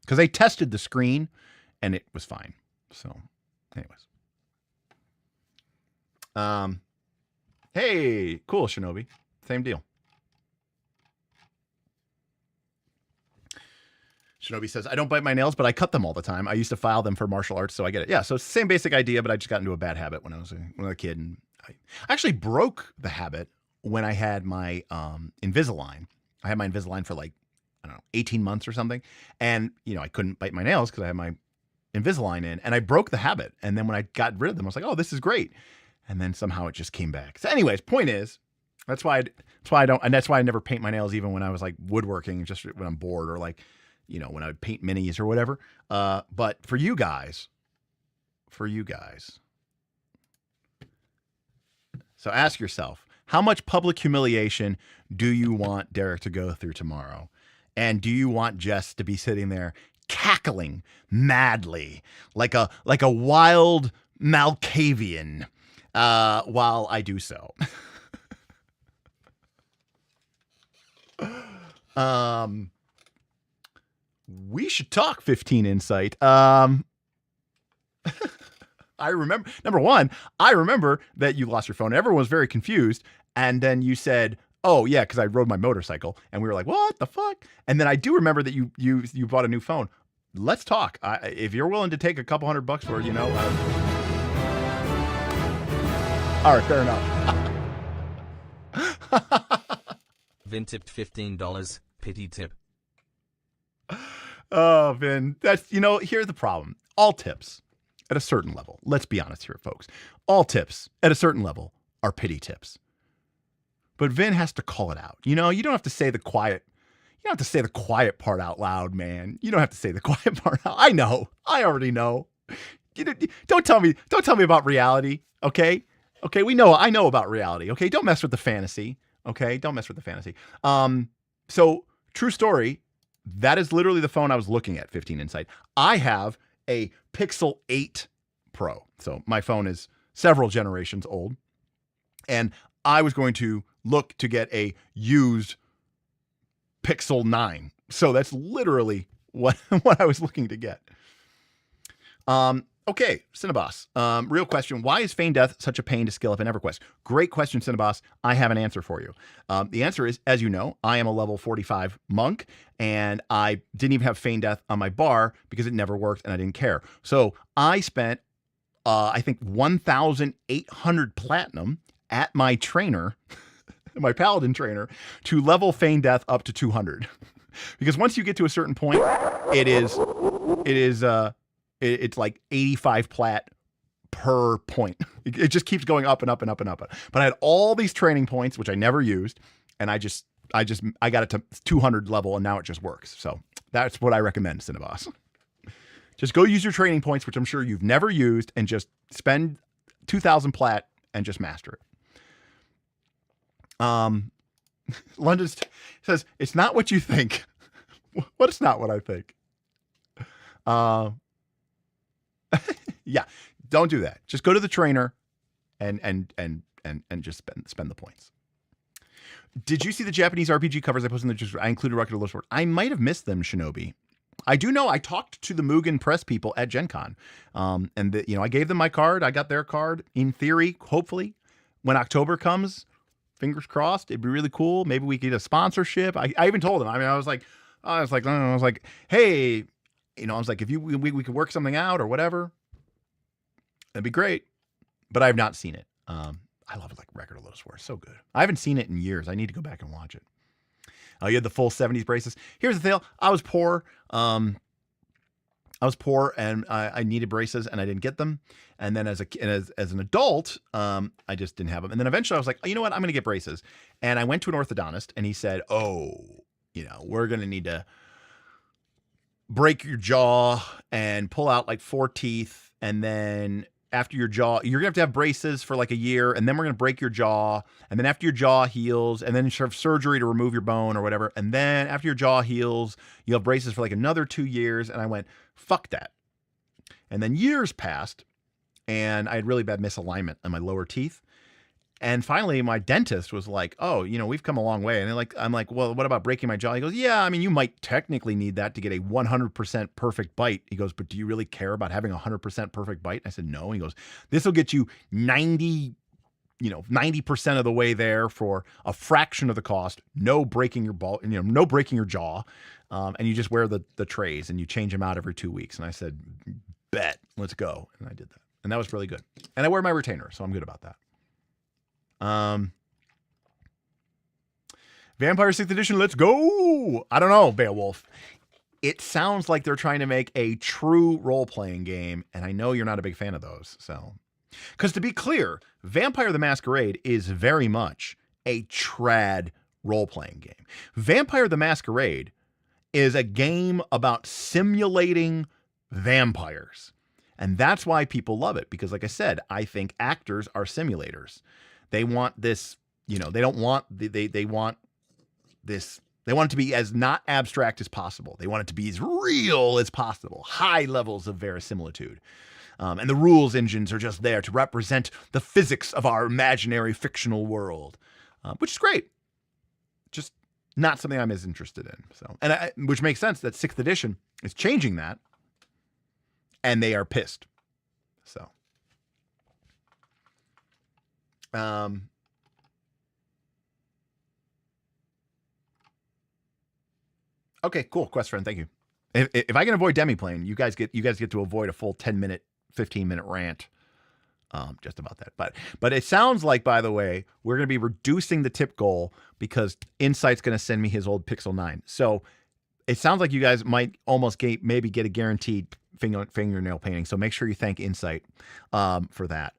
because they tested the screen and it was fine. So anyways. Hey, cool, Shinobi. Same deal. Shinobi says, I don't bite my nails, but I cut them all the time. I used to file them for martial arts, so I get it. Yeah, so it's the same basic idea, but I just got into a bad habit when I was a kid. And I actually broke the habit when I had my Invisalign. I had my Invisalign for like, I don't know, 18 months or something. And, I couldn't bite my nails because I had my Invisalign in. And I broke the habit. And then when I got rid of them, I was like, oh, this is great. And then somehow it just came back. So anyways, point is, that's why I never paint my nails even when I was like woodworking, just when I'm bored or like, when I would paint minis or whatever. But for you guys, so ask yourself, how much public humiliation do you want Derek to go through tomorrow? And do you want Jess to be sitting there cackling madly like a wild Malkavian while I do so? We should talk 15 Insight. I remember, number one, I remember that you lost your phone. Everyone was very confused. And then you said, oh yeah, because I rode my motorcycle. And we were like, what the fuck? And then I do remember that you bought a new phone. Let's talk. If you're willing to take a couple $100 for it, all right, fair enough. Vin tipped $15. Pity tip. Oh, Vin, that's, here's the problem. All tips at a certain level, let's be honest here, folks. All tips at a certain level are pity tips. But Vin has to call it out. You don't have to say the quiet. You don't have to say the quiet part out loud, man. You don't have to say the quiet part out. I know. I already know. Don't tell me about reality, okay? Okay, I know about reality, okay? Don't mess with the fantasy, okay? Don't mess with the fantasy. So, true story, that is literally the phone I was looking at, 15 Insight. I have a Pixel 8 Pro. So, my phone is several generations old. And I was going to look to get a used Pixel 9. So, that's literally what I was looking to get. Okay, Cinnabos. Real question. Why is feign death such a pain to skill up in EverQuest? Great question, Cinnabos. I have an answer for you. The answer is, as you know, I am a level 45 monk, and I didn't even have feign death on my bar because it never worked and I didn't care. So I spent, I think, 1,800 platinum at my trainer, my paladin trainer, to level feign death up to 200. Because once you get to a certain point, it's like 85 plat per point. It just keeps going up and up and up and up. But I had all these training points, which I never used. And I got it to 200 level and now it just works. So that's what I recommend, Cinnabos. Just go use your training points, which I'm sure you've never used, and just spend 2,000 plat and just master it. London says, it's not what you think. What is not what I think? Yeah, don't do that. Just go to the trainer and just spend the points. Did you see the Japanese RPG covers I posted in the I included Rocket Low Sword? I might have missed them, Shinobi. I do know I talked to the Mugen Press people at Gen Con. And I gave them my card. I got their card. In theory, hopefully, when October comes, fingers crossed, it'd be really cool. Maybe we could get a sponsorship. I even told them. I mean, I was like, hey, I was like, if we could work something out or whatever, that'd be great. But I have not seen it. I love it, like Record of Lotus War. So good. I haven't seen it in years. I need to go back and watch it. You had the full 70s braces. Here's the deal. I was poor. And I needed braces and I didn't get them. And then as an adult, I just didn't have them. And then eventually I was like, oh, you know what? I'm going to get braces. And I went to an orthodontist and he said, we're going to need to break your jaw and pull out like 4 teeth and then after your jaw, you're going to have braces for like a year, and then we're going to break your jaw. And then after your jaw heals, and then you have surgery to remove your bone or whatever. And then after your jaw heals, you have braces for like another 2 years. And I went, fuck that. And then years passed, and I had really bad misalignment on my lower teeth. And finally, my dentist was like, oh, we've come a long way. And I'm like, well, what about breaking my jaw? He goes, yeah, I mean, you might technically need that to get a 100% perfect bite. He goes, but do you really care about having a 100% perfect bite? I said, no. And he goes, this will get you 90% of the way there for a fraction of the cost. No breaking no breaking your jaw. And you just wear the trays and you change them out every 2 weeks. And I said, bet, let's go. And I did that. And that was really good. And I wear my retainer, so I'm good about that. Vampire 6th edition, let's go. I don't know, Beowulf. It sounds like they're trying to make a true role-playing game, and I know you're not a big fan of those. So, because to be clear, Vampire the Masquerade is very much a trad role-playing game. Vampire the Masquerade is a game about simulating vampires. And that's why people love it, because like I said, I think actors are simulators. They want this, they want it to be as not abstract as possible. They want it to be as real as possible, high levels of verisimilitude. And the rules engines are just there to represent the physics of our imaginary fictional world, which is great. Just not something I'm as interested in. So, which makes sense that 6th edition is changing that, and they are pissed. So. Okay, cool. Quest friend, thank you. If I can avoid Demiplane, you guys get to avoid a full 10-minute, 15-minute rant. Just about that. But it sounds like, by the way, we're going to be reducing the tip goal because Insight's going to send me his old Pixel 9. So it sounds like you guys might almost maybe get a guaranteed fingernail painting. So make sure you thank Insight for that.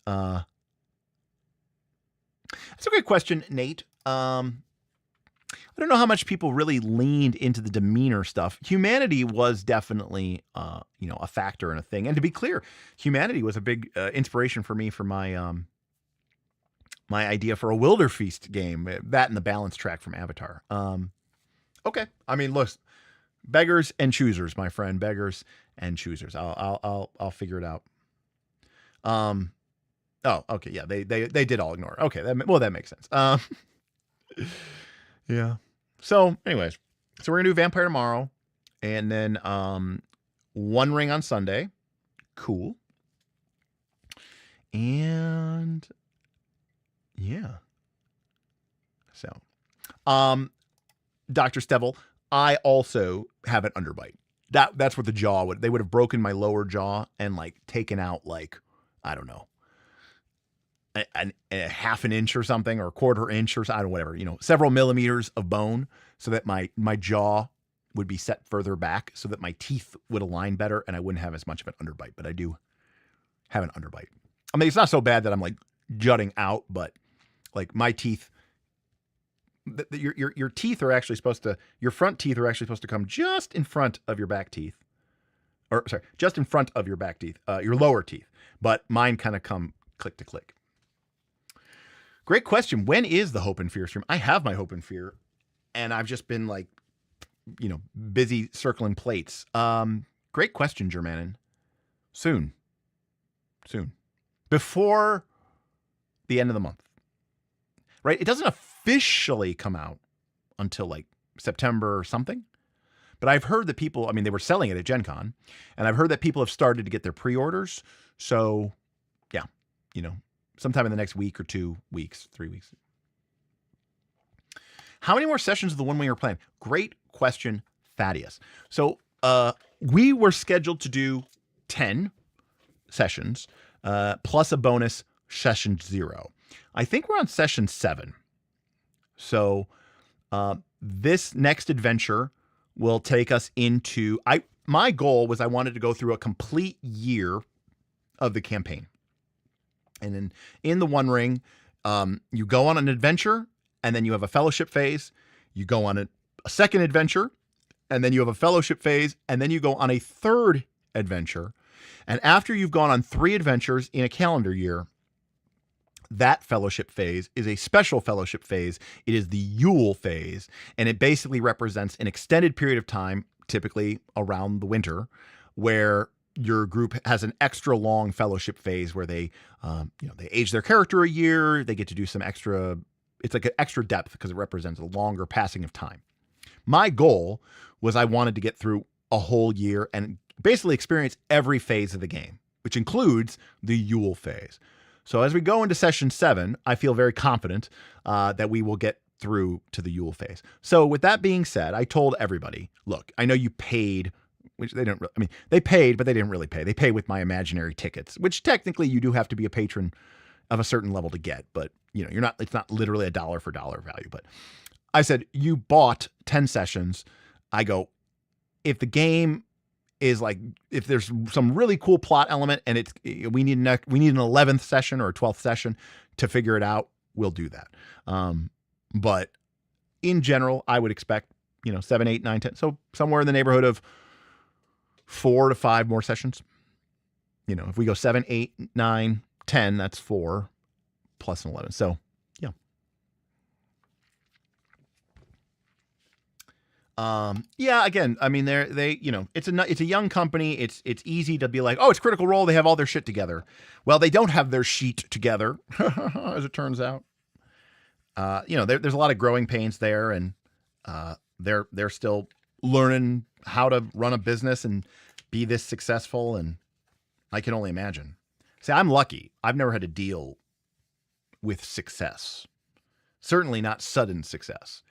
That's a great question, Nate. I don't know how much people really leaned into the demeanor stuff. Humanity was definitely, a factor and a thing. And to be clear, humanity was a big inspiration for me for my my idea for a Wilderfeast game. That and the balance track from Avatar. Okay, I mean, look, beggars and choosers, my friend. Beggars and choosers. I'll figure it out. Oh, okay. Yeah, they did all ignore. Okay, that makes sense. Yeah. So, anyways, we're gonna do Vampire tomorrow, and then One Ring on Sunday. Cool. And yeah. So, Dr. Stevel, I also have an underbite. That's what the jaw would. They would have broken my lower jaw and like taken out I don't know. A half an inch or something, or a quarter inch or I don't know, whatever, several millimeters of bone so that my jaw would be set further back so that my teeth would align better and I wouldn't have as much of an underbite, but I do have an underbite. I mean, it's not so bad that I'm like jutting out, but like my teeth, your teeth are actually your front teeth are actually supposed to come just in front of your back teeth, just in front of your back teeth, your lower teeth, but mine kind of come click to click. Great question. When is the Hope and Fear stream? I have my Hope and Fear, and I've just been busy circling plates. Great question, Germanin. Soon. Before the end of the month. Right? It doesn't officially come out until September or something. But I've heard that people, they were selling it at Gen Con, and I've heard that people have started to get their pre-orders. So, yeah, sometime in the next week or 2 weeks, 3 weeks. How many more sessions of the One Wing are planned? Great question, Thaddeus. So we were scheduled to do 10 sessions plus a bonus session 0. I think we're on session 7. So this next adventure will take us into... My goal was I wanted to go through a complete year of the campaign. And then in the One Ring, you go on an adventure, and then you have a fellowship phase. You go on a second adventure, and then you have a fellowship phase, and then you go on a third adventure. And after you've gone on 3 adventures in a calendar year, that fellowship phase is a special fellowship phase. It is the Yule phase, and it basically represents an extended period of time, typically around the winter, where your group has an extra long fellowship phase where they, they age their character a year. They get to do some extra. It's like an extra depth because it represents a longer passing of time. My goal was I wanted to get through a whole year and basically experience every phase of the game, which includes the Yule phase. So as we go into session 7, I feel very confident that we will get through to the Yule phase. So with that being said, I told everybody, look, I know you paid, which they didn't, they paid, but they didn't really pay. They pay with my imaginary tickets, which technically you do have to be a patron of a certain level to get, but it's not literally a dollar for dollar value. But I said, you bought 10 sessions. I go, if the game is like, if there's some really cool plot element and we need an 11th session or a 12th session to figure it out, we'll do that. But in general, I would expect, 7, 8, 9, 10. So somewhere in the neighborhood of 4 to 5 more sessions. If we go 7, 8, 9, 10, that's 4 plus an 11. So yeah. Again, it's a young company. It's easy to be like, oh, it's Critical Role. They have all their shit together. Well, they don't have their sheet together, as it turns out. There's a lot of growing pains there, and they're still learning how to run a business and be this successful. And I can only imagine. See, I'm lucky. I've never had to deal with success. Certainly not sudden success.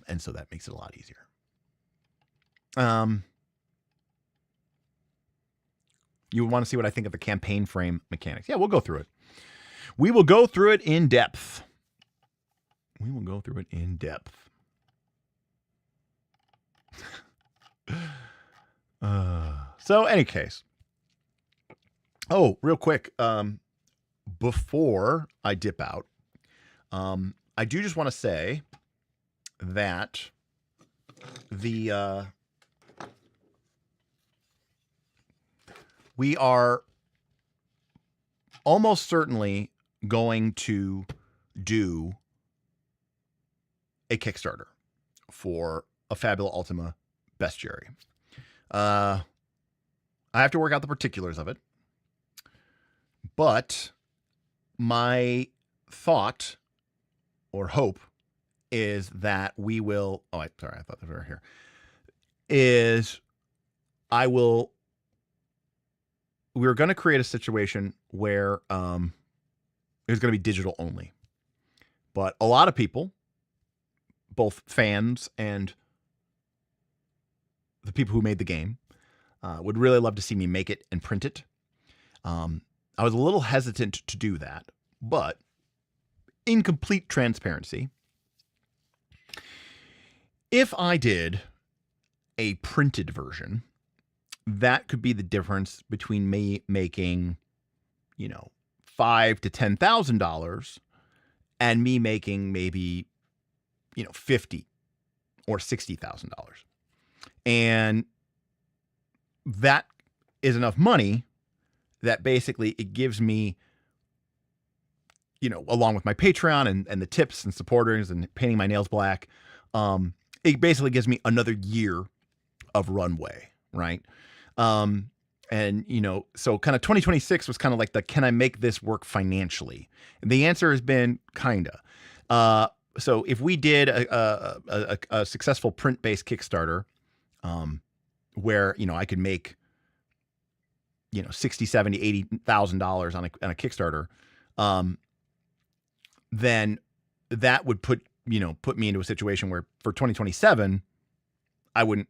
And so that makes it a lot easier. You want to see what I think of the campaign frame mechanics? Yeah, we'll go through it. We will go through it in depth. So, any case. Oh, real quick. Before I dip out, I do just want to say that we are almost certainly going to do a Kickstarter for a Fabula Ultima Bestiary. I have to work out the particulars of it, but my thought or hope is that we will, I thought they were here, we're going to create a situation where it's going to be digital only. But a lot of people, both fans and the people who made the game, would really love to see me make it and print it. I was a little hesitant to do that, but in complete transparency, if I did a printed version, that could be the difference between me making, $5,000 to $10,000 and me making maybe, $50,000 or $60,000. And that is enough money that basically it gives me, along with my Patreon and the tips and supporters and painting my nails black, it basically gives me another year of runway, right? So kind of 2026 was kind of like can I make this work financially? And the answer has been kinda. So if we did a successful print-based Kickstarter, where, I could make, $60,000, $70,000, $80,000 on a Kickstarter, then that would put me into a situation where for 2027, I would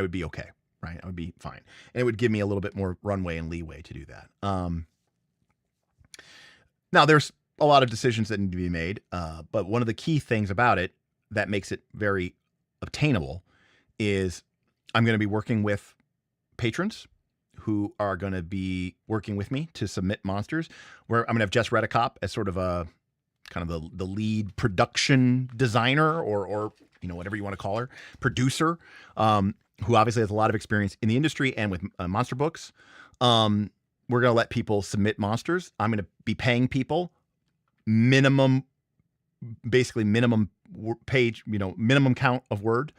be okay, right? I would be fine. And it would give me a little bit more runway and leeway to do that. Now there's a lot of decisions that need to be made. But one of the key things about it that makes it very obtainable is I'm going to be working with patrons who are going to be working with me to submit monsters, where I'm going to have Jess Redicop as sort of a kind of the lead production designer or whatever you want to call her, producer, who obviously has a lot of experience in the industry and with monster books. we're going to let people submit monsters. I'm going to be paying people minimum page, minimum count of word.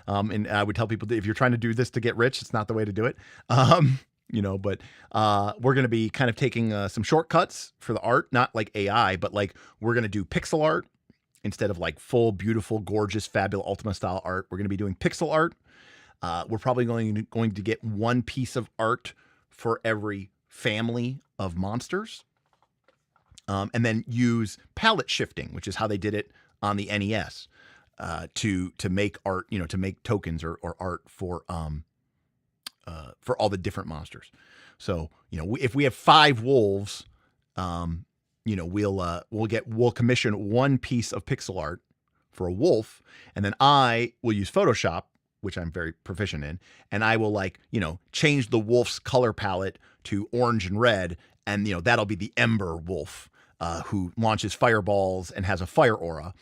And I would tell people that if you're trying to do this to get rich, it's not the way to do it. But we're going to be kind of taking some shortcuts for the art, not like AI, but like we're going to do pixel art instead of like full, beautiful, gorgeous, fabulous Ultima style art. We're going to be doing pixel art. We're probably going to get one piece of art for every family of monsters. And then use palette shifting, which is how they did it on the NES, to make art, to make tokens or art for all the different monsters. So, if we have 5 wolves, we'll commission one piece of pixel art for a wolf, and then I will use Photoshop, which I'm very proficient in, and I will change the wolf's color palette to orange and red, and that'll be the Ember Wolf, who launches fireballs and has a fire aura.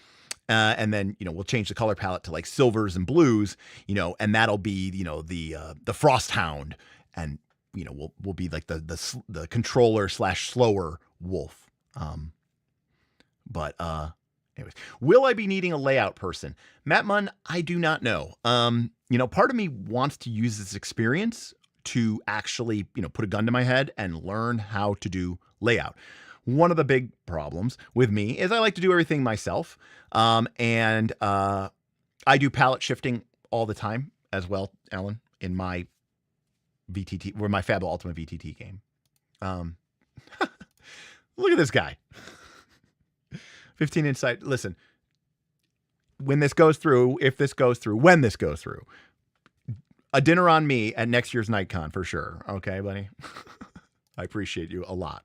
And then, we'll change the color palette to like silvers and blues, and that'll be, the Frost Hound. And, we'll be like the controller / slower wolf. Anyways, will I be needing a layout person? Matt Munn, I do not know. Part of me wants to use this experience to actually, put a gun to my head and learn how to do layout. One of the big problems with me is I like to do everything myself. And I do palette shifting all the time as well, Alan, in my VTT, or my Fable Ultimate VTT game. Look at this guy. 15 insight. Listen, when this goes through, when this goes through, a dinner on me at next year's NightCon for sure. Okay, buddy? I appreciate you a lot.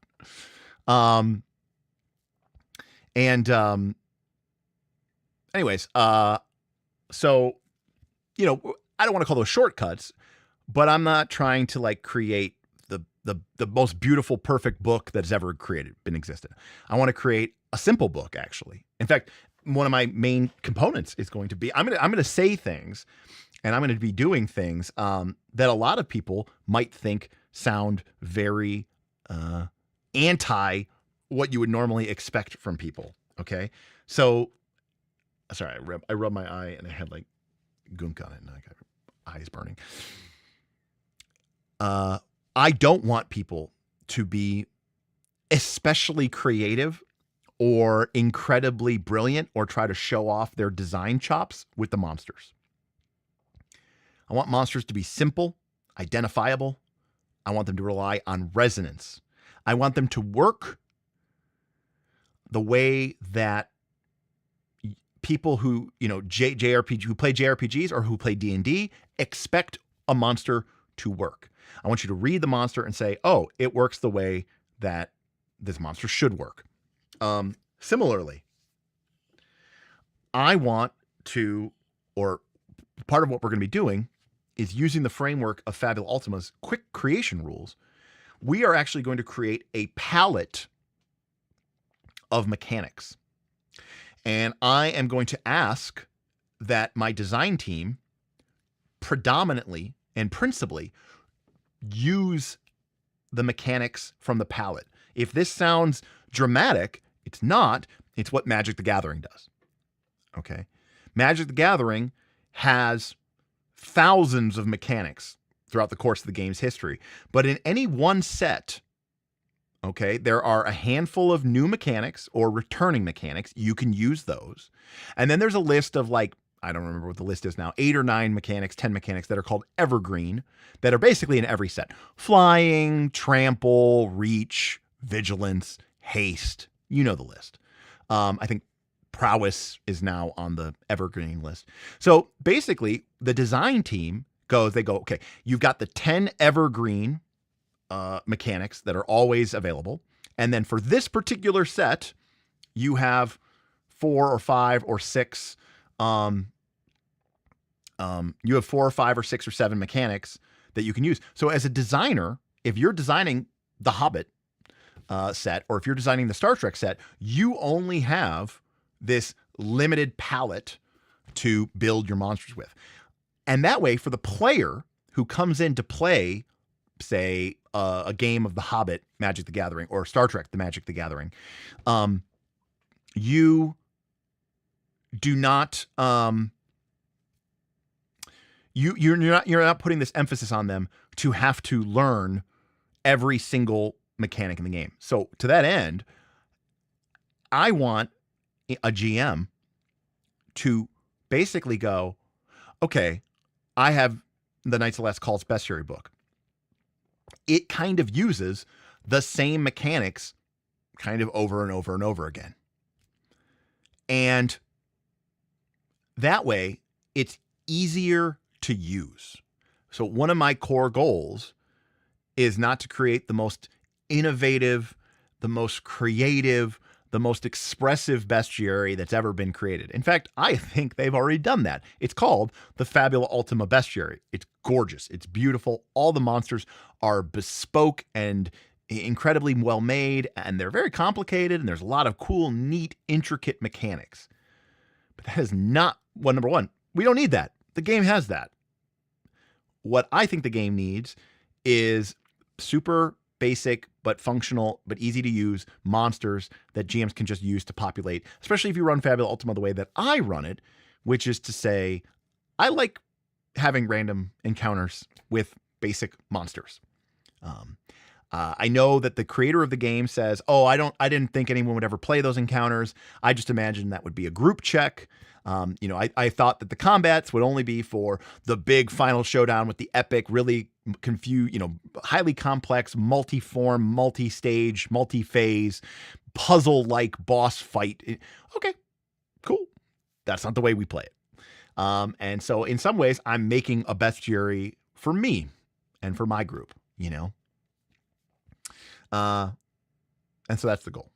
Anyways, so, I don't want to call those shortcuts, but I'm not trying to like create the most beautiful, perfect book that's ever been existed. I want to create a simple book, actually. In fact, one of my main components is going to be, I'm going to say things, and I'm going to be doing things, that a lot of people might think sound very, anti what you would normally expect from people. Okay. So sorry, I rubbed my eye and I had like gunk on it and I got eyes burning. I don't want people to be especially creative or incredibly brilliant or try to show off their design chops with the monsters. I want monsters to be simple, identifiable. I want them to rely on resonance. I want them to work the way that people who, JRPG, who play JRPGs or who play D&D expect a monster to work. I want you to read the monster and say, oh, it works the way that this monster should work. Similarly, I want to, or part of what we're going to be doing is using the framework of Fabula Ultima's quick creation rules. We are actually going to create a palette of mechanics. And I am going to ask that my design team predominantly and principally use the mechanics from the palette. If this sounds dramatic, it's not. It's what Magic the Gathering does. Okay? Magic the Gathering has thousands of mechanics throughout the course of the game's history. But in any one set, okay, there are a handful of new mechanics or returning mechanics. You can use those. And then there's a list of like, I don't remember what the list is now, 8 or 9 mechanics, 10 mechanics that are called evergreen, that are basically in every set. Flying, trample, reach, vigilance, haste. You know the list. I think prowess is now on the evergreen list. So basically, the design team they go, okay, you've got the 10 evergreen mechanics that are always available. And then for this particular set, you have 4 or 5 or 6 you have 4 or 5 or 6 or 7 mechanics that you can use. So as a designer, if you're designing the Hobbit set, or if you're designing the Star Trek set, you only have this limited palette to build your monsters with. And that way, for the player who comes in to play say, a game of The Hobbit, Magic the Gathering, or Star Trek, The Magic the Gathering, you do not, you're not putting this emphasis on them to have to learn every single mechanic in the game. So to that end, I want a GM to basically go, okay, I have the Knights of the Last Call's Bestiary book. It kind of uses the same mechanics kind of over and over and over again. And that way, it's easier to use. So one of my core goals is not to create the most innovative, the most creative, the most expressive bestiary that's ever been created. In fact, I think they've already done that. It's called the Fabula Ultima Bestiary. It's gorgeous. It's beautiful. All the monsters are bespoke and incredibly well made, and they're very complicated, and there's a lot of cool, neat, intricate mechanics. But that is not what, number one, we don't need that. The game has that. What I think the game needs is super basic but functional but easy to use monsters that GMs can just use to populate, especially if you run Fabula Ultima the way that I run it, which is to say, I like having random encounters with basic monsters. I know that the creator of the game says, "Oh, I didn't think anyone would ever play those encounters. I just imagined that would be a group check. I thought that the combats would only be for the big final showdown with the epic, really highly complex, multi-form, multi-stage, multi-phase, puzzle-like boss fight." Okay, cool. That's not the way we play it. And so in some ways, I'm making a bestiary for me and for my group, and so that's the goal.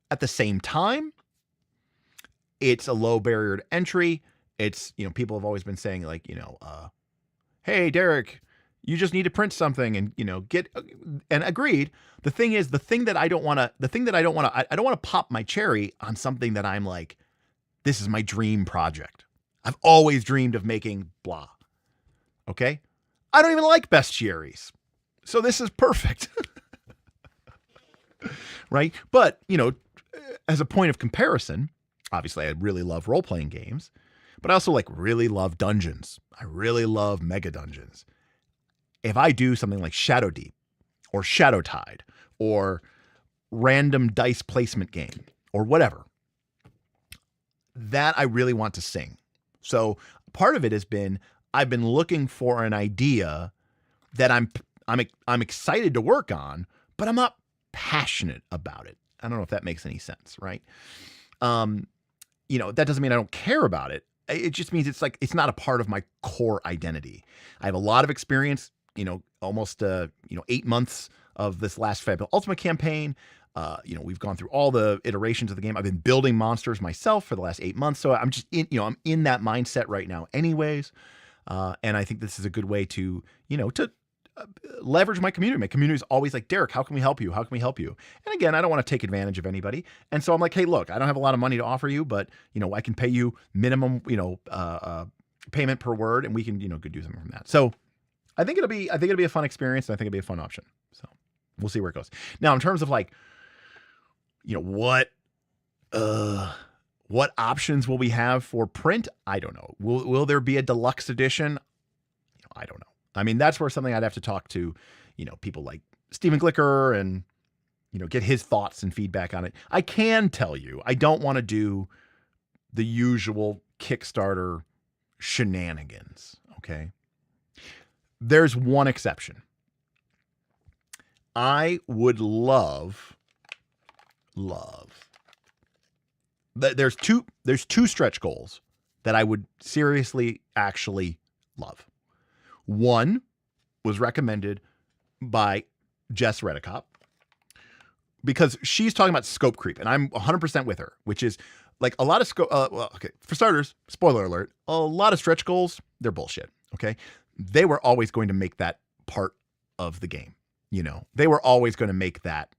At the same time, it's a low barrier to entry. It's, people have always been saying like, hey, Derek, you just need to print something and, and agreed. The thing is, I don't want to pop my cherry on something that I'm like, this is my dream project. I've always dreamed of making blah. Okay. I don't even like bestiaries. So this is perfect. Right. But, as a point of comparison, obviously I really love role-playing games, but I also really love dungeons. I really love mega dungeons. If I do something like Shadow Deep or Shadow Tide or random dice placement game or whatever, that I really want to sing. So part of it has been, I've been looking for an idea that I'm excited to work on, but I'm not passionate about it. I don't know if that makes any sense, right? That doesn't mean I don't care about it. It just means it's not a part of my core identity. I have a lot of experience, almost 8 months of this last Fabula Ultima campaign. We've gone through all the iterations of the game. I've been building monsters myself for the last 8 months. So I'm just I'm in that mindset right now anyways. And I think this is a good way to leverage my community. My community is always like, Derek, how can we help you? How can we help you? And again, I don't want to take advantage of anybody. And so I'm like, hey, look, I don't have a lot of money to offer you, but I can pay you minimum, payment per word, and we can, go do something from that. So I think it'll be a fun experience. And I think it'll be a fun option. So we'll see where it goes. Now, in terms of what options will we have for print? I don't know. Will there be a deluxe edition? I don't know. I mean, that's where something I'd have to talk to, people like Stephen Glicker and, get his thoughts and feedback on it. I can tell you, I don't want to do the usual Kickstarter shenanigans. Okay. There's one exception. I would love. There's two stretch goals that I would seriously actually love. One was recommended by Jess Redicop because she's talking about scope creep, and I'm 100% with her, which is like a lot of scope. Okay, for starters, spoiler alert, a lot of stretch goals, they're bullshit. Okay, they were always going to make that part of the game. They were always going to make that.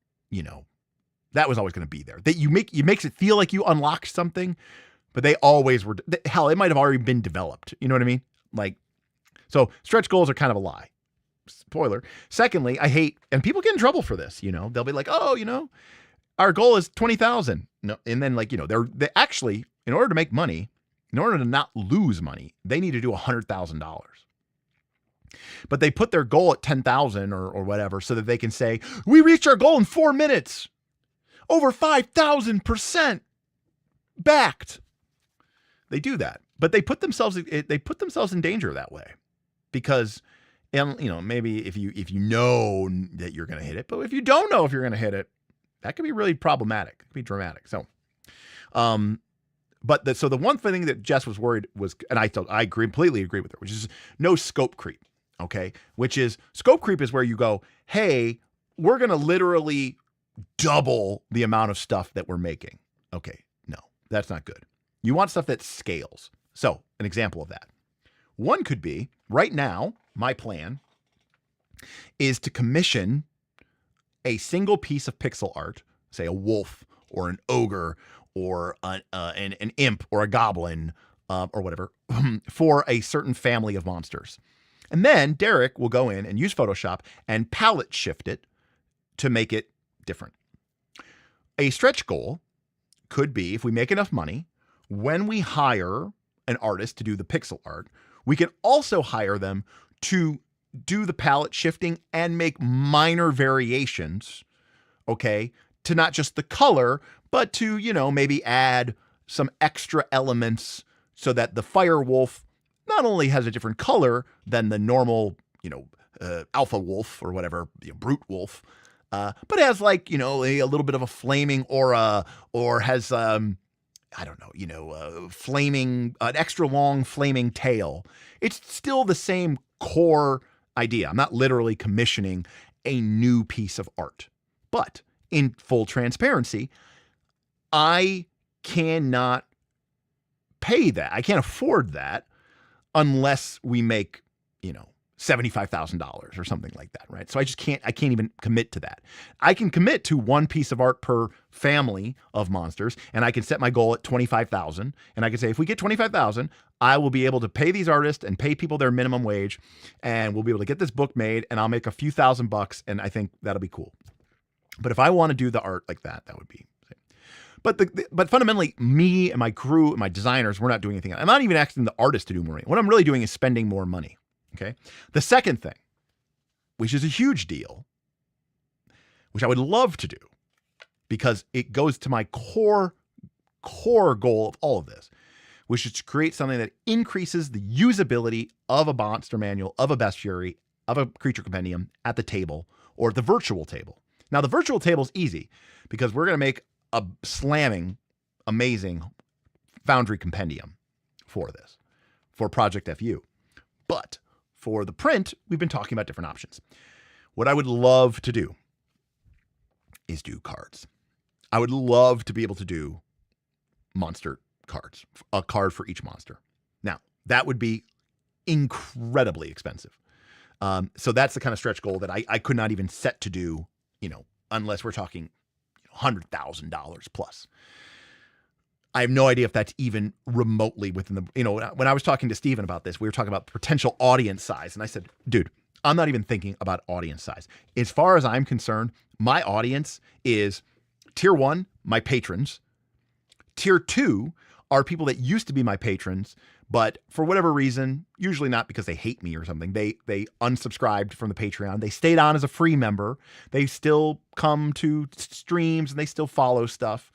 That was always going to be there. That it makes it feel like you unlocked something, but they always were. Hell, it might have already been developed. You know what I mean? So stretch goals are kind of a lie. spoiler. Secondly, I hate, and people get in trouble for this, they'll be like, oh, our goal is 20,000. No, and then they actually, in order to make money, in order to not lose money, they need to do $100,000. But they put their goal at 10,000 or whatever so that they can say, we reached our goal in 4 minutes. Over 5,000% backed. They do that, but they put themselves in danger that way because, maybe if you know that you're going to hit it, but if you don't know if you're going to hit it, that could be really problematic. It could be dramatic. So, so the one thing that Jess was worried was, and I completely agree with her, which is no scope creep. Okay. Which is scope creep is where you go, hey, we're going to literally double the amount of stuff that we're making. Okay. No, that's not good. You want stuff that scales. So an example of that. One could be right now, my plan is to commission a single piece of pixel art, say a wolf or an ogre or an imp or a goblin or whatever for a certain family of monsters. And then Derek will go in and use Photoshop and palette shift it to make it different. A stretch goal could be, if we make enough money, when we hire an artist to do the pixel art, we can also hire them to do the palette shifting and make minor variations, okay, to not just the color, but to, maybe add some extra elements so that the fire wolf not only has a different color than the normal, alpha wolf or whatever, brute wolf, but has a little bit of a flaming aura or has, flaming, an extra long flaming tail. It's still the same core idea. I'm not literally commissioning a new piece of art, but in full transparency, I cannot pay that. I can't afford that unless we make, $75,000 or something like that, right? So I can't even commit to that. I can commit to one piece of art per family of monsters, and I can set my goal at 25,000. And I can say, if we get 25,000, I will be able to pay these artists and pay people their minimum wage, and we'll be able to get this book made, and I'll make a few $1,000, and I think that'll be cool. But if I want to do the art like that, that would be. But fundamentally, me and my crew and my designers, we're not doing anything. I'm not even asking the artist to do more money. What I'm really doing is spending more money. Okay. The second thing, which is a huge deal, which I would love to do because it goes to my core goal of all of this, which is to create something that increases the usability of a monster manual, of a bestiary, of a creature compendium at the table or the virtual table. Now, the virtual table is easy because we're going to make a slamming, amazing Foundry compendium for this, for Project FU. But for the print, we've been talking about different options. What I would love to do is do cards. I would love to be able to do monster cards, a card for each monster. Now, that would be incredibly expensive. So that's the kind of stretch goal that I could not even set to do, unless we're talking $100,000 plus. I have no idea if that's even remotely within the, when I was talking to Steven about this, we were talking about potential audience size. And I said, dude, I'm not even thinking about audience size. As far as I'm concerned, my audience is tier 1, my patrons. Tier 2 are people that used to be my patrons, but for whatever reason, usually not because they hate me or something, they unsubscribed from the Patreon. They stayed on as a free member. They still come to streams and they still follow stuff.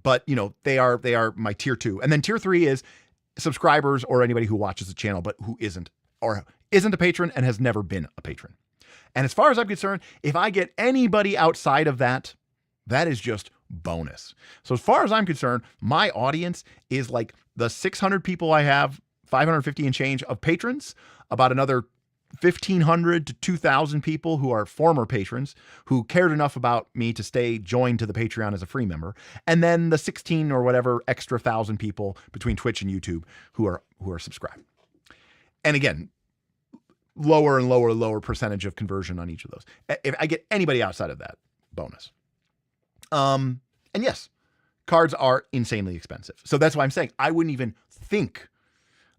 But they are my tier 2. And then tier 3 is subscribers or anybody who watches the channel, but who isn't a patron and has never been a patron. And as far as I'm concerned, if I get anybody outside of that, that is just bonus. So as far as I'm concerned, my audience is like the 600 people I have, 550 and change of patrons, about another 1,500 to 2,000 people who are former patrons who cared enough about me to stay joined to the Patreon as a free member. And then the 16 or whatever extra 1,000 people between Twitch and YouTube who are subscribed. And again, lower and lower percentage of conversion on each of those. If I get anybody outside of that, bonus. And yes, cards are insanely expensive. So that's why I'm saying I wouldn't even think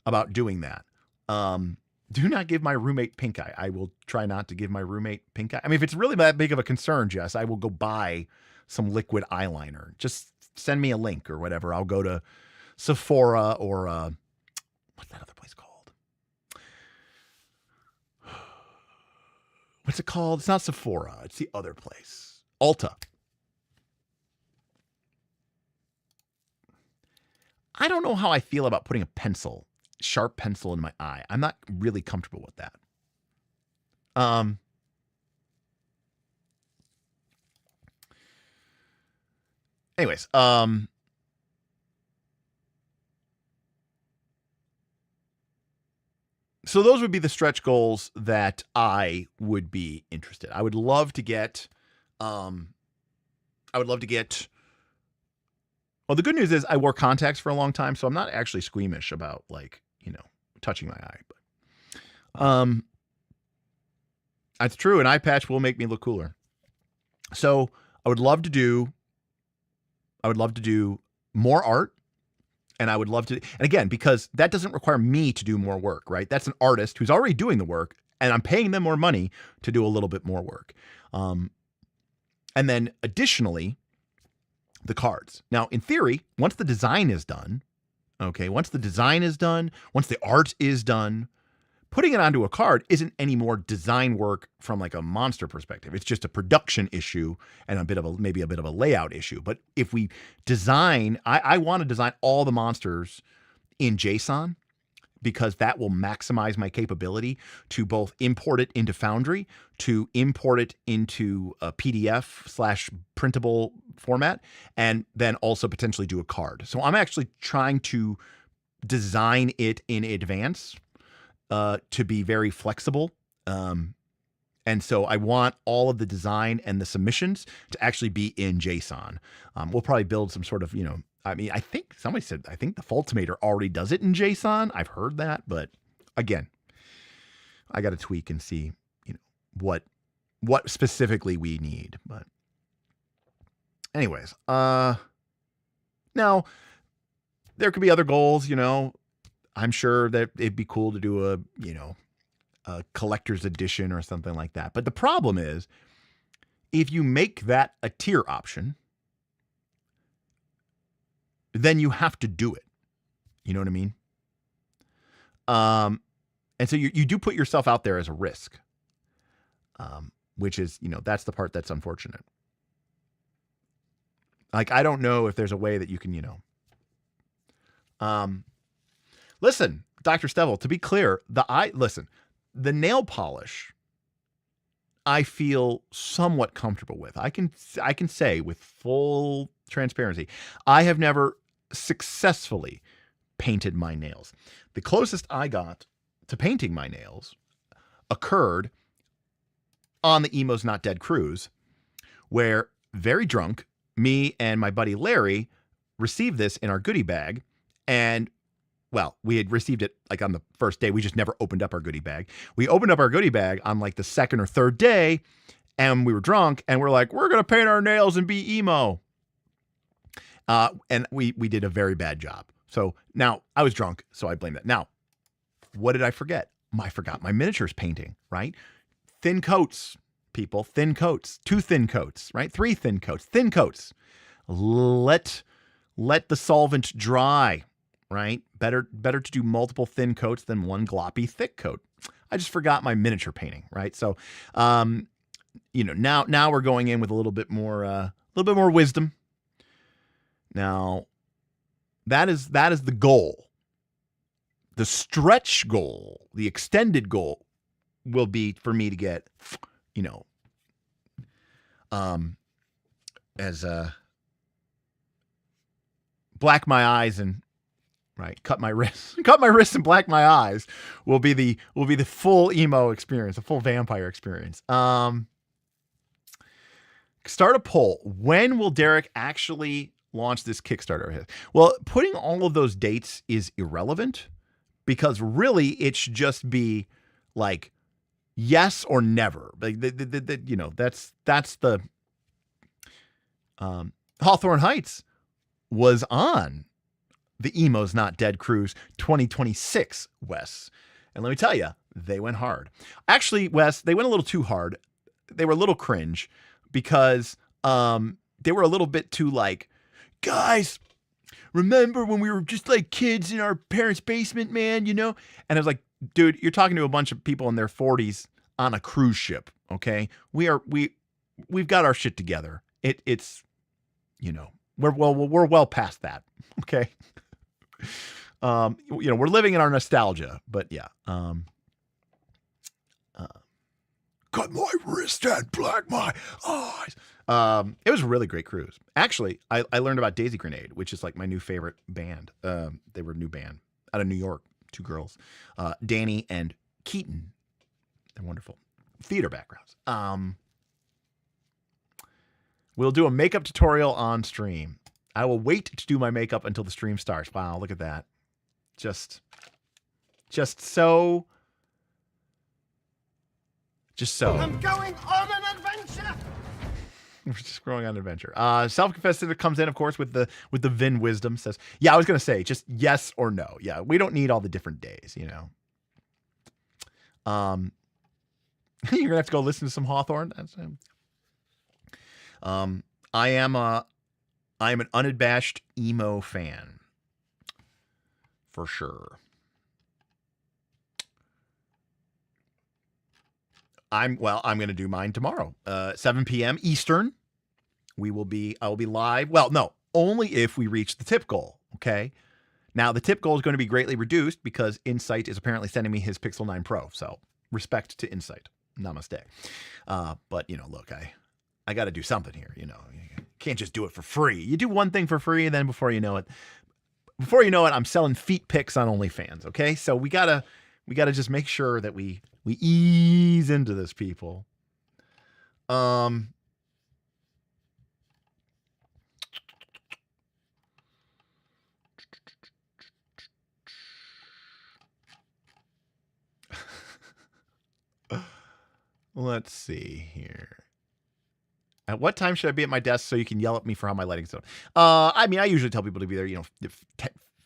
about doing that. Do not give my roommate pink eye. I will try not to give my roommate pink eye. I mean, if it's really that big of a concern, Jess, I will go buy some liquid eyeliner. Just send me a link or whatever. I'll go to Sephora or what's that other place called? What's it called? It's not Sephora. It's the other place. Ulta. I don't know how I feel about putting a pencil, sharp pencil in my eye. I'm not really comfortable with that. Anyways, so those would be the stretch goals that I would be interested. I would love to get, well, the good news is I wore contacts for a long time, so I'm not actually squeamish about, like, you know, touching my eye. But that's true. An eye patch will make me look cooler. So I would love to do more art, and I would love to, and again, because that doesn't require me to do more work, right? That's an artist who's already doing the work, and I'm paying them more money to do a little bit more work. And then additionally, the cards. Now, in theory, once the design is done, once the art is done, putting it onto a card isn't any more design work from like a monster perspective. It's just a production issue and maybe a bit of a layout issue. But if we design, I want to design all the monsters in JSON, because that will maximize my capability to both import it into Foundry, to import it into a PDF/printable format, and then also potentially do a card. So I'm actually trying to design it in advance to be very flexible. And so I want all of the design and the submissions to actually be in JSON. We'll probably build some sort of, you know, I mean, I think somebody said, I think the Fultimator already does it in JSON. I've heard that, but again, I got to tweak and see, you know, what specifically we need. But anyways, now there could be other goals, you know. I'm sure that it'd be cool to do a collector's edition or something like that. But the problem is, if you make that a tier option, then you have to do it. You know what I mean? And so you do put yourself out there as a risk, which is, you know, that's the part that's unfortunate. Like, I don't know if there's a way that you can, you know, listen, Dr. Stevel, to be clear, the nail polish, I feel somewhat comfortable with. I can say with full transparency, I have never successfully painted my nails. The closest I got to painting my nails occurred on the Emo's Not Dead cruise, where, very drunk, me and my buddy Larry received this in our goodie bag, and well, we had received it like on the first day. We just never opened up our goodie bag. We opened up our goodie bag on like the second or third day, and we were drunk, and we're like, we're going to paint our nails and be emo. And we did a very bad job. So now I was drunk, so I blame that. Now, what did I forget? I forgot my miniatures painting, right? Thin coats, people, thin coats, 2 thin coats, right? 3 thin coats, thin coats. Let the solvent dry. Right? Better to do multiple thin coats than one gloppy thick coat. I just forgot my miniature painting, right? So, you know, now we're going in with a little bit more wisdom. Now, that is the goal. The stretch goal, the extended goal, will be for me to get, you know, as black my eyes and. Right, cut my wrists and black my eyes will be the full emo experience, a full vampire experience. Start a poll. When will Derek actually launch this Kickstarter? Well, putting all of those dates is irrelevant, because really it should just be like yes or never. Like you know, that's the Hawthorne Heights was on the Emo's Not Dead cruise 2026, Wes. And let me tell you, they went hard. Actually, Wes, they went a little too hard. They were a little cringe because they were a little bit too like, guys, remember when we were just like kids in our parents' basement, man, you know? And I was like, dude, you're talking to a bunch of people in their 40s on a cruise ship, okay? We've got our shit together. It's, you know, we're well past that, okay? You know, we're living in our nostalgia, but yeah. Cut my wrist and black my eyes. It was a really great cruise. Actually, I learned about Daisy Grenade, which is like my new favorite band. They were a new band out of New York, 2 girls, Danny and Keaton. They're wonderful. Theater backgrounds. We'll do a makeup tutorial on stream. I will wait to do my makeup until the stream starts. Wow, look at that. Just so. I'm going on an adventure. We're just going on an adventure. Self-confessed Civic comes in, of course, with the Vin wisdom. Says, yeah, I was gonna say just yes or no. Yeah, we don't need all the different days, you know. You're gonna have to go listen to some Hawthorne. That's I am an unabashed emo fan, for sure. I'm going to do mine tomorrow, 7 p.m. Eastern. I will be live. Well, no, only if we reach the tip goal. Okay. Now the tip goal is going to be greatly reduced because Insight is apparently sending me his Pixel 9 Pro. So respect to Insight. Namaste. But you know, look, I got to do something here. You know, you can't just do it for free. You do one thing for free, and then before you know it, I'm selling feet pics on OnlyFans. Okay. So we gotta just make sure that we ease into this, people. Let's see here. At what time should I be at my desk so you can yell at me for how my lighting's done? I mean, I usually tell people to be there, you know,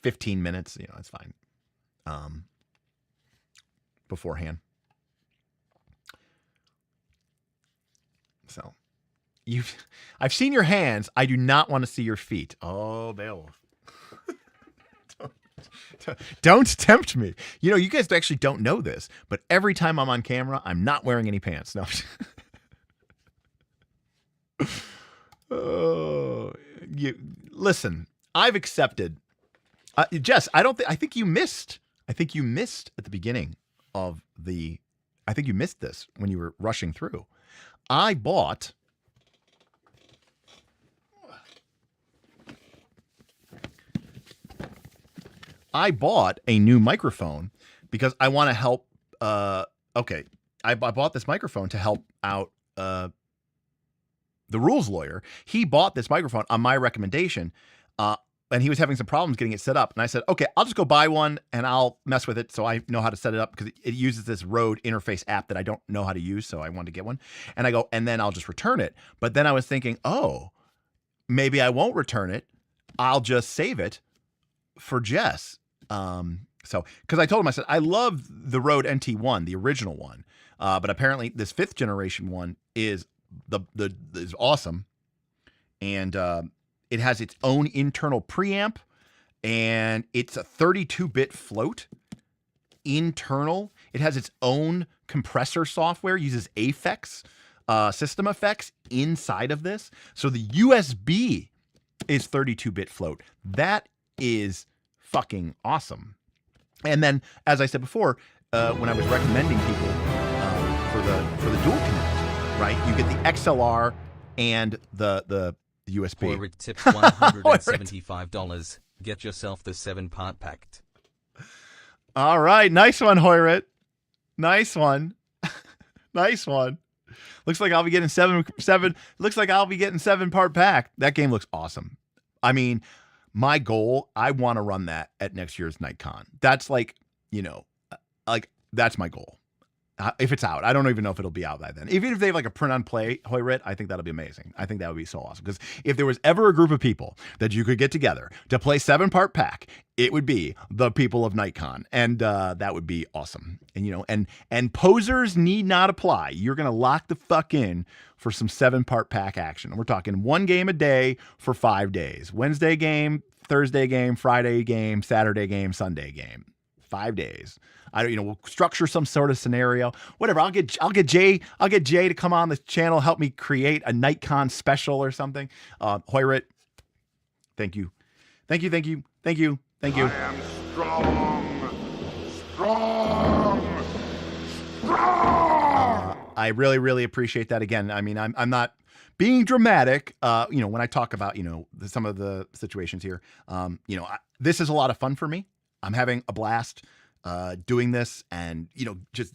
15 minutes, you know, it's fine. Beforehand. So, I've seen your hands. I do not want to see your feet. Oh, Beowulf. Don't tempt me. You know, you guys actually don't know this, but every time I'm on camera, I'm not wearing any pants. No. Oh, listen. I've accepted. Jess, I think you missed. I think you missed at the beginning of the. I think you missed this when you were rushing through. I bought. A new microphone because I want to help. Okay, I bought this microphone to help out the rules lawyer. He bought this microphone on my recommendation, and he was having some problems getting it set up. And I said, okay, I'll just go buy one and I'll mess with it so I know how to set it up because it uses this Rode interface app that I don't know how to use. So I wanted to get one. And I go, and then I'll just return it. But then I was thinking, oh, maybe I won't return it. I'll just save it for Jess. So, because I told him, I said, I love the Rode NT1, the original one. But apparently this 5th generation one is is awesome. And, it has its own internal preamp and it's a 32-bit float internal. It has its own compressor software, uses Aphex, system effects inside of this. So the USB is 32-bit float. That is fucking awesome. And then, as I said before, when I was recommending people for the dual connect, right? You get the XLR and the USB. Hoyrit tipped $175. Get yourself the 7-part pack. All right, nice one, Hoyrit. Nice one. Nice one. Looks like I'll be getting seven. Looks like I'll be getting 7-part pack. That game looks awesome. I mean, my goal, I want to run that at next year's NightCon. That's like, you know, like that's my goal. If it's out, I don't even know if it'll be out by then. Even if they have like a print on play Hoyrit, I think that'll be amazing. I think that would be so awesome. Because if there was ever a group of people that you could get together to play 7-part pack, it would be the people of Nightcon, and that would be awesome. And and posers need not apply. You're gonna lock the fuck in for some 7-part pack action. We're talking 1 game a day for 5 days. Wednesday game, Thursday game, Friday game, Saturday game, Sunday game. 5 days. We'll structure some sort of scenario, whatever. I'll get Jay to come on the channel, help me create a Nightcon special or something. Hoyrit, thank you. I am strong. I really, really appreciate that. Again, I mean, I'm not being dramatic, when I talk about, some of the situations here, this is a lot of fun for me. I'm having a blast doing this, and just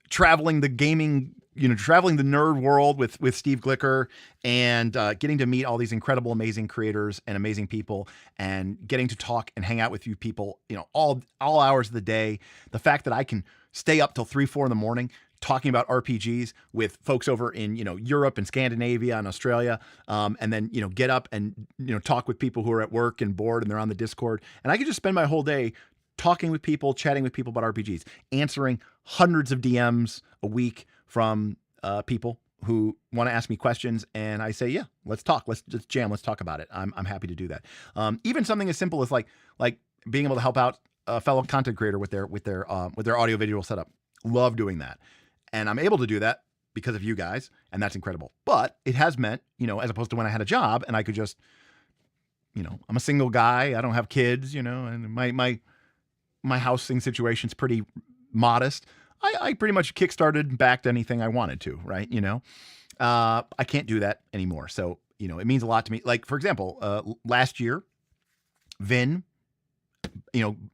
traveling the gaming, traveling the nerd world with Steve Glicker, and getting to meet all these incredible, amazing creators and amazing people, and getting to talk and hang out with you people, all hours of the day. The fact that I can stay up till 3-4 in the morning talking about RPGs with folks over in, Europe and Scandinavia and Australia. And then, get up and, talk with people who are at work and bored and they're on the Discord. And I could just spend my whole day talking with people, chatting with people about RPGs, answering hundreds of DMs a week from people who want to ask me questions. And I say, yeah, let's talk. Let's just jam. Let's talk about it. I'm happy to do that. Even something as simple as like being able to help out a fellow content creator with their audio visual setup. Love doing that. And I'm able to do that because of you guys, and that's incredible. But it has meant, as opposed to when I had a job and I could just, I'm a single guy, I don't have kids, and my housing situation's pretty modest. I pretty much kickstarted and backed anything I wanted to, right? I can't do that anymore. So, it means a lot to me. Like, for example, last year, Vin,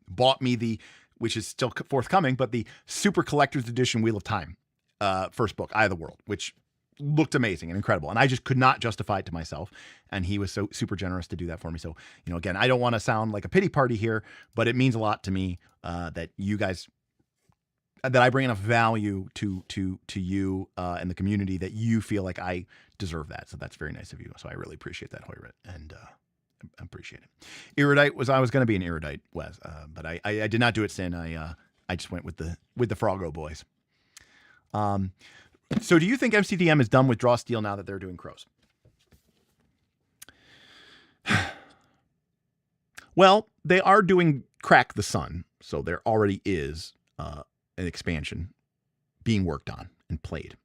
bought me which is still forthcoming, but the Super Collector's Edition Wheel of Time first book, Eye of the World, which looked amazing and incredible. And I just could not justify it to myself. And he was so super generous to do that for me. So, again, I don't want to sound like a pity party here, but it means a lot to me that you guys, that I bring enough value to you and the community that you feel like I deserve that. So that's very nice of you. So I really appreciate that, Hoyrit, and I appreciate it. Erudite I was going to be an erudite, Wes, but I did not do it, Sin. I just went with the Froggo boys. So do you think MCDM is done with Draw Steel now that they're doing Crows? Well, they are doing Crack the Sun, so there already is an expansion being worked on and played.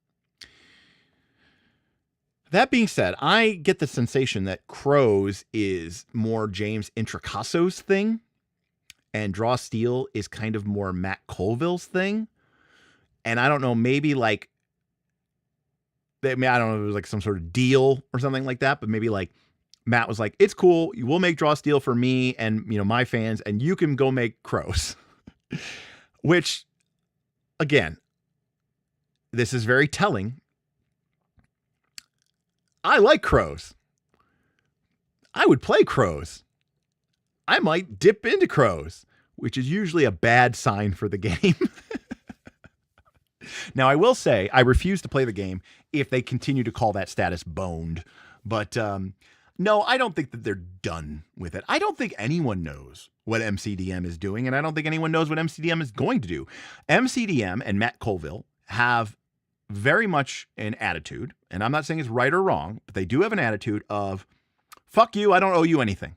That being said, I get the sensation that Crows is more James Intricasso's thing, and Draw Steel is kind of more Matt Colville's thing. And I don't know, maybe like, I don't know if it was like some sort of deal or something like that, but maybe like Matt was like, it's cool, we'll make Draw Steel for me and, my fans, and you can go make Crows. Which, again, this is very telling. I like Crows. I would play Crows. I might dip into Crows, which is usually a bad sign for the game. Now, I will say I refuse to play the game if they continue to call that status boned. But no, I don't think that they're done with it. I don't think anyone knows what MCDM is doing, and I don't think anyone knows what MCDM is going to do. MCDM and Matt Colville have very much an attitude, and I'm not saying it's right or wrong, but they do have an attitude of, fuck you, I don't owe you anything.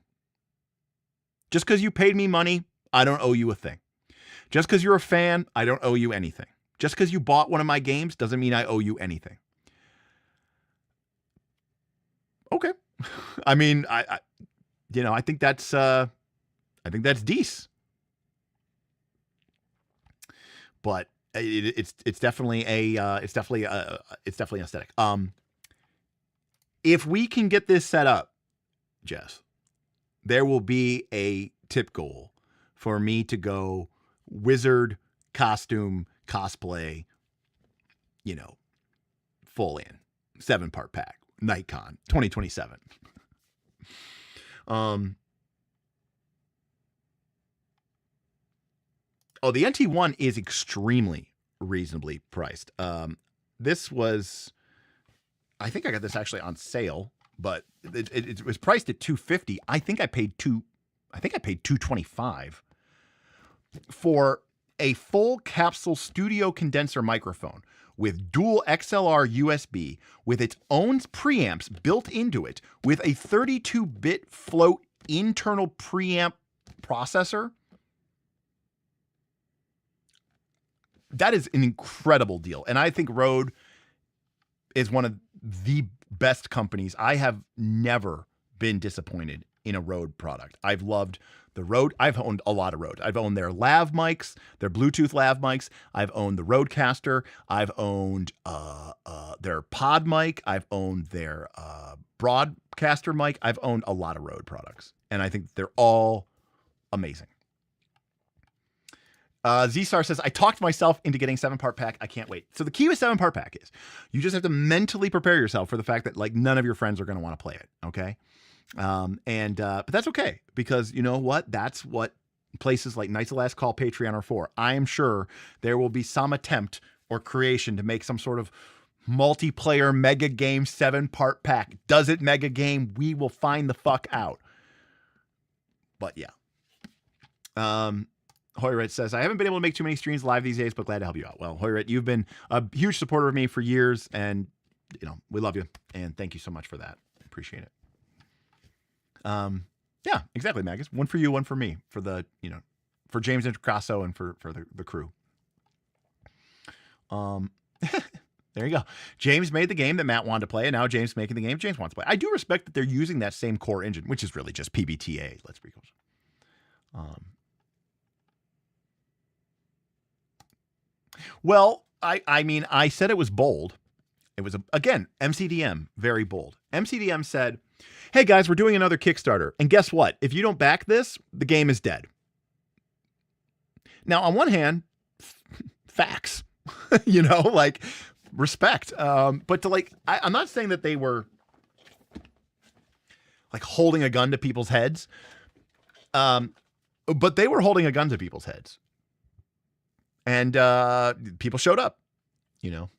Just because you paid me money, I don't owe you a thing. Just because you're a fan, I don't owe you anything. Just because you bought one of my games doesn't mean I owe you anything. Okay. I mean, I think that's decent. But it's definitely an aesthetic. If we can get this set up, Jess, there will be a tip goal for me to go wizard costume cosplay, full in 7-part pack, Nightcon 2027. The NT1 is extremely, reasonably priced. This was, I think I got this actually on sale, but it was priced at $250. I think I paid $225 for a full capsule studio condenser microphone with dual XLR USB with its own preamps built into it with a 32-bit float internal preamp processor. That is an incredible deal. And I think Rode is one of the best companies. I have never been disappointed in a Rode product. I've loved the Rode. I've owned a lot of Rode. I've owned their lav mics, their Bluetooth lav mics. I've owned the Rodecaster. I've owned their pod mic. I've owned their broadcaster mic. I've owned a lot of Rode products. And I think they're all amazing. Z-Star says, I talked myself into getting 7-part pack. I can't wait. So the key with 7-part pack is you just have to mentally prepare yourself for the fact that like none of your friends are going to want to play it. Okay. But that's okay, because you know what? That's what places like Knights of Last Call, Patreon are for. I am sure there will be some attempt or creation to make some sort of multiplayer mega game 7-part pack. Does it mega game? We will find the fuck out. But yeah. Hoyret says, I haven't been able to make too many streams live these days, but glad to help you out. Well, Hoyret, you've been a huge supporter of me for years, and you know, we love you, and thank you so much for that. Appreciate it. Yeah, exactly, Magus. One for you, one for me, for the, you know, for James Introcaso and for the crew. There you go. James made the game that Matt wanted to play, and now James making the game James wants to play. I do respect that they're using that same core engine, which is really just PBTA. Let's be close. Well, I mean, I said it was bold. It was, again, MCDM, very bold. MCDM said, hey guys, we're doing another Kickstarter. And guess what? If you don't back this, the game is dead. Now, on one hand, facts, you know, like respect. But to like, I'm not saying that they were like holding a gun to people's heads. But they were holding a gun to people's heads. And people showed up, you know.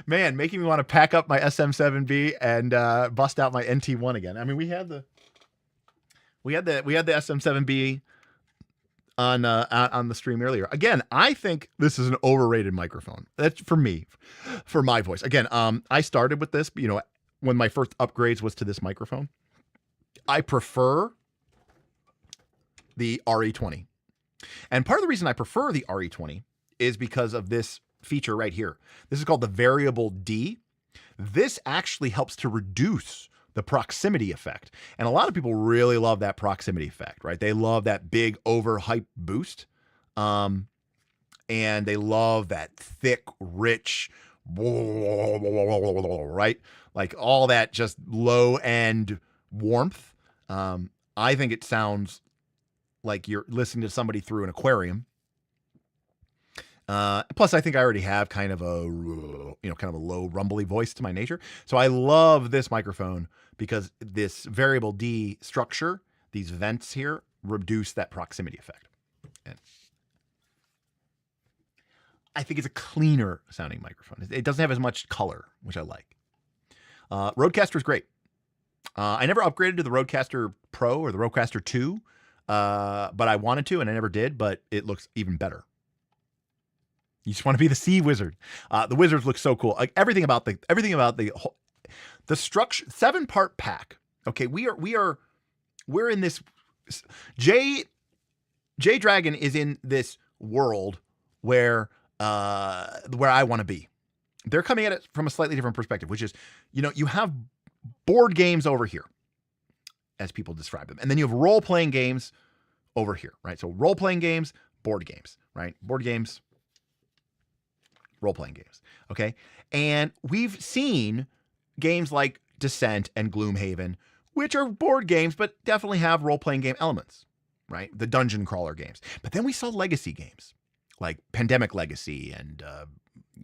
Man, making me want to pack up my SM7B and bust out my NT1 again. I mean, we had the SM7B on the stream earlier. Again, I think this is an overrated microphone. That's for me, for my voice. Again, I started with this, you know, when my first upgrades was to this microphone. I prefer the RE20. And part of the reason I prefer the RE20 is because of this feature right here. This is called the variable D. This actually helps to reduce the proximity effect. And a lot of people really love that proximity effect, right? They love that big overhyped boost. And they love that thick, rich, right? Like all that just low end warmth. I think it sounds like you're listening to somebody through an aquarium. Plus, I think I already have kind of a, you know, kind of a low rumbly voice to my nature. So I love this microphone because this variable D structure, these vents here, reduce that proximity effect. And I think it's a cleaner sounding microphone. It doesn't have as much color, which I like. Rodecaster is great. I never upgraded to the Rodecaster Pro or the Rodecaster 2, but I wanted to, and I never did, but it looks even better. You just want to be the sea wizard. The wizards look so cool. Like everything about the structure, 7-part pack. Okay, we're in this. J Dragon is in this world where I want to be. They're coming at it from a slightly different perspective, which is, you know, you have board games over here, as people describe them, and then you have role-playing games over here, right? So role-playing games, board games, right? Board games, role-playing games, okay? And we've seen games like Descent and Gloomhaven, which are board games, but definitely have role-playing game elements, right? The dungeon crawler games. But then we saw legacy games, like Pandemic Legacy and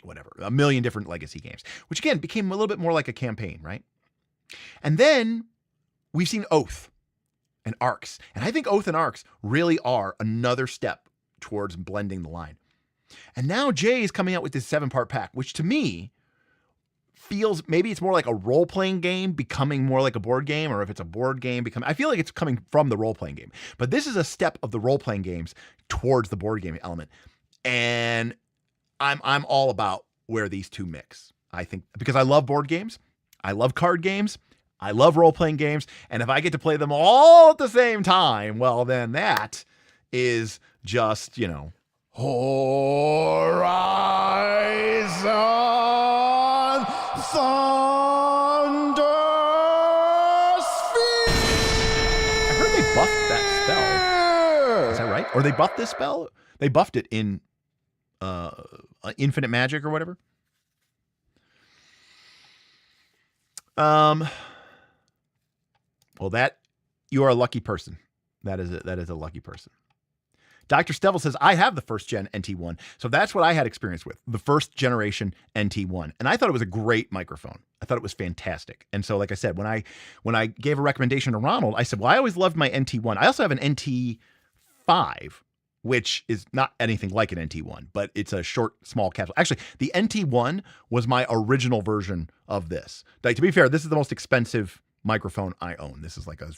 whatever, a million different legacy games, which again became a little bit more like a campaign, right? And then we've seen Oath. and arcs. And I think Oath and arcs really are another step towards blending the line. And now Jay is coming out with this 7-part pack, which to me feels, maybe it's more like a role-playing game becoming more like a board game, or if it's a board game becoming, I feel like it's coming from the role-playing game. But this is a step of the role-playing games towards the board game element. And I'm all about where these two mix. I think because I love board games, I love card games, I love role-playing games, and if I get to play them all at the same time, well, then that is just, you know, Horizon Thunder Sphere. I heard they buffed that spell. Is that right? Or they buffed this spell? They buffed it in Infinite Magic or whatever. Well, that you are a lucky person. That is a lucky person. Dr. Stevel says, I have the first gen NT1. So that's what I had experience with, the first generation NT1. And I thought it was a great microphone. I thought it was fantastic. And so, like I said, when I gave a recommendation to Ronald, I said, well, I always loved my NT1. I also have an NT5, which is not anything like an NT1, but it's a short, small capsule. Actually, the NT1 was my original version of this. Like, to be fair, this is the most expensive microphone I own. This is like a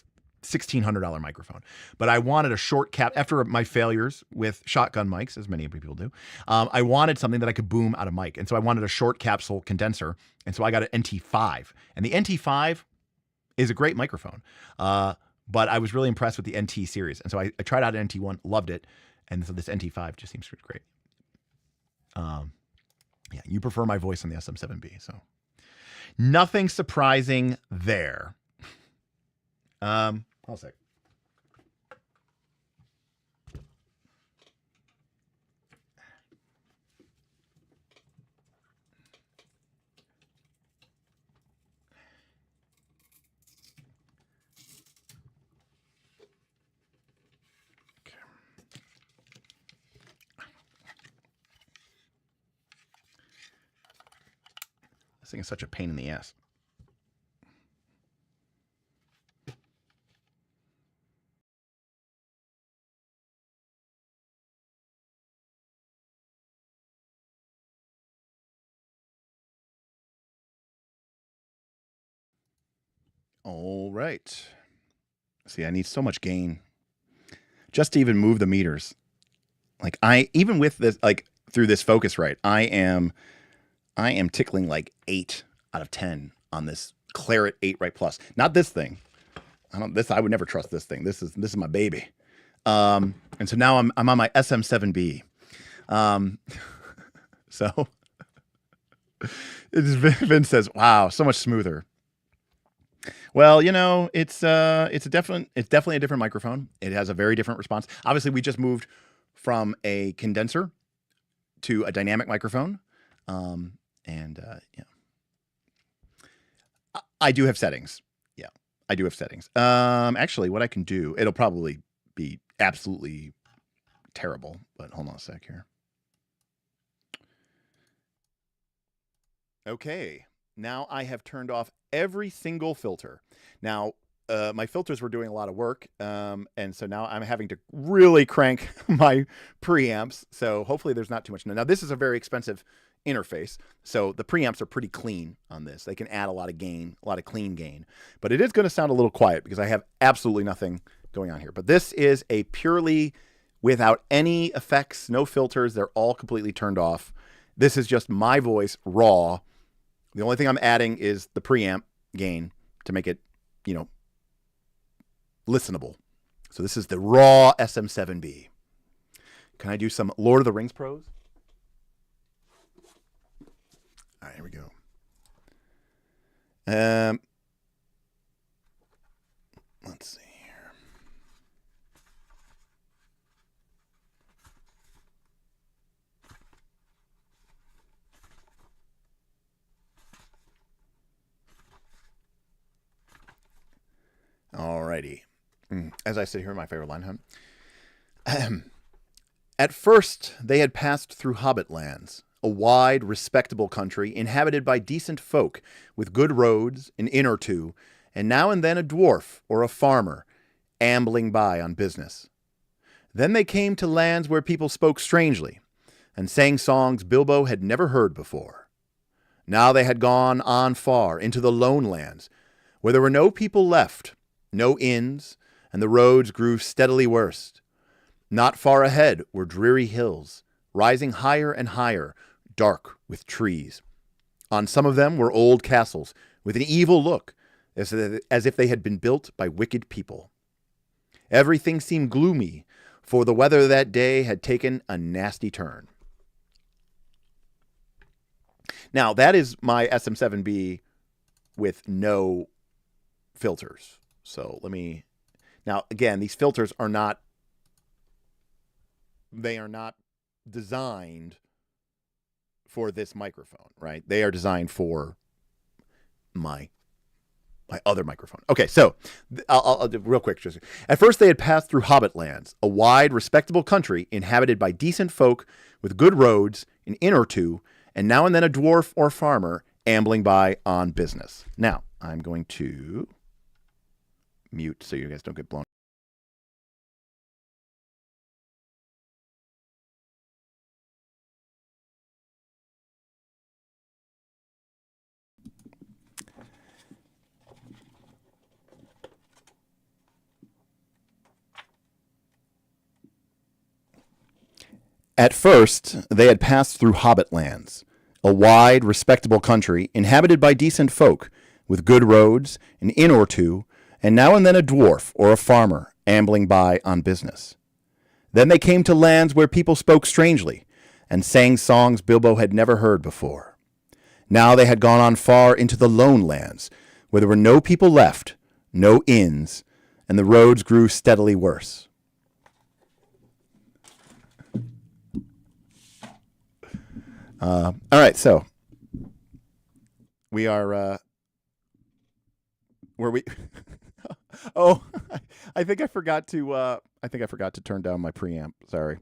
$1,600 microphone, but I wanted a short cap after my failures with shotgun mics, as many people do. I wanted something that I could boom out of mic. And so I wanted a short capsule condenser. And so I got an NT5, and the NT5 is a great microphone. But I was really impressed with the NT series. And so I tried out an NT1, loved it. And so this NT5 just seems great. Yeah, you prefer my voice on the SM7B. So nothing surprising there. Hold a sec. Okay. This thing is such a pain in the ass. All right. See, I need so much gain just to even move the meters. Like even with this, like through this Focusrite, I am tickling like 8 out of 10 on this Claret 8 Plus. Not this thing. I would never trust this thing. This is my baby. And so now I'm on my SM7B. So Vince says, wow, so much smoother. Well, you know, it's definitely a different microphone. It has a very different response. Obviously, we just moved from a condenser to a dynamic microphone, I do have settings. Yeah, I do have settings. Actually, what I can do, it'll probably be absolutely terrible, but hold on a sec here. Okay. Now I have turned off every single filter. Now, my filters were doing a lot of work, and so now I'm having to really crank my preamps, so hopefully there's not too much. Now, this is a very expensive interface, so the preamps are pretty clean on this. They can add a lot of gain, a lot of clean gain, but it is going to sound a little quiet because I have absolutely nothing going on here. But this is a purely without any effects, no filters. They're all completely turned off. This is just my voice, raw. The only thing I'm adding is the preamp gain to make it, you know, listenable. So this is the raw SM7B. Can I do some Lord of the Rings pros? All right, here we go. Let's see here. Alrighty. As I sit here in my favorite line, At first, they had passed through Hobbit lands, a wide, respectable country inhabited by decent folk with good roads, an inn or two, and now and then a dwarf or a farmer, ambling by on business. Then they came to lands where people spoke strangely and sang songs Bilbo had never heard before. Now they had gone on far into the lone lands, where there were no people left, no inns, and the roads grew steadily worse. Not far ahead were dreary hills, rising higher and higher, dark with trees. On some of them were old castles, with an evil look, as if they had been built by wicked people. Everything seemed gloomy, for the weather that day had taken a nasty turn. Now, that is my SM7B with no filters. So let me... Now, again, these filters are not... They are not designed for this microphone, right? They are designed for my other microphone. Okay, so I'll do real quick. At first, they had passed through Hobbit lands, a wide, respectable country inhabited by decent folk with good roads, an inn or two, and now and then a dwarf or farmer ambling by on business. Now, I'm going to mute so you guys don't get blown. At first, they had passed through Hobbit lands, a wide, respectable country inhabited by decent folk, with good roads, an inn or two, and now and then a dwarf or a farmer ambling by on business. Then they came to lands where people spoke strangely, and sang songs Bilbo had never heard before. Now they had gone on far into the lone lands, where there were no people left, no inns, and the roads grew steadily worse. All right, so we are where we oh, I think I forgot to turn down my preamp. Sorry.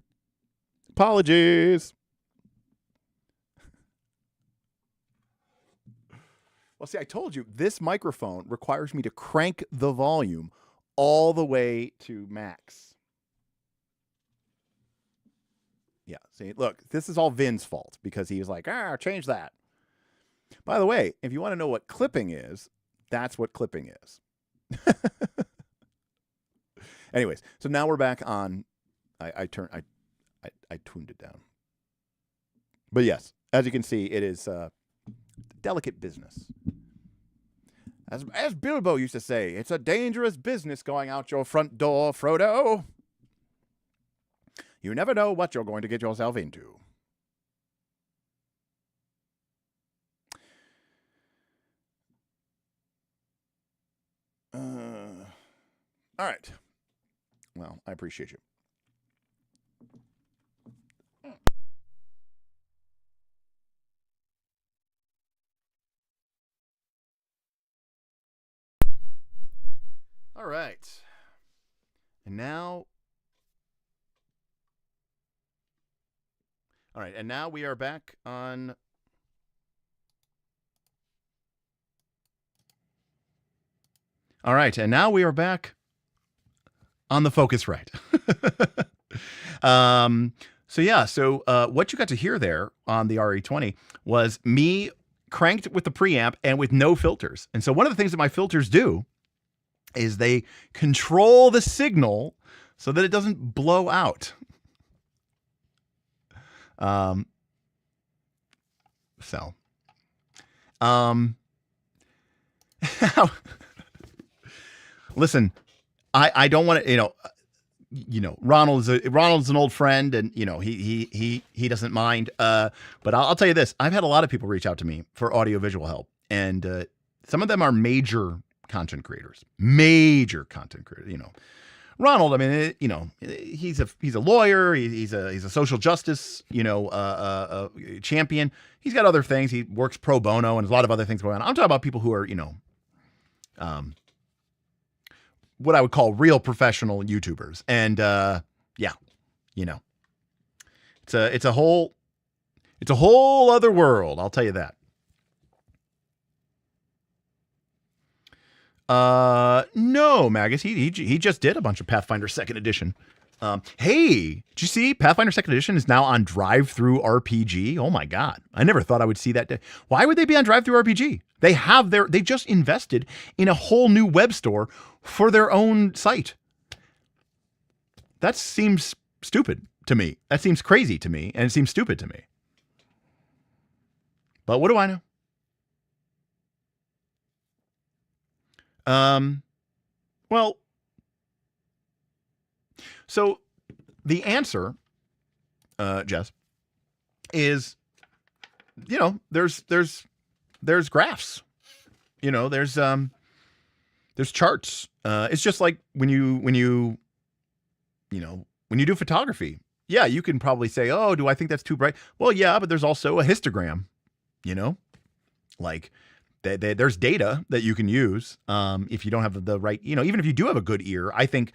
Apologies. Well, see, I told you this microphone requires me to crank the volume all the way to max. Yeah, see, look, this is all Vin's fault because he was like, change that. By the way, if you want to know what clipping is, that's what clipping is. Anyways, so now we're back on. I tuned it down. But yes, as you can see, it is delicate business. As Bilbo used to say, it's a dangerous business going out your front door, Frodo. You never know what you're going to get yourself into. All right. Well, I appreciate you. All right. And now... All right, and now we are back on... All right, and now we are back on the Focusrite. So what you got to hear there on the RE20 was me cranked with the preamp and with no filters. And so one of the things that my filters do is they control the signal so that it doesn't blow out. Listen, I don't want to, Ronald's an old friend, and he doesn't mind. But I'll tell you this: I've had a lot of people reach out to me for audiovisual help, and some of them are major content creators. Ronald, I mean, he's a lawyer. He's a social justice, champion. He's got other things. He works pro bono, and there's a lot of other things going on. I'm talking about people who are, what I would call real professional YouTubers. And it's a whole other world. I'll tell you that. No, Magus. He just did a bunch of Pathfinder Second Edition. Hey, did you see Pathfinder Second Edition is now on Drive-Thru RPG? Oh my God, I never thought I would see that day. Why would they be on Drive-Thru RPG? They just invested in a whole new web store for their own site. That seems stupid to me. That seems crazy to me, and it seems stupid to me. But what do I know? Well, so the answer, Jess, is, there's graphs, there's charts. It's just like when you do photography. Yeah, you can probably say, oh, do I think that's too bright? Well, yeah, but there's also a histogram, like there's data that you can use. If you don't have the right, even if you do have a good ear, I think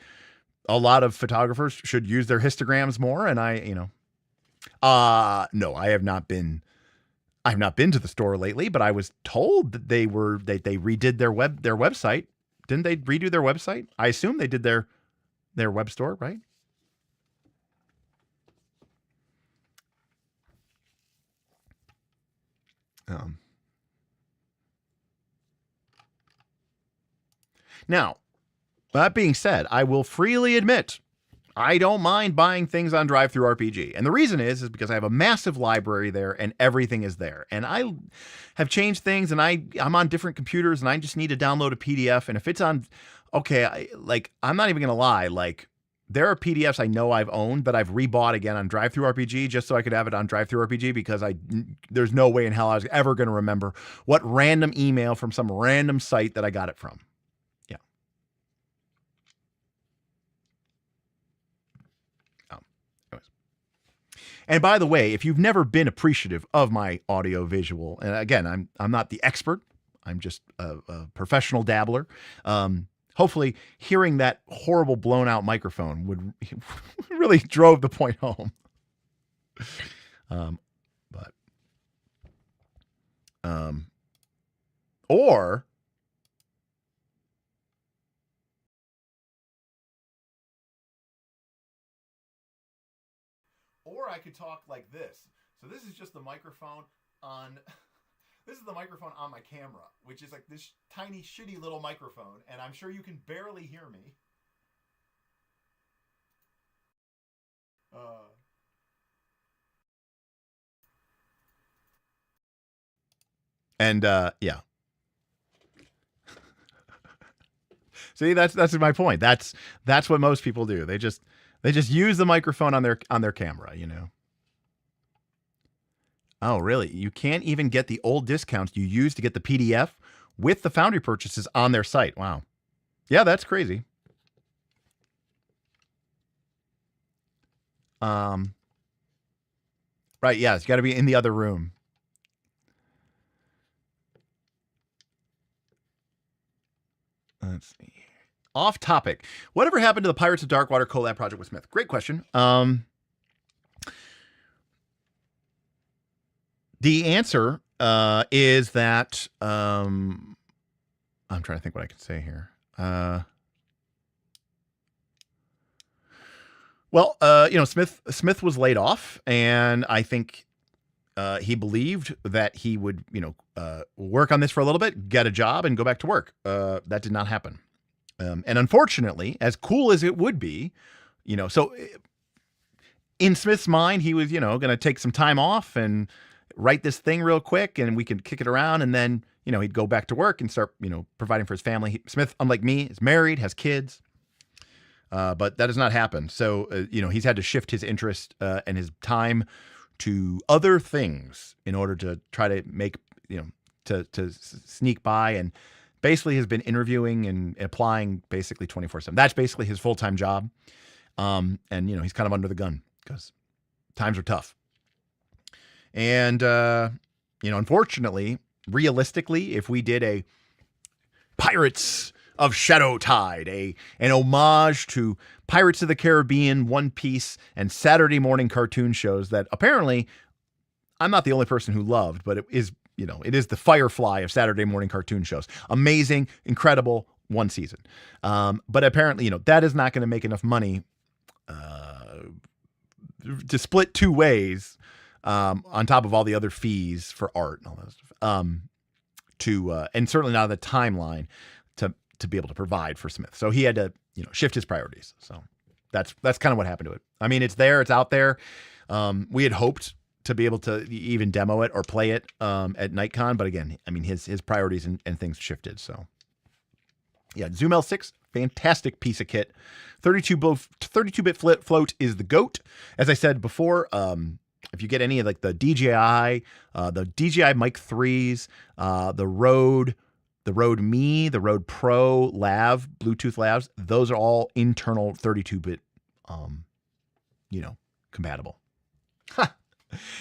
a lot of photographers should use their histograms more. And no, I have not been to the store lately, but I was told that they redid their website. Didn't they redo their website? I assume they did their web store, right? Now, that being said, I will freely admit I don't mind buying things on Drive-Thru RPG. And the reason is because I have a massive library there and everything is there. And I have changed things and I'm on different computers and I just need to download a PDF. And if it's on, okay, I'm not even going to lie. Like, there are PDFs I know I've owned, but I've rebought again on Drive-Thru RPG just so I could have it on Drive-Thru RPG because there's no way in hell I was ever going to remember what random email from some random site that I got it from. Yeah. Anyways. And by the way, if you've never been appreciative of my audio visual, and again, I'm not the expert, I'm just a professional dabbler. Hopefully hearing that horrible blown out microphone would really drove the point home. Or I could talk like this. So this is just the microphone on this is the microphone on my camera, which is like this tiny, shitty little microphone, and I'm sure you can barely hear me. Yeah. See, that's my point. That's what most people do. They just use the microphone on their camera, Oh, really? You can't even get the old discounts you used to get the PDF with the Foundry purchases on their site. Wow. Yeah, that's crazy. Right, yeah, it's got to be in the other room. Let's see. Off topic. Whatever happened to the Pirates of Darkwater collab project with Smith? Great question. The answer is that I'm trying to think what I can say here. Smith was laid off, and I think he believed that he would, work on this for a little bit, get a job, and go back to work. That did not happen. And unfortunately, as cool as it would be, so in Smith's mind, he was, going to take some time off and write this thing real quick and we can kick it around. And then, he'd go back to work and start, providing for his family. Smith, unlike me, is married, has kids. But that has not happened. So, he's had to shift his interest and his time to other things in order to try to make, to sneak by, and basically has been interviewing and applying basically 24/7. That's basically his full-time job. And, he's kind of under the gun because times are tough. And, unfortunately, realistically, if we did a Pirates of Shadowtide, an homage to Pirates of the Caribbean, One Piece, and Saturday morning cartoon shows that apparently I'm not the only person who loved, but it is the Firefly of Saturday morning cartoon shows. Amazing, incredible, one season. But apparently, that is not going to make enough money to split two ways on top of all the other fees for art and all that stuff. And certainly not the timeline to be able to provide for Smith. So he had to, shift his priorities. So that's kind of what happened to it. I mean, it's there, it's out there. We had hoped to be able to even demo it or play it at NightCon, but again, I mean, his priorities and things shifted. So yeah, Zoom L6, fantastic piece of kit. 32-bit float is the GOAT. As I said before, if you get any of like the DJI Mic 3s, the Rode Me, the Rode Pro Lav, Bluetooth Lavs, those are all internal 32-bit, compatible.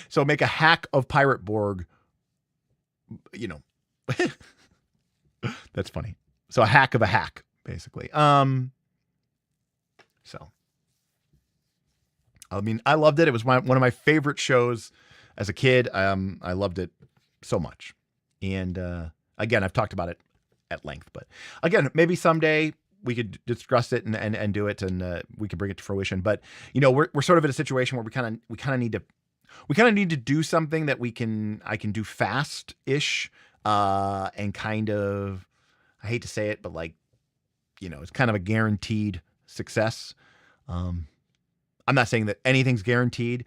So make a hack of Pirate Borg, that's funny. So a hack of a hack, basically. So, I mean, I loved it. It was one of my favorite shows as a kid. I loved it so much. And again, I've talked about it at length, but again, maybe someday we could discuss it and do it, and we could bring it to fruition. But we're sort of in a situation where we kind of need to do something that I can do fast-ish, and kind of, I hate to say it, but like, it's kind of a guaranteed success. I'm not saying that anything's guaranteed,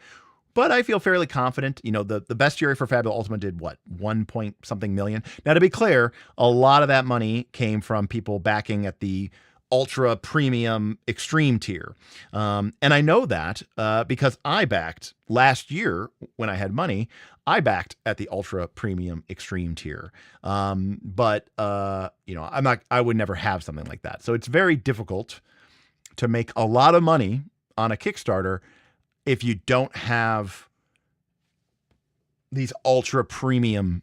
but I feel fairly confident. The best year for Fabula Ultima did what? 1 point something million. Now, to be clear, a lot of that money came from people backing at the ultra premium extreme tier. And I know that because I backed last year when I had money, I backed at the ultra premium extreme tier. But I would never have something like that. So it's very difficult to make a lot of money on a Kickstarter if you don't have these ultra premium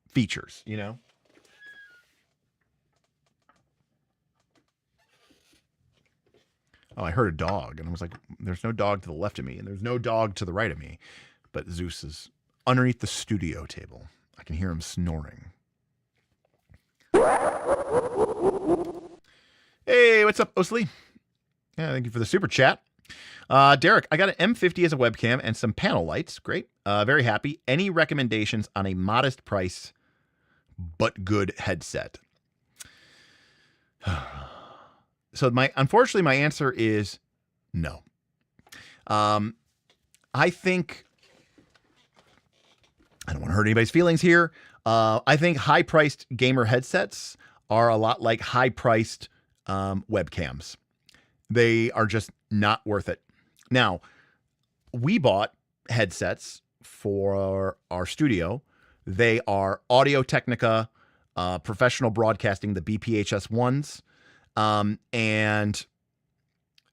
features, Oh, I heard a dog, and I was like, there's no dog to the left of me, and there's no dog to the right of me. But Zeus is underneath the studio table. I can hear him snoring. Hey, what's up, Osley? Yeah, thank you for the super chat. Derek, I got an M50 as a webcam and some panel lights. Great. Very happy. Any recommendations on a modest price but good headset? So unfortunately, my answer is no. I think, I don't want to hurt anybody's feelings here. I think high-priced gamer headsets are a lot like high-priced webcams. They are just not worth it. Now, we bought headsets for our studio. They are Audio-Technica professional broadcasting, the BPHS ones. And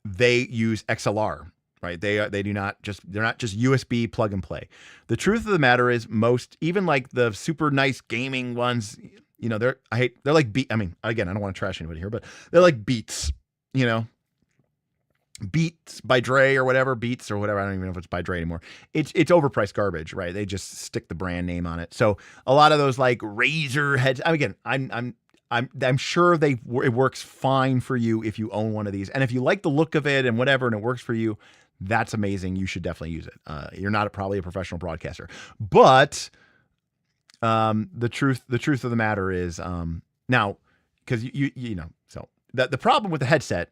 they use XLR, right? They're not just USB plug and play. The truth of the matter is even like the super nice gaming ones, they're like again, I don't want to trash anybody here, but they're like Beats, Beats by Dre or whatever, Beats or whatever. I don't even know if it's by Dre anymore. It's overpriced garbage, right? They just stick the brand name on it. So a lot of those like Razer heads, again, I'm sure it works fine for you if you own one of these. And if you like the look of it and whatever, and it works for you, that's amazing. You should definitely use it. You're not probably a professional broadcaster, but the truth of the matter is now, because so the problem with the headset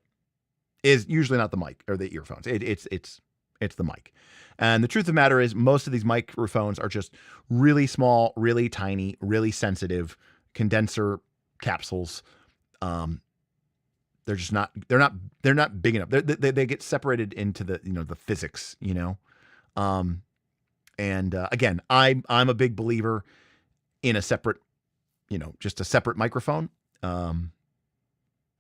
is usually not the mic or the earphones. It's the mic. And the truth of the matter is most of these microphones are just really small, really tiny, really sensitive condenser capsules. They're just not big enough. They get separated into the physics, and again, I'm a big believer in a separate, just a separate microphone.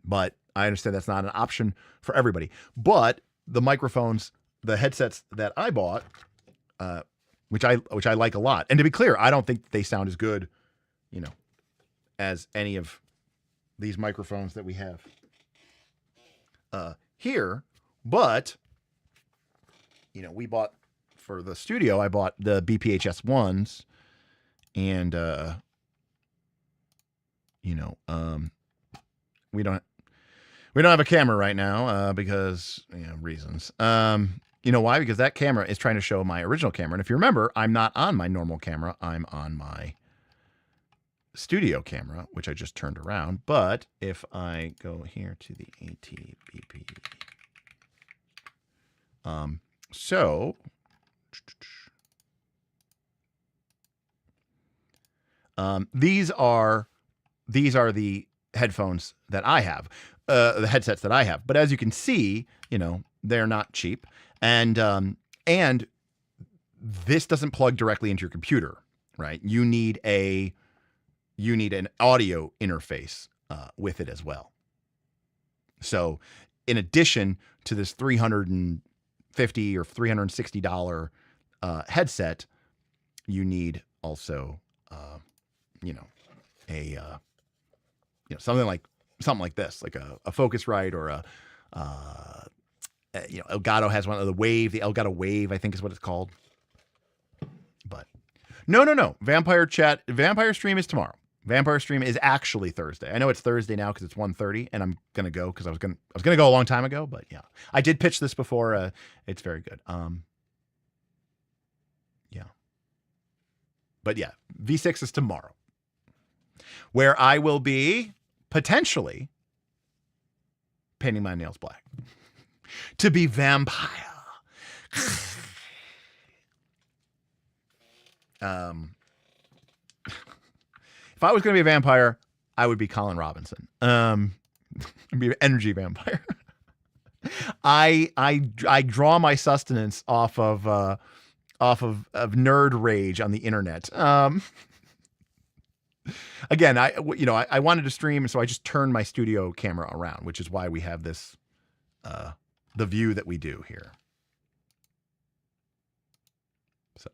But I understand that's not an option for everybody. But the microphones, the headsets that I bought, which I like a lot. And to be clear, I don't think they sound as good, as any of these microphones that we have here. But, we bought for the studio, I bought the BPHS ones, and we don't have a camera right now because reasons. You know why? Because that camera is trying to show my original camera, and if you remember, I'm not on my normal camera. I'm on my studio camera, which I just turned around. But if I go here to the ATBP, so these are the headphones that I have, the headsets that I have. But as you can see, they're not cheap, and this doesn't plug directly into your computer, right? You need an audio interface with it as well. So, in addition to this $350 or $360 headset, you need also, something like this, like a Focusrite or a Elgato has one of the Elgato Wave, I think is what it's called. But no. Vampire Stream is tomorrow. Vampire Stream is actually Thursday. I know it's Thursday now because it's 1:30, and I'm gonna go because I was gonna go a long time ago. But yeah, I did pitch this before. It's very good. Yeah. But yeah, V6 is tomorrow, where I will be potentially painting my nails black to be vampire. If I was going to be a vampire, I would be Colin Robinson. I'd be an energy vampire. I draw my sustenance off of nerd rage on the internet. Again, I wanted to stream, so I just turned my studio camera around, which is why we have this the view that we do here. So,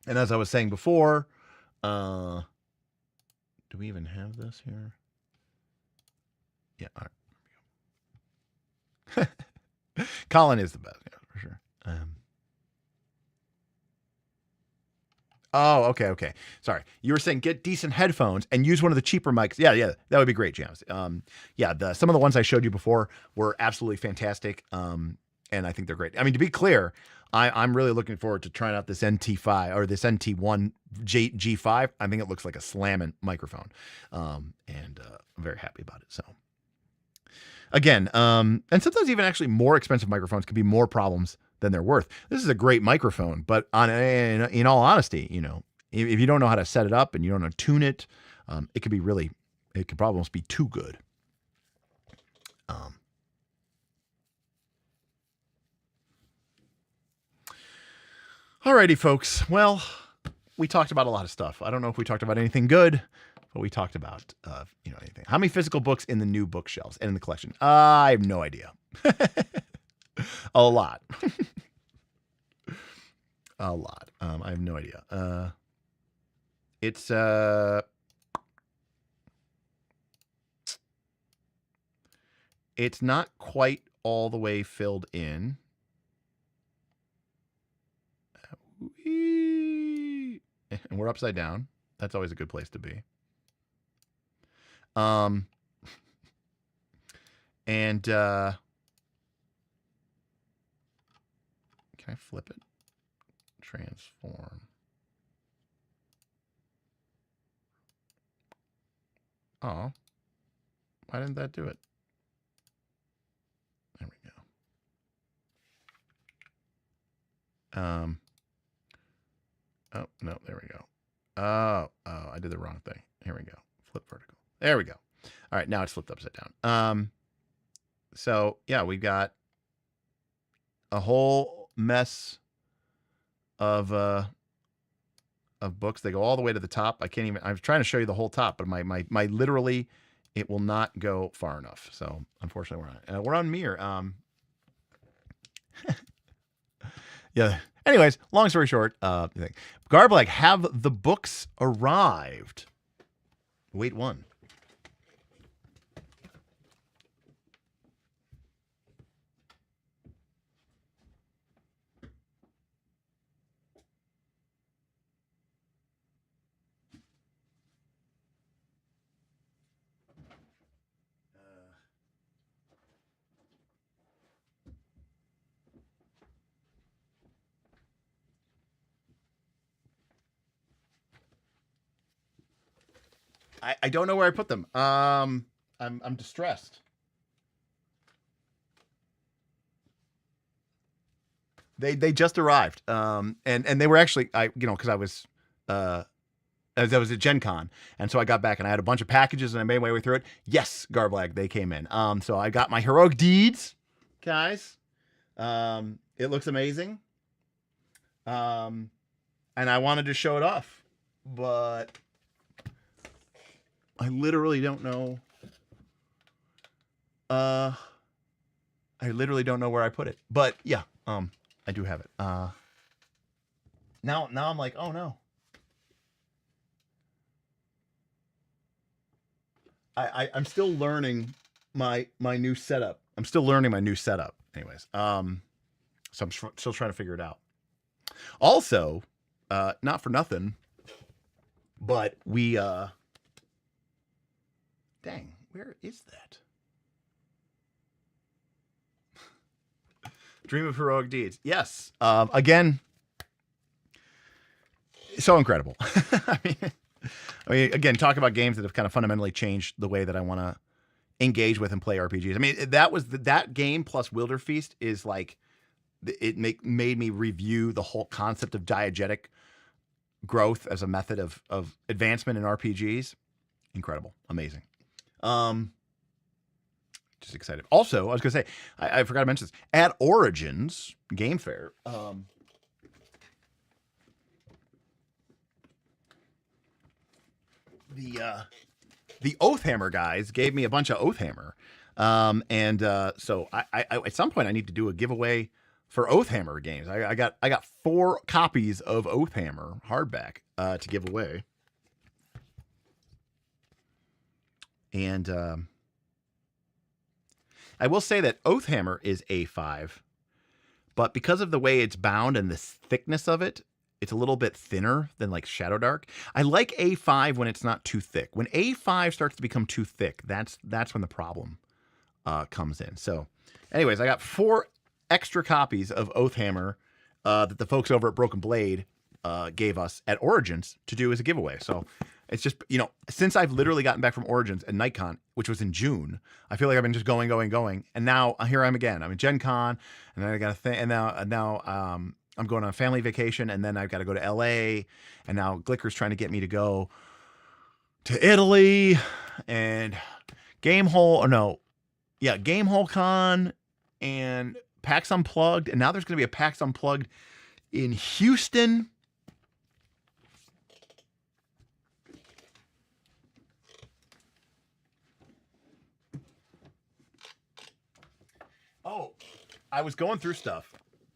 and as I was saying before, do we even have this here? Yeah, all right. Colin is the best, yeah, for sure. Oh, okay. Sorry. You were saying get decent headphones and use one of the cheaper mics. Yeah, that would be great, James. Some of the ones I showed you before were absolutely fantastic, and I think they're great. I mean, to be clear, I'm really looking forward to trying out this NT5 or this NT1 G5. I think it looks like a slamming microphone, and I'm very happy about it. So, again, and sometimes even actually more expensive microphones can be more problems than they're worth. This is a great microphone, but in all honesty, if you don't know how to set it up and you don't know how to tune it, it could probably almost be too good. Alrighty, folks. Well, we talked about a lot of stuff. I don't know if we talked about anything good, but we talked about anything. How many physical books in the new bookshelves and in the collection? I have no idea. A lot. A lot. I have no idea. It's not quite all the way filled in. And we're upside down. That's always a good place to be. And can I flip it? Transform. Oh, why didn't that do it? There we go. Oh, no, there we go. Oh, I did the wrong thing. Here we go. Flip vertical. There we go. All right, now it's flipped upside down. So yeah, we've got a whole mess of books. They go all the way to the top. I was trying to show you the whole top, but my literally, it will not go far enough. So unfortunately we're on Mir. Yeah. Anyways, long story short, Garblag, have the books arrived? Wait one. I don't know where I put them. I'm distressed. They just arrived. And they were actually, because I was as I was at Gen Con, and so I got back and I had a bunch of packages and I made my way through it. Yes, Garblag, they came in. So I got my heroic deeds, guys. It looks amazing. And I wanted to show it off, but I literally don't know. I literally don't know where I put it, but yeah, I do have it. Now I'm like, oh no. I'm still learning my new setup. I'm still learning my new setup. Anyways, so I'm still trying to figure it out. Also, not for nothing, but we dang, where is that? Dream of heroic deeds. Yes. Again, so incredible. I mean, again, talk about games that have kind of fundamentally changed the way that I want to engage with and play RPGs. I mean, that game plus Wilderfeast is like, it made me review the whole concept of diegetic growth as a method of advancement in RPGs. Incredible. Amazing. Just excited. Also, I was going to say, I forgot to mention this. At Origins Game Fair, the Oathhammer guys gave me a bunch of Oathhammer. So I at some point I need to do a giveaway for Oathhammer games. I got 4 copies of Oathhammer hardback to give away. And I will say that Oathhammer is A5, but because of the way it's bound and the thickness of it, it's a little bit thinner than like Shadow Dark. I like A5 when it's not too thick. When A5 starts to become too thick, that's when the problem comes in. So anyways, I got 4 extra copies of Oathhammer that the folks over at Broken Blade gave us at Origins to do as a giveaway. So it's just, since I've literally gotten back from Origins and NightCon, which was in June, I feel like I've been just going. And now here I am again. I'm in Gen Con, and then I got a thing, and now I'm going on a family vacation, and then I've got to go to LA, and now Glicker's trying to get me to go to Italy and Gamehole Con and PAX Unplugged, and now there's going to be a PAX Unplugged in Houston. Oh, I was going through stuff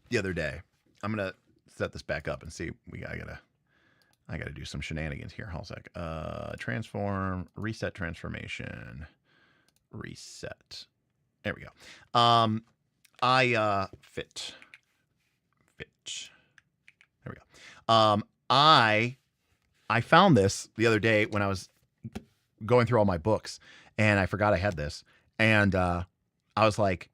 the other day. I'm gonna set this back up and see. I gotta do some shenanigans here. Hold a sec. Transform, reset transformation, reset. There we go. Fit. There we go. I found this the other day when I was going through all my books, and I forgot I had this, and I was like,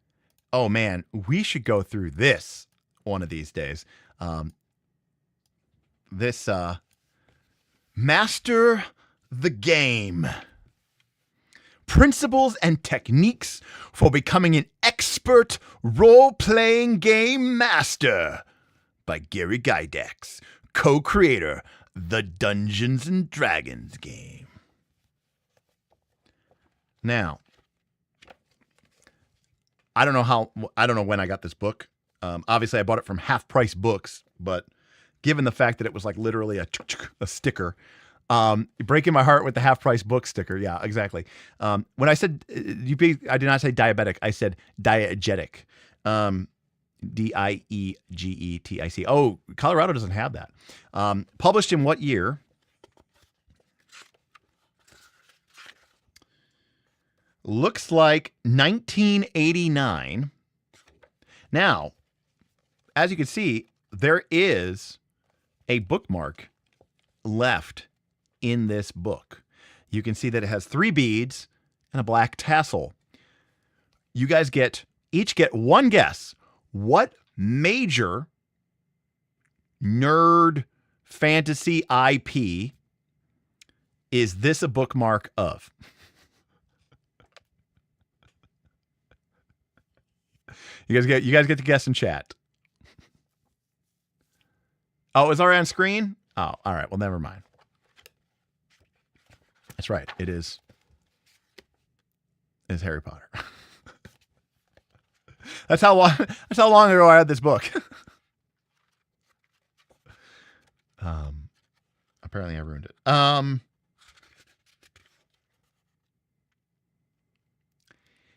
oh man, we should go through this one of these days. This Master the Game. Principles and Techniques for Becoming an Expert Role-Playing Game Master by Gary Gygax, co-creator the Dungeons and Dragons game. Now, I don't know when I got this book. Obviously, I bought it from Half Price Books, but given the fact that it was like literally a sticker, breaking my heart with the Half Price Book sticker. Yeah, exactly. When I said I did not say diabetic. I said diegetic. Diegetic. Oh, Colorado doesn't have that. Published in what year? Looks like 1989. Now, as you can see, there is a bookmark left in this book. You can see that it has 3 beads and a black tassel. You guys each get one guess. What major nerd fantasy IP Is this a bookmark of? You guys get to guess in chat. Oh, is our on screen? Oh, all right. Well, never mind. That's right. It is. It's Harry Potter. That's how long ago I had this book. Apparently I ruined it.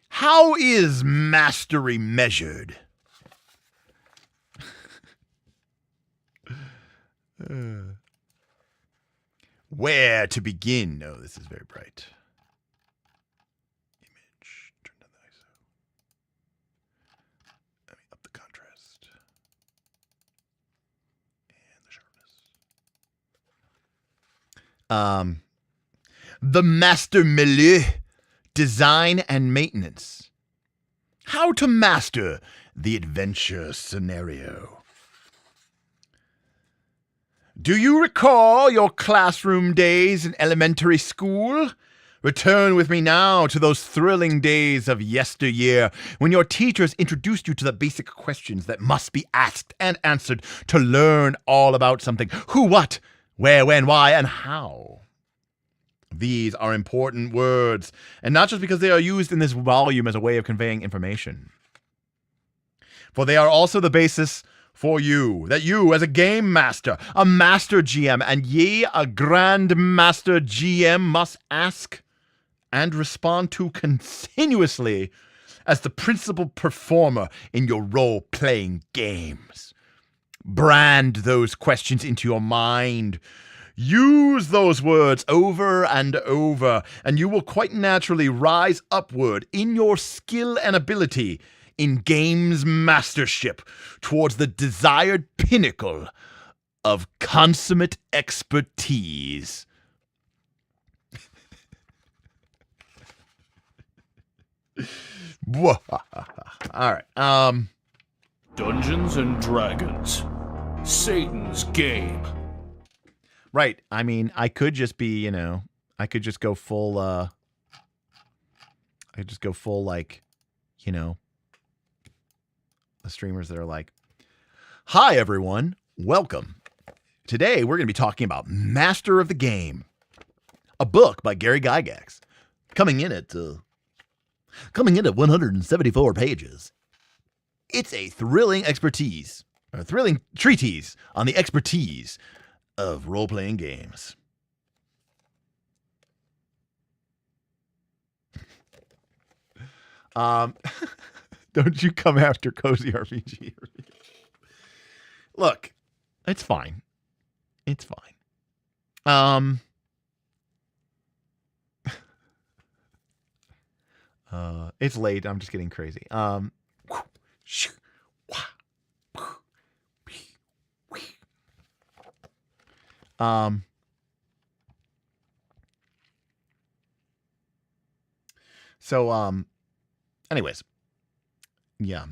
How is mastery measured? Where to begin? Oh, this is very bright. Image. Turn down the ISO. Let me up the contrast. And the sharpness. The master milieu. Design and maintenance. How to master the adventure scenario. Do you recall your classroom days in elementary school? Return with me now to those thrilling days of yesteryear when your teachers introduced you to the basic questions that must be asked and answered to learn all about something. Who, what, where, when, why, and how. These are important words, and not just because they are used in this volume as a way of conveying information. For they are also the basis for you, that you, as a game master, a master GM, and ye, a grand master GM, must ask and respond to continuously as the principal performer in your role-playing games. Brand those questions into your mind. Use those words over and over, and you will quite naturally rise upward in your skill and ability in games mastership towards the desired pinnacle of consummate expertise. All right. Dungeons and Dragons. Satan's game. Right. I mean, I could just be, I could just go full, like, the streamers that are like, hi, everyone. Welcome. Today, we're going to be talking about Master of the Game, a book by Gary Gygax, coming in at 174 pages. It's a thrilling treatise on the expertise of role-playing games. Don't you come after Cozy RPG. Look, it's fine. It's fine. It's late. I'm just getting crazy. Anyways, yeah,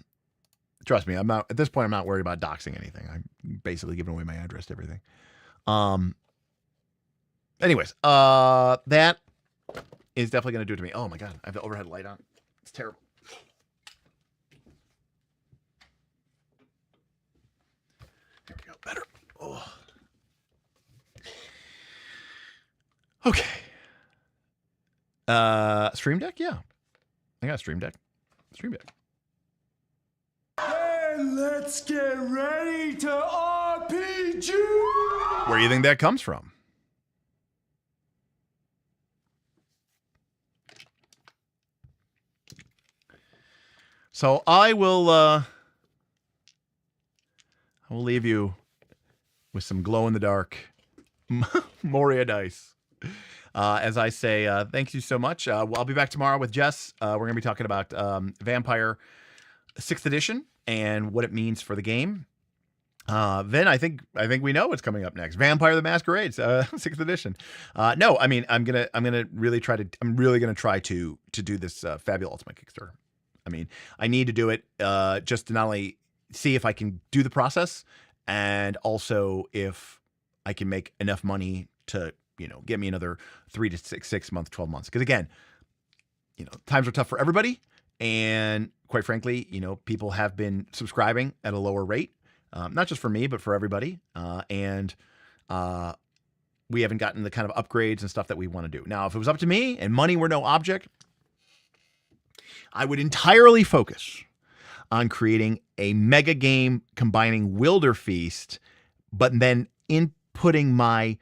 trust me, at this point, I'm not worried about doxing anything. I'm basically giving away my address to everything. Anyways, that is definitely going to do it to me. Oh my God, I have the overhead light on. It's terrible. Here we go, better. Oh. Okay. Stream Deck? Yeah. I got a Stream Deck. Stream Deck. And let's get ready to RPG! Where do you think that comes from? So I will leave you with some glow-in-the-dark Moria dice. As I say, thank you so much. I'll be back tomorrow with Jess. We're going to be talking about Vampire 6th edition and what it means for the game. Then I think we know what's coming up next. Vampire the Masquerade, 6th edition. No, I mean, I'm really going to try to do this Fabulous Ultimate Kickstarter. I mean, I need to do it just to not only see if I can do the process and also if I can make enough money to, get me another 3 to 6 months, 12 months. Because again, times are tough for everybody. And quite frankly, people have been subscribing at a lower rate, not just for me, but for everybody. And we haven't gotten the kind of upgrades and stuff that we want to do. Now, if it was up to me and money were no object, I would entirely focus on creating a mega game combining Wilderfeast, but then inputting my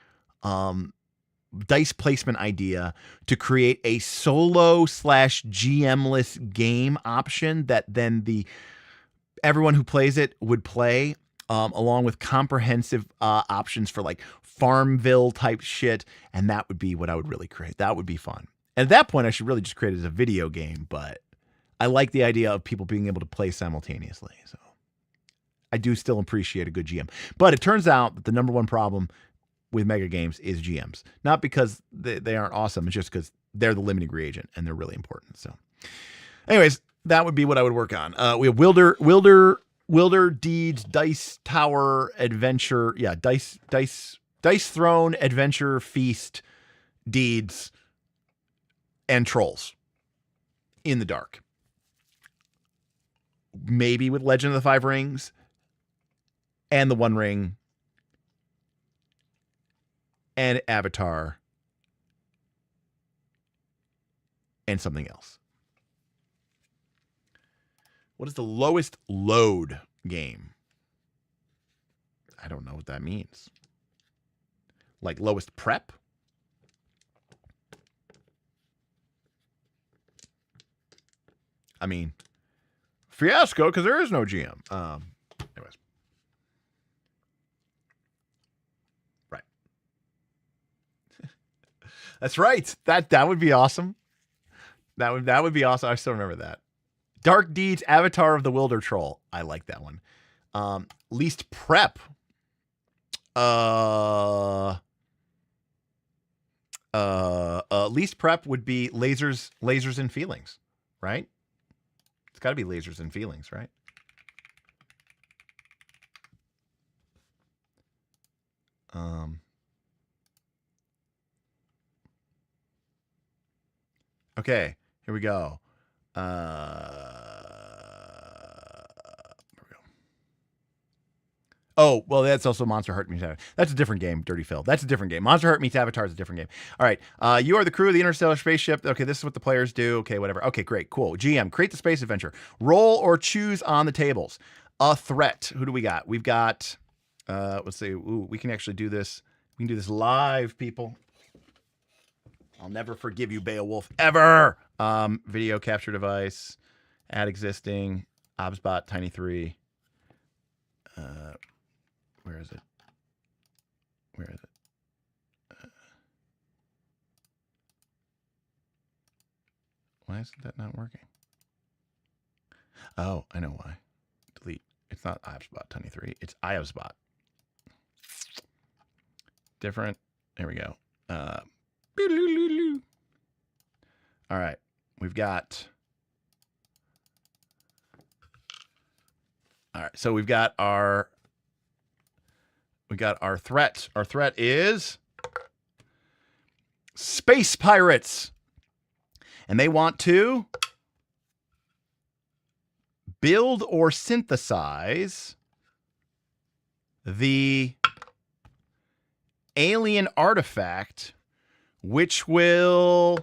dice placement idea to create a solo / GM-less game option that then everyone who plays it would play, along with comprehensive options for like Farmville type shit. And that would be what I would really create. That would be fun. And at that point, I should really just create it as a video game, but I like the idea of people being able to play simultaneously. So I do still appreciate a good GM. But it turns out that the number one problem with mega games is GMs. Not because they aren't awesome, it's just because they're the limiting reagent and they're really important. So anyways, that would be what I would work on. We have Wilder Deeds, Dice Tower, Adventure. Yeah, Dice Throne, Adventure, Feast, Deeds, and Trolls in the dark. Maybe with Legend of the Five Rings and the One Ring and Avatar and something else. What is the lowest load game? I don't know what that means. Like lowest prep? I mean, fiasco, because there is no GM. Anyways. Right. That's right. That would be awesome. That would be awesome. I still remember that. Dark Deeds, Avatar of the Wilder Troll. I like that one. Least prep. Least prep would be lasers and feelings, right? It's got to be lasers and feelings, right? Okay, here we go. There we go. Oh, well, that's also Monster Heart meets Avatar. That's a different game, Dirty Phil. That's a different game. Monster Heart meets Avatar is a different game. All right. You are the crew of the interstellar spaceship. Okay, this is what the players do. Okay, whatever. Okay, great. Cool. GM, create the space adventure. Roll or choose on the tables. A threat. Who do we got? We've got, let's see. Ooh, we can actually do this. We can do this live, people. I'll never forgive you, Beowulf, ever. Video capture device, add existing, OBSBot, Tiny3. Where is it? Where is it? Why is that not working? Oh, I know why. Delete. It's not OBSBot, Tiny3. It's iOBSBot. Different. There we go. All right. We've got. All right. So we've got our threat. Our threat is space pirates. And they want to build or synthesize the alien artifact which will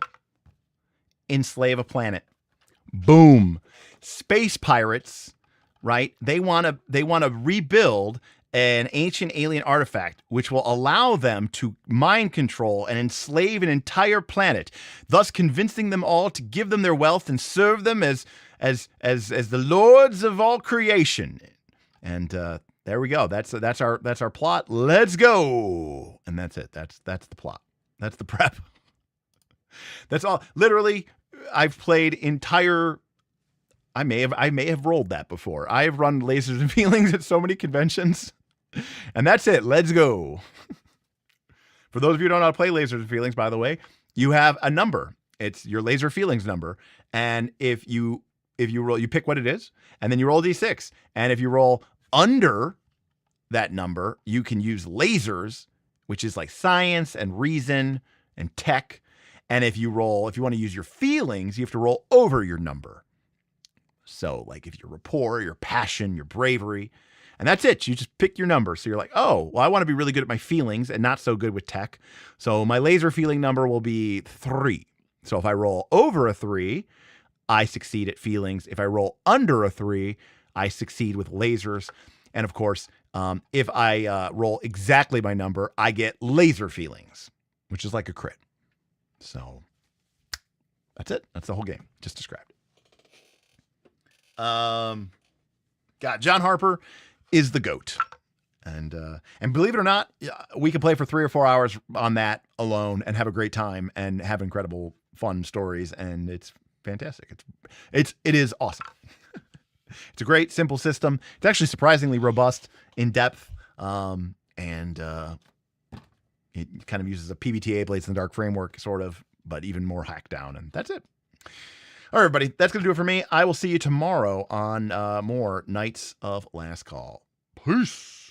enslave a planet. Boom. Space pirates, right? They want to rebuild an ancient alien artifact which will allow them to mind control and enslave an entire planet, thus convincing them all to give them their wealth and serve them as the lords of all creation. And there we go. That's our plot. Let's go. And that's it. That's the plot. That's the prep. That's all. Literally, I've played entire. I may have rolled that before. I have run Lasers and Feelings at so many conventions, and that's it. Let's go. For those of you who don't know how to play Lasers and Feelings, by the way, you have a number. It's your Laser Feelings number, and if you roll, you pick what it is, and then you roll d6, and if you roll under that number, you can use lasers, which is like science and reason and tech. And if you want to use your feelings, you have to roll over your number. So like if your rapport, your passion, your bravery, and that's it. You just pick your number. So you're like, oh, well, I want to be really good at my feelings and not so good with tech. So my laser feeling number will be 3. So if I roll over a 3, I succeed at feelings. If I roll under a 3, I succeed with lasers. And of course, if I roll exactly my number, I get laser feelings, which is like a crit. So that's it. That's the whole game just described. God, John Harper is the GOAT. And believe it or not, we can play for 3 or 4 hours on that alone and have a great time and have incredible fun stories. And it's fantastic. It is awesome. It's a great, simple system. It's actually surprisingly robust, in depth, and it kind of uses a PBTA Blades in the Dark framework, sort of, but even more hacked down. And that's it. All right, everybody, that's going to do it for me. I will see you tomorrow on more Knights of Last Call. Peace.